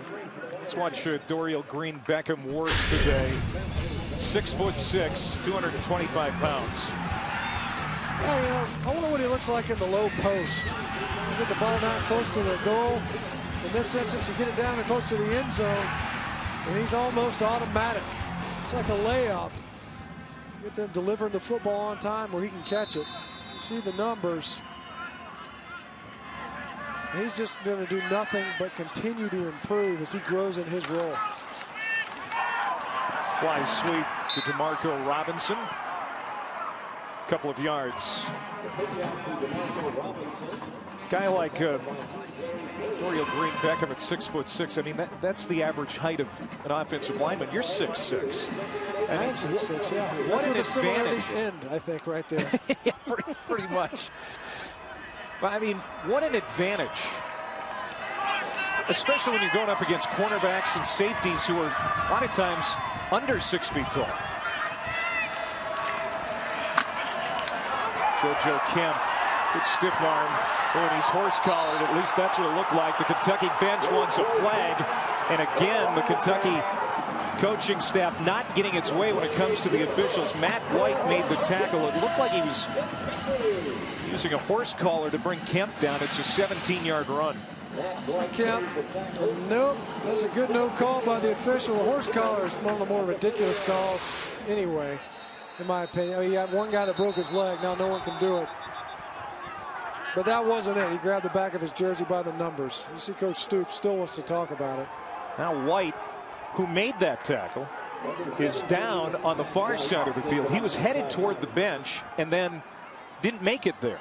Let's watch Dorial Green Beckham work today. 6'6", 225 pounds. Yeah, you know, I wonder what he looks like in the low post. You get the ball down close to the goal. In this instance, you get it down close to the end zone, and he's almost automatic. It's like a layup. Get them delivering the football on time where he can catch it. You see the numbers. He's just going to do nothing but continue to improve as he grows in his role. Fly sweep to DeMarco Robinson. Couple of yards. Guy like Dorial Green Beckham at 6'6". I mean, that's the average height of an offensive lineman. You're 6'6". I am 6'6", yeah. What That's where an the similarities advantage. end, I think, right there. Yeah, pretty much. But I mean, what an advantage. Especially when you're going up against cornerbacks and safeties who are a lot of times under 6 feet tall. JoJo Kemp, good stiff arm. When he's horse collared, at least that's what it looked like. The Kentucky bench wants a flag. And again, the Kentucky coaching staff not getting its way when it comes to the officials. Matt White made the tackle. It looked like he was using a horse collar to bring Kemp down. It's a 17-yard run. Kemp, nope, that's a good no call by the official. The horse collar is one of the more ridiculous calls anyway, in my opinion. I mean, you had one guy that broke his leg. Now no one can do it. But that wasn't it. He grabbed the back of his jersey by the numbers. You see Coach Stoops still wants to talk about it. Now White, who made that tackle, is down on the far side of the field. He was headed toward the bench and then didn't make it there.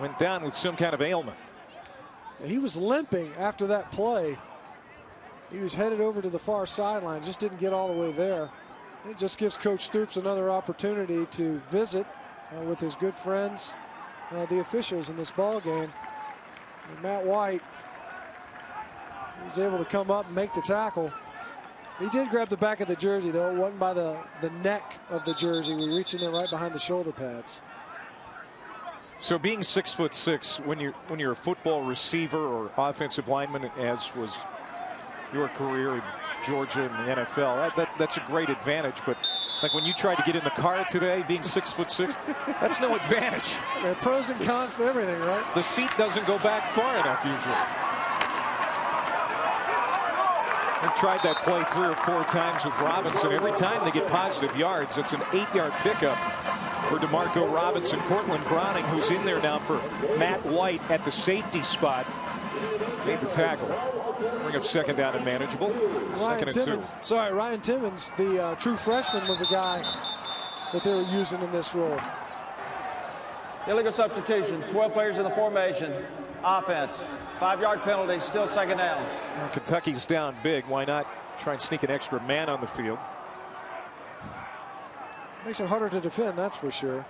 Went down with some kind of ailment. He was limping after that play. He was headed over to the far sideline, just didn't get all the way there. It just gives Coach Stoops another opportunity to visit with his good friends, the officials in this ball game. And Matt White was able to come up and make the tackle. He did grab the back of the jersey, though. It wasn't by the neck of the jersey. We reached in there right behind the shoulder pads. So being 6'6", when you're a football receiver or offensive lineman, as was your career in Georgia and the NFL, that's a great advantage. But like when you tried to get in the car today, being 6'6", that's no advantage. There are pros and cons to everything, right? The seat doesn't go back far enough usually. I've tried that play 3 or 4 times with Robinson. Every time they get positive yards, it's an 8-yard pickup for DeMarco Robinson. Cortland Browning, who's in there now for Matt White at the safety spot, made the tackle. Bring up second down and manageable. Second and 2. Sorry, Ryan Timmons, the true freshman, was a guy that they were using in this role. Illegal substitution, 12 players in the formation. Offense, 5-yard penalty, still second down. Well, Kentucky's down big. Why not try and sneak an extra man on the field? Makes it harder to defend, that's for sure.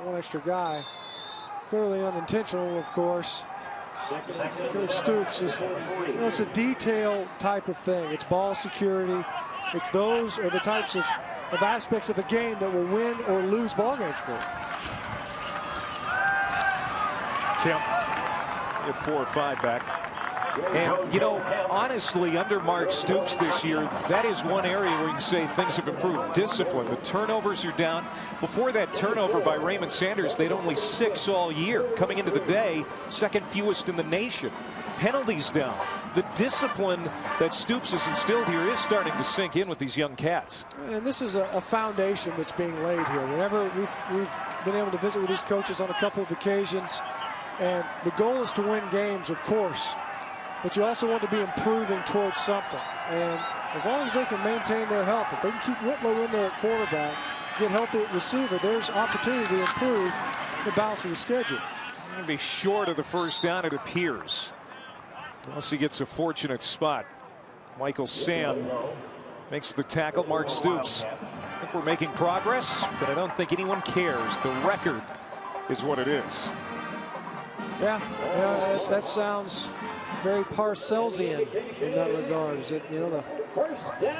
One extra guy. Clearly unintentional, of course. Coach Stoops is, it's a detail type of thing. It's ball security. It's those are the types of aspects of a game that will win or lose ball games for him. Kemp at 4 or 5 back. And, you know, honestly, under Mark Stoops this year, that is one area where you can say things have improved. Discipline. The turnovers are down. Before that turnover by Raymond Sanders, they'd only 6 all year. Coming into the day, second fewest in the nation. Penalties down. The discipline that Stoops has instilled here is starting to sink in with these young cats. And this is a foundation that's being laid here. Whenever we've been able to visit with these coaches on a couple of occasions, and the goal is to win games, of course, but you also want to be improving towards something. And as long as they can maintain their health, if they can keep Whitlow in there at quarterback, get healthy at receiver, there's opportunity to improve the balance of the schedule. They're going to be short of the first down, it appears. Unless he gets a fortunate spot. Michael Sam makes the tackle. Mark Stoops. I think we're making progress, but I don't think anyone cares. The record is what it is. Yeah, that sounds very Parcellsian in that regard. Is it, you know,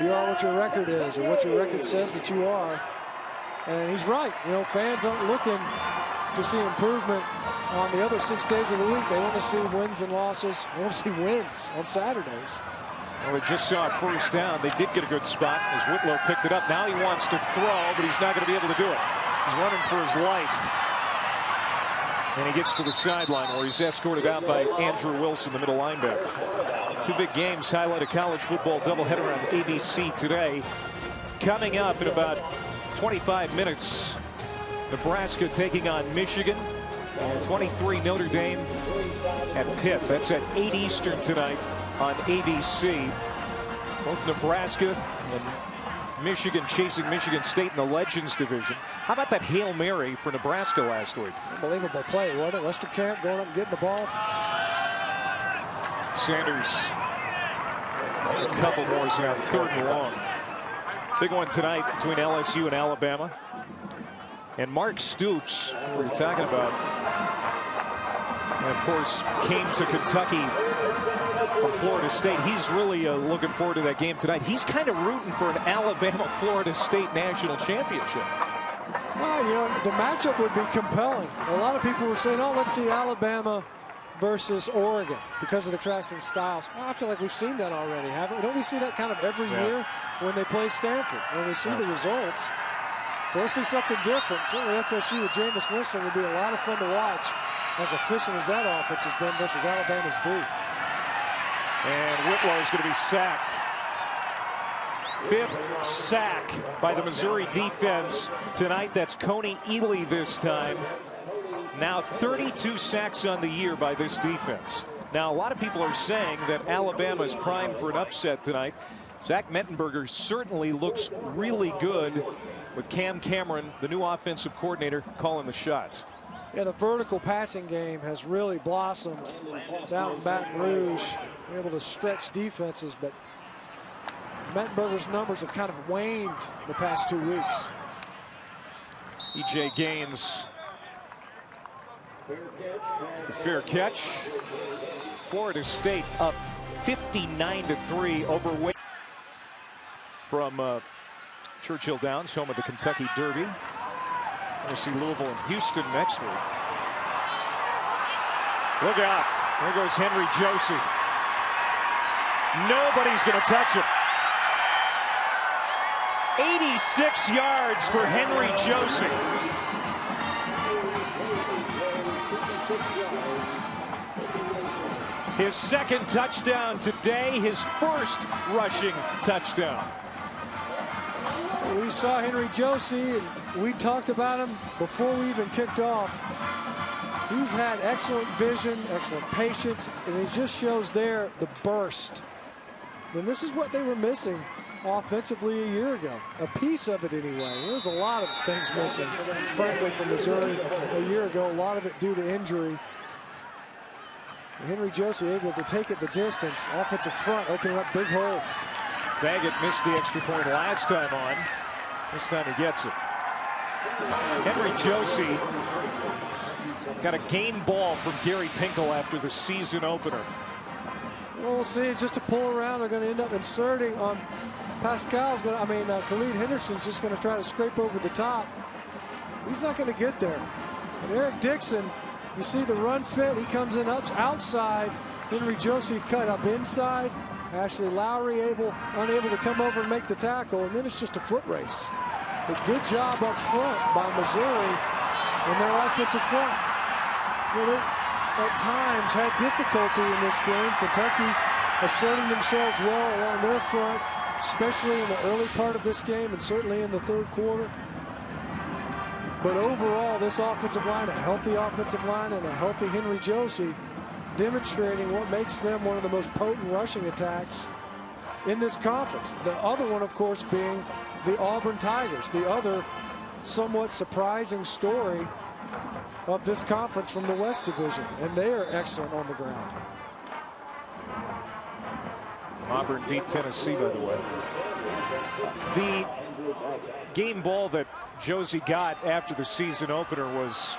you are what your record is, or what your record says that you are. And he's right. You know, fans aren't looking to see improvement on the other 6 days of the week. They want to see wins and losses. They want to see wins on Saturdays. Well, they just saw it first down. They did get a good spot as Whitlow picked it up. Now he wants to throw, but he's not going to be able to do it. He's running for his life. And he gets to the sideline where he's escorted out by Andrew Wilson, the middle linebacker. 2 big games highlight a college football doubleheader on ABC today. Coming up in about 25 minutes, Nebraska taking on Michigan. And 23 Notre Dame at Pitt. That's at 8 Eastern tonight on ABC. Both Nebraska and Michigan chasing Michigan State in the Legends division. How about that Hail Mary for Nebraska last week? Unbelievable play, wasn't it? Westerkamp going up and getting the ball. Sanders. A couple more is now 3rd and long. Big one tonight between LSU and Alabama. And Mark Stoops, we were talking about, and of course, came to Kentucky from Florida State. He's really looking forward to that game tonight. He's kind of rooting for an Alabama-Florida State national championship. Well, you know, the matchup would be compelling. A lot of people were saying, oh, let's see Alabama versus Oregon because of the contrasting styles. Well, I feel like we've seen that already, haven't we? Don't we see that kind of every year when they play Stanford, when we see the results? So let's see something different. Certainly FSU with Jameis Winston would be a lot of fun to watch, as efficient as that offense has been versus Alabama's D. And Whitlow is going to be sacked. 5th sack by the Missouri defense tonight. That's Coney Ely this time. Now 32 sacks on the year by this defense. Now a lot of people are saying that Alabama is primed for an upset tonight. Zach Mettenberger certainly looks really good with Cam Cameron, the new offensive coordinator, calling the shots. Yeah, the vertical passing game has really blossomed down in Baton Rouge. They're able to stretch defenses, but Mettenberger's numbers have kind of waned the past 2 weeks. E.J. Gaines, the fair catch. Florida State up 59-3 over Wake from Churchill Downs, home of the Kentucky Derby. We'll see Louisville and Houston next week. Look out. There goes Henry Josie. Nobody's going to touch him. 86 yards for Henry Josie. His 2nd touchdown today, his 1st rushing touchdown. We saw Henry Josie, and we talked about him before we even kicked off. He's had excellent vision, excellent patience, and it just shows there the burst. And this is what they were missing offensively a year ago. A piece of it anyway. There was a lot of things missing, frankly, from Missouri a year ago. A lot of it due to injury. Henry Josie able to take it the distance. Offensive front opening up big hole. Baggett missed the extra point last time on. This time he gets it. Henry Josie got a game ball from Gary Pinkel after the season opener. Well, we'll see. It's just a pull around. They're going to end up inserting on Pascal's going to, Khalid Henderson's just going to try to scrape over the top. He's not going to get there. And Eric Dixon, you see the run fit. He comes in up outside, Henry Josey cut up inside. Ashley Lowry unable to come over and make the tackle, and then it's just a foot race. But good job up front by Missouri and their offensive front. You know, they at times had difficulty in this game. Kentucky asserting themselves well along their front, especially in the early part of this game and certainly in the third quarter. But overall, this offensive line, a healthy offensive line and a healthy Henry Josey, demonstrating what makes them one of the most potent rushing attacks in this conference. The other one, of course, being the Auburn Tigers, the other somewhat surprising story of this conference from the West Division, and they are excellent on the ground. Auburn beat Tennessee, by the way. The game ball that Josey got after the season opener was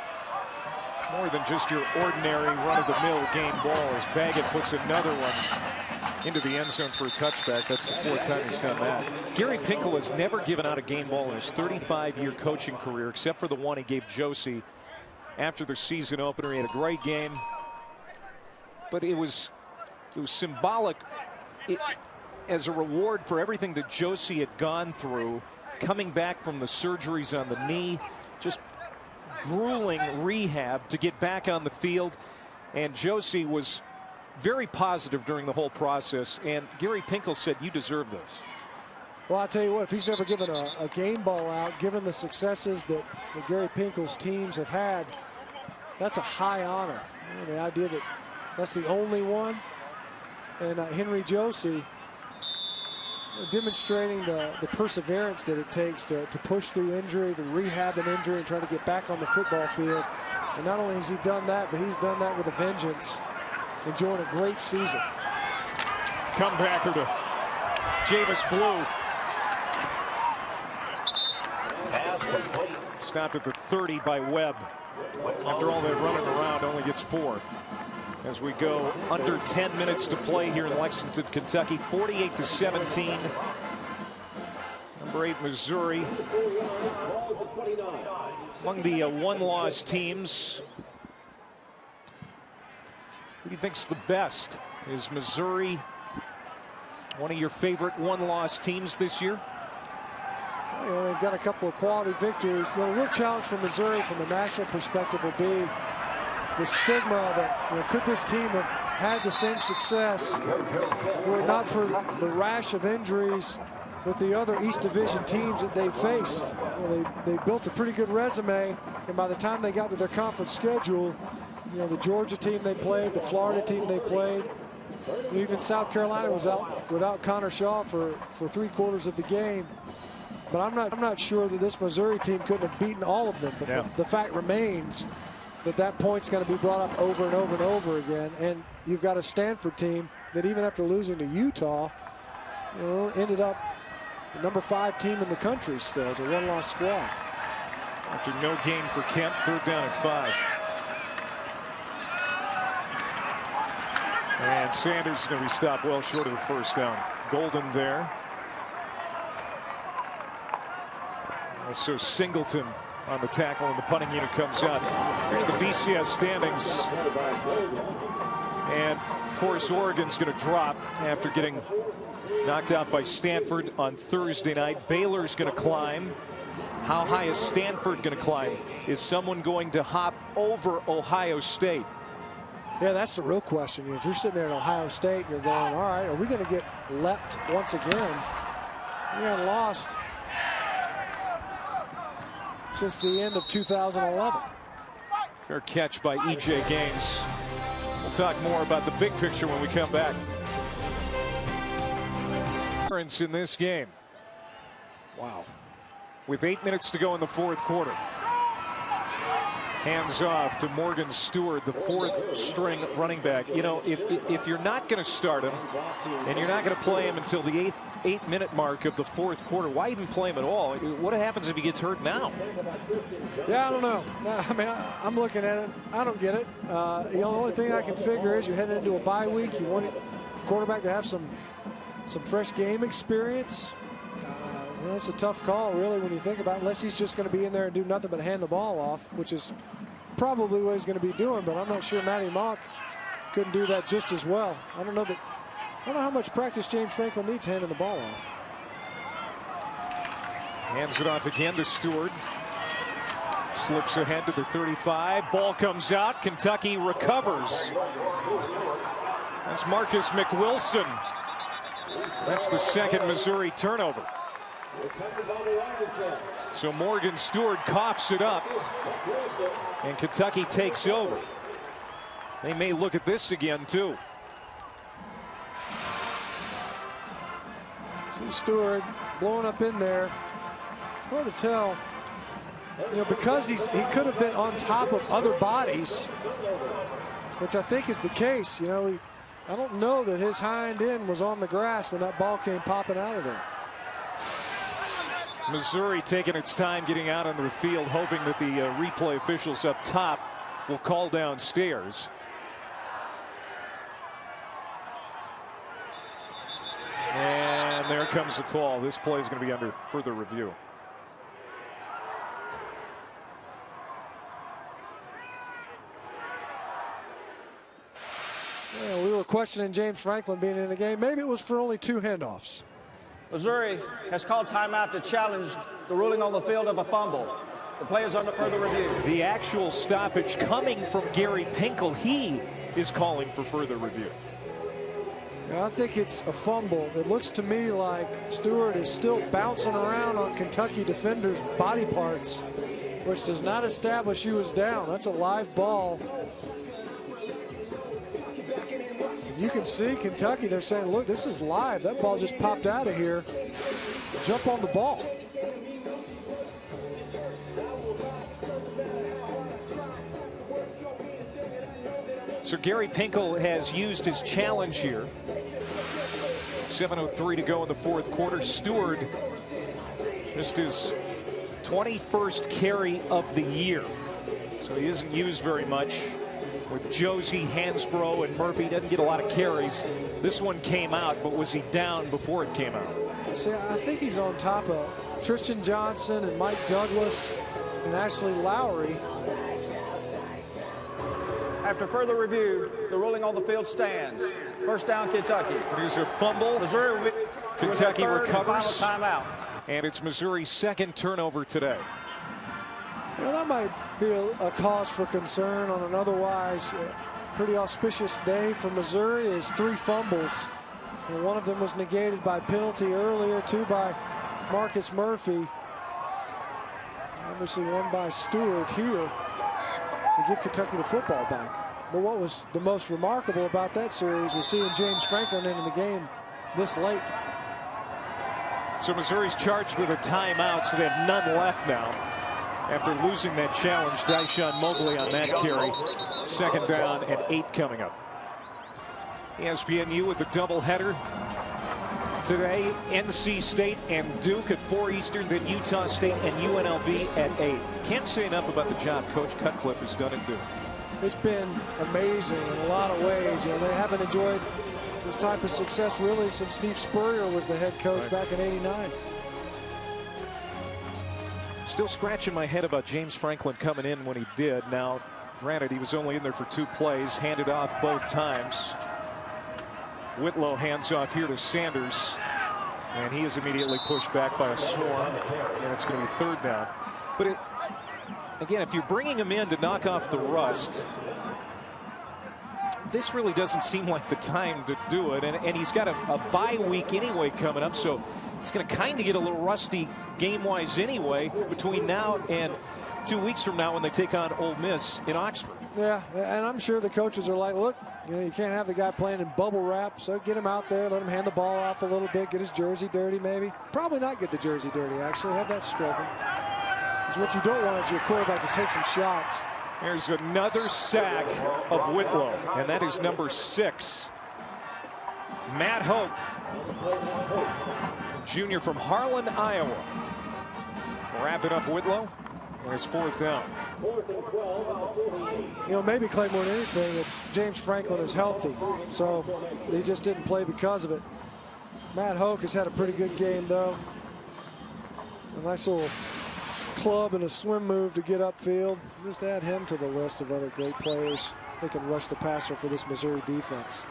more than just your ordinary run-of-the-mill game ball, as Baggett puts another one into the end zone for a touchback. That's the fourth time he's done that. Gary Pinkel has never given out a game ball in his 35-year coaching career, except for the one he gave Josey after the season opener. He had a great game, but it was symbolic as a reward for everything that Josey had gone through, coming back from the surgeries on the knee, just grueling rehab to get back on the field. And Josey was very positive during the whole process, and Gary Pinkel said, "You deserve this." Well, I'll tell you what, if he's never given a game ball out, given the successes that Gary Pinkel's teams have had, that's a high honor. You know, the idea that that's the only one. And Henry Josey demonstrating the perseverance that it takes to push through injury, to rehab an injury, and try to get back on the football field. And not only has he done that, but he's done that with a vengeance, enjoying a great season. Comebacker to Javis Blue. Stopped at the 30 by Webb. After all that running around, only gets 4. As we go under 10 minutes to play here in Lexington, Kentucky, 48-17. Number 8, Missouri, among the one-loss teams. Who do you think's the best? Is Missouri one of your favorite one-loss teams this year? You know, they've got a couple of quality victories. You know, the real challenge for Missouri from a national perspective will be the stigma of it. You know, could this team have had the same success were it not for the rash of injuries with the other East Division teams that they faced? You know, they built a pretty good resume, and by the time they got to their conference schedule, you know, the Georgia team they played, the Florida team they played, even South Carolina was out without Connor Shaw for 3/4 of the game. But I'm not sure that this Missouri team couldn't have beaten all of them. But yeah, the fact remains that point's going to be brought up over and over and over again. And you've got a Stanford team that even after losing to Utah, you know, ended up the number 5 team in the country still as a one-loss squad. After no gain for Kemp, 3rd down and 5. And Sanders is going to be stopped well short of the 1st down. Golden there. Also Singleton on the tackle, and the punting unit comes out. Here are the BCS standings. And of course, Oregon's going to drop after getting knocked out by Stanford on Thursday night. Baylor's going to climb. How high is Stanford going to climb? Is someone going to hop over Ohio State? Yeah, that's the real question. If you're sitting there in Ohio State and you're going, all right, are we going to get leapt once again? We haven't lost since the end of 2011. Fair catch by E.J. Gaines. We'll talk more about the big picture when we come back. In this game. Wow. With 8 minutes to go in the 4th quarter. Hands off to Morgan Stewart, the 4th string running back. You know, if you're not going to start him and you're not going to play him until the 8-minute mark of the 4th quarter, why even play him at all? What happens if he gets hurt now? Yeah, I don't know. I mean, I'm looking at it. I don't get it. The only thing I can figure is you're heading into a bye week. You want a quarterback to have some fresh game experience. Well, it's a tough call, really, when you think about it, unless he's just going to be in there and do nothing but hand the ball off, which is probably what he's going to be doing. But I'm not sure Matty Mock couldn't do that just as well. I don't know how much practice James Franklin needs handing the ball off. Hands it off again to Stewart. Slips ahead to the 35. Ball comes out. Kentucky recovers. That's Marcus McWilson. That's the second Missouri turnover. So Morgan Stewart coughs it up, and Kentucky takes over. They may look at this again, too. See Stewart blowing up in there. It's hard to tell. You know, because he could have been on top of other bodies, which I think is the case. You know, I don't know that his hind end was on the grass when that ball came popping out of there. Missouri taking its time getting out onto the field, hoping that the replay officials up top will call downstairs. And there comes the call. This play is going to be under further review. Yeah, we were questioning James Franklin being in the game. Maybe it was for only 2 handoffs. Missouri has called timeout to challenge the ruling on the field of a fumble. The play is under further review. The actual stoppage coming from Gary Pinkel. He is calling for further review. I think it's a fumble. It looks to me like Stewart is still bouncing around on Kentucky defenders' body parts, which does not establish he was down. That's a live ball. You can see Kentucky, they're saying, look, this is live. That ball just popped out of here. Jump on the ball. So Gary Pinkel has used his challenge here. 7:03 to go in the fourth quarter. Stewart, just his 21st carry of the year. So he isn't used very much. With Josie, Hansbrough, and Murphy, doesn't get a lot of carries. This one came out, but was he down before it came out? See, I think he's on top of Tristan Johnson and Mike Douglas and Ashley Lowry. After further review, the ruling on the field stands. First down, Kentucky. There's a fumble. Missouri will be Kentucky recovers. Final timeout. And it's Missouri's second turnover today. You know, that might be a cause for concern on an otherwise pretty auspicious day for Missouri. Is 3 fumbles. And one of them was negated by penalty earlier, 2 by Marcus Murphy. Obviously one by Stewart here to give Kentucky the football back. But what was the most remarkable about that series was seeing James Franklin in the game this late. So Missouri's charged with a timeout, so they have none left now. After losing that challenge, Dyshawn Mobley on that carry. Second down and 8 coming up. ESPNU with the doubleheader today. NC State and Duke at 4 Eastern, then Utah State and UNLV at 8. Can't say enough about the job Coach Cutcliffe has done at Duke. It's been amazing in a lot of ways. You know, they haven't enjoyed this type of success really since Steve Spurrier was the head coach back in '89. Still scratching my head about James Franklin coming in when he did. Now, granted, he was only in there for 2 plays, handed off both times. Whitlow hands off here to Sanders, and he is immediately pushed back by a swarm, and it's going to be 3rd down. But again, if you're bringing him in to knock off the rust, this really doesn't seem like the time to do it. And he's got a bye week anyway coming up, so he's going to kind of get a little rusty game-wise anyway between now and 2 weeks from now when they take on Ole Miss in Oxford. Yeah, and I'm sure the coaches are like, look, you know, you can't have the guy playing in bubble wrap, so get him out there, let him hand the ball off a little bit, get his jersey dirty maybe. Probably not get the jersey dirty, actually, have that stroking. Because what you don't want is your quarterback to take some shots. There's another sack of Whitlow, and that is number 6. Matt Hope, junior from Harlan, Iowa. Wrap it up Whitlow, and it's 4th down. You know, maybe Clay, more than anything, it's James Franklin is healthy, so he just didn't play because of it. Matt Hoke has had a pretty good game, though. A nice little club and a swim move to get upfield. Just add him to the list of other great players. they can rush the passer for this Missouri defense.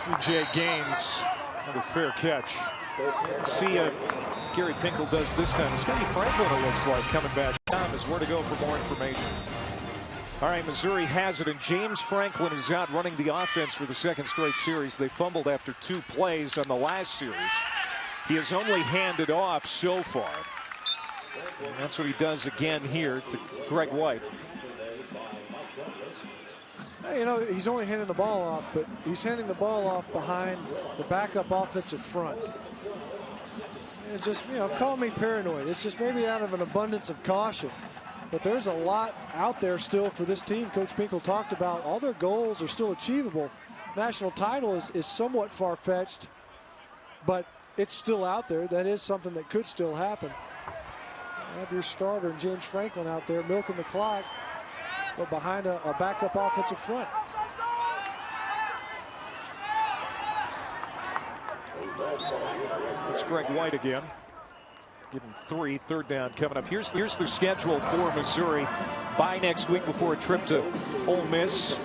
E.J. Gaines, another fair catch. See, Gary Pinkel does this time. It's going to be Franklin, it looks like, coming back. Time is where to go for more information. All right, Missouri has it, and James Franklin is out running the offense for the second straight series. They fumbled after 2 plays on the last series. He has only handed off so far. And that's what he does again here to Greg White. You know, he's only handing the ball off, but he's handing the ball off behind the backup offensive front. It's just, you know, call me paranoid. It's just maybe out of an abundance of caution. But there's a lot out there still for this team. Coach Pinkel talked about all their goals are still achievable. National title is somewhat far-fetched, but it's still out there. That is something that could still happen. You have your starter and James Franklin out there milking the clock, but behind a backup offensive front. It's Greg White again. Give him 3, third down coming up. Here's their schedule for Missouri. Bye next week before a trip to Ole Miss.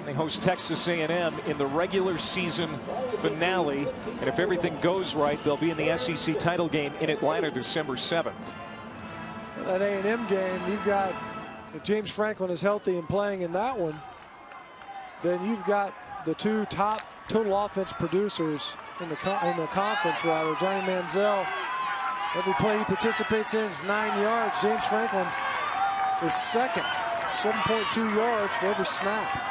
They host Texas A&M in the regular season finale. And if everything goes right, they'll be in the SEC title game in Atlanta December 7th. That A&M game, you've got, if James Franklin is healthy and playing in that one, then you've got the 2 top total offense producers in the conference, rather. Johnny Manziel, every play he participates in is 9 yards. James Franklin is second, 7.2 yards for every snap.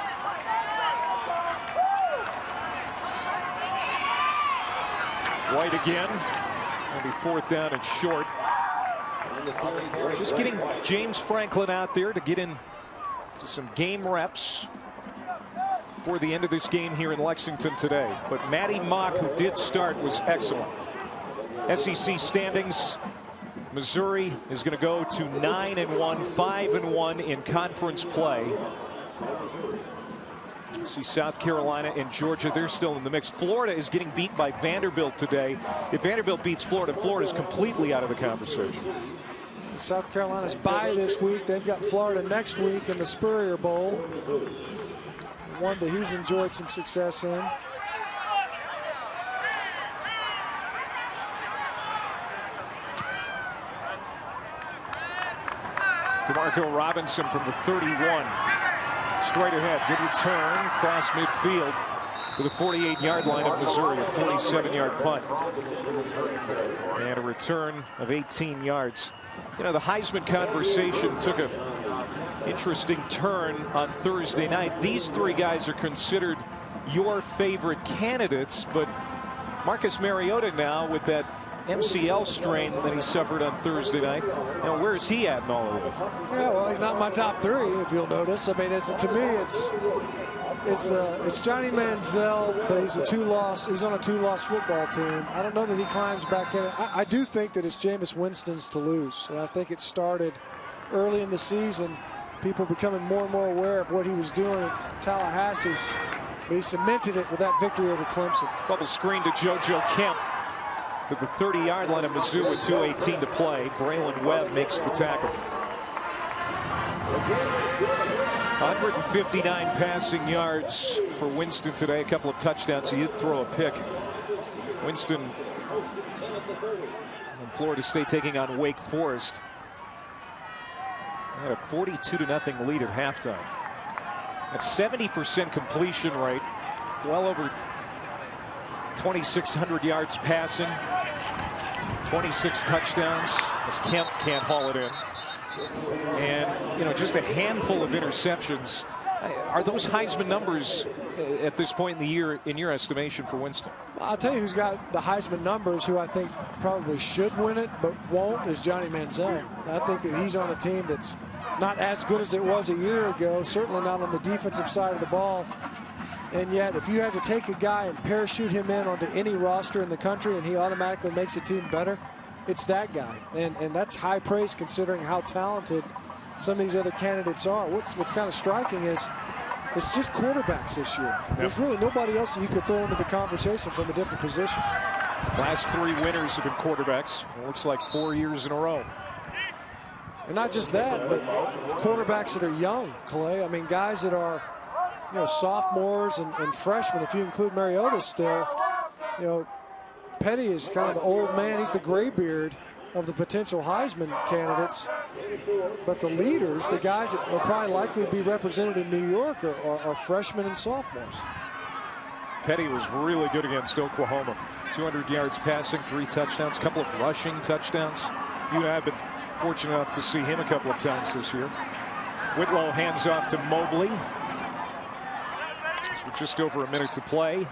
White again. Maybe 4th down and short. Just getting James Franklin out there to get in to some game reps for the end of this game here in Lexington today. But Matty Mock, who did start, was excellent. SEC standings, Missouri is going to go to 9-1, 5-1 in conference play. You see South Carolina and Georgia, they're still in the mix. Florida is getting beat by Vanderbilt today. If Vanderbilt beats Florida, Florida's completely out of the conversation. South Carolina's bye this week. They've got Florida next week in the Spurrier Bowl, one that he's enjoyed some success in. DeMarco Robinson from the 31. Straight ahead, good return, cross midfield to the 48-yard line of Missouri, a 47-yard punt. And a return of 18 yards. You know, the Heisman conversation took an interesting turn on Thursday night. These 3 guys are considered your favorite candidates, but Marcus Mariota now with that MCL strain that he suffered on Thursday night. Now, where is he at in all of this? Yeah, well, he's not in my top 3, if you'll notice. I mean, to me, it's Johnny Manziel, but he's on a 2-loss football team. I don't know that he climbs back in. I do think that it's Jameis Winston's to lose, and I think it started early in the season. People becoming more and more aware of what he was doing at Tallahassee, but he cemented it with that victory over Clemson. Bubble screen to JoJo Kemp to the 30-yard line of Mizzou with 2:18 to play. Braylon Webb makes the tackle. 159 passing yards for Winston today. A couple of touchdowns. He did throw a pick. Winston and Florida State taking on Wake Forest. They had a 42-0 lead at halftime. That's 70% completion rate. Well over 2,600 yards passing. 26 touchdowns as Kemp can't haul it in. And, you know, just a handful of interceptions. Are those Heisman numbers at this point in the year, in your estimation, for Winston? I'll tell you who's got the Heisman numbers, who I think probably should win it but won't, is Johnny Manziel. I think that he's on a team that's not as good as it was a year ago, certainly not on the defensive side of the ball. And yet, if you had to take a guy and parachute him in onto any roster in the country and he automatically makes a team better, it's that guy. And that's high praise considering how talented some of these other candidates are. What's kind of striking is it's just quarterbacks this year. There's really nobody else that you could throw into the conversation from a different position. Last 3 winners have been quarterbacks. It looks like 4 years in a row. And not just that, but quarterbacks that are young, Clay. I mean, guys that are, sophomores and freshmen, if you include Mariota still. Petty is kind of the old man. He's the graybeard of the potential Heisman candidates. But the leaders, the guys that are probably likely to be represented in New York are freshmen and sophomores. Petty was really good against Oklahoma. 200 yards passing, 3 touchdowns, a couple of rushing touchdowns. You and I have been fortunate enough to see him a couple of times this year. Whitlow hands off to Mobley. With just over a minute to play.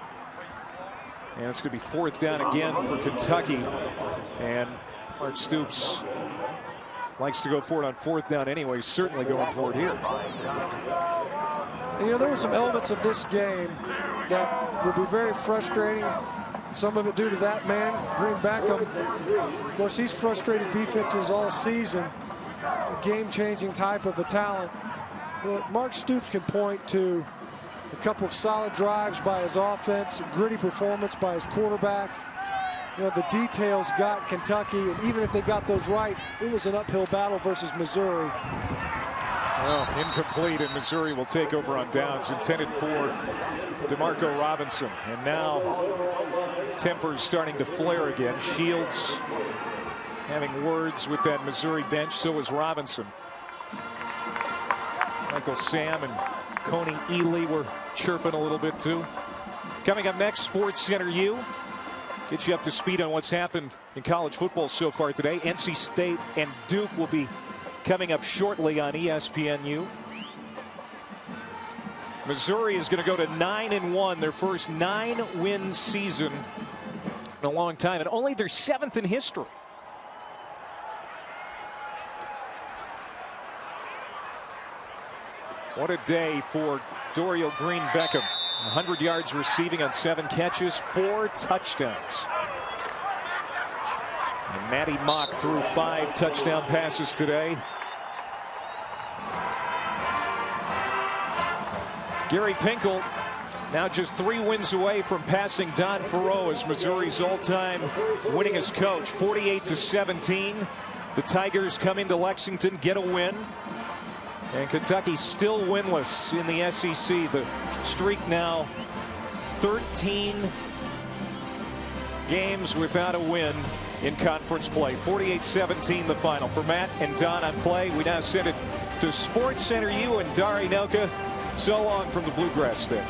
And it's going to be 4th down again for Kentucky. And Mark Stoops likes to go for it on 4th down anyway. He's certainly going for it here. And, there were some elements of this game that would be very frustrating. Some of it due to that man, Green Beckham. Of course, he's frustrated defenses all season. A game-changing type of a talent. But Mark Stoops can point to a couple of solid drives by his offense, gritty performance by his quarterback. The details got Kentucky, and even if they got those right, it was an uphill battle versus Missouri. Well, incomplete, and Missouri will take over on downs, intended for DeMarco Robinson. And now tempers starting to flare again. Shields having words with that Missouri bench, so is Robinson. Michael Sam and Coney Ely were chirping a little bit too. Coming up next, Sports Center U. Get you up to speed on what's happened in college football so far today. NC State and Duke will be coming up shortly on ESPNU. Missouri is going to go to 9-1, their first 9-win season in a long time, and only their 7th in history. What a day for Dorial Green Beckham. 100 yards receiving on 7 catches, 4 touchdowns. And Matty Mock threw 5 touchdown passes today. Gary Pinkel now just 3 wins away from passing Don Farrow as Missouri's all-time winningest coach. 48-17. The Tigers come into Lexington, get a win. And Kentucky still winless in the SEC. The streak now 13 games without a win in conference play. 48-17 the final. For Matt and Don on Clay, we now send it to Sports Center U and Dari Nelka. So long from the Bluegrass State.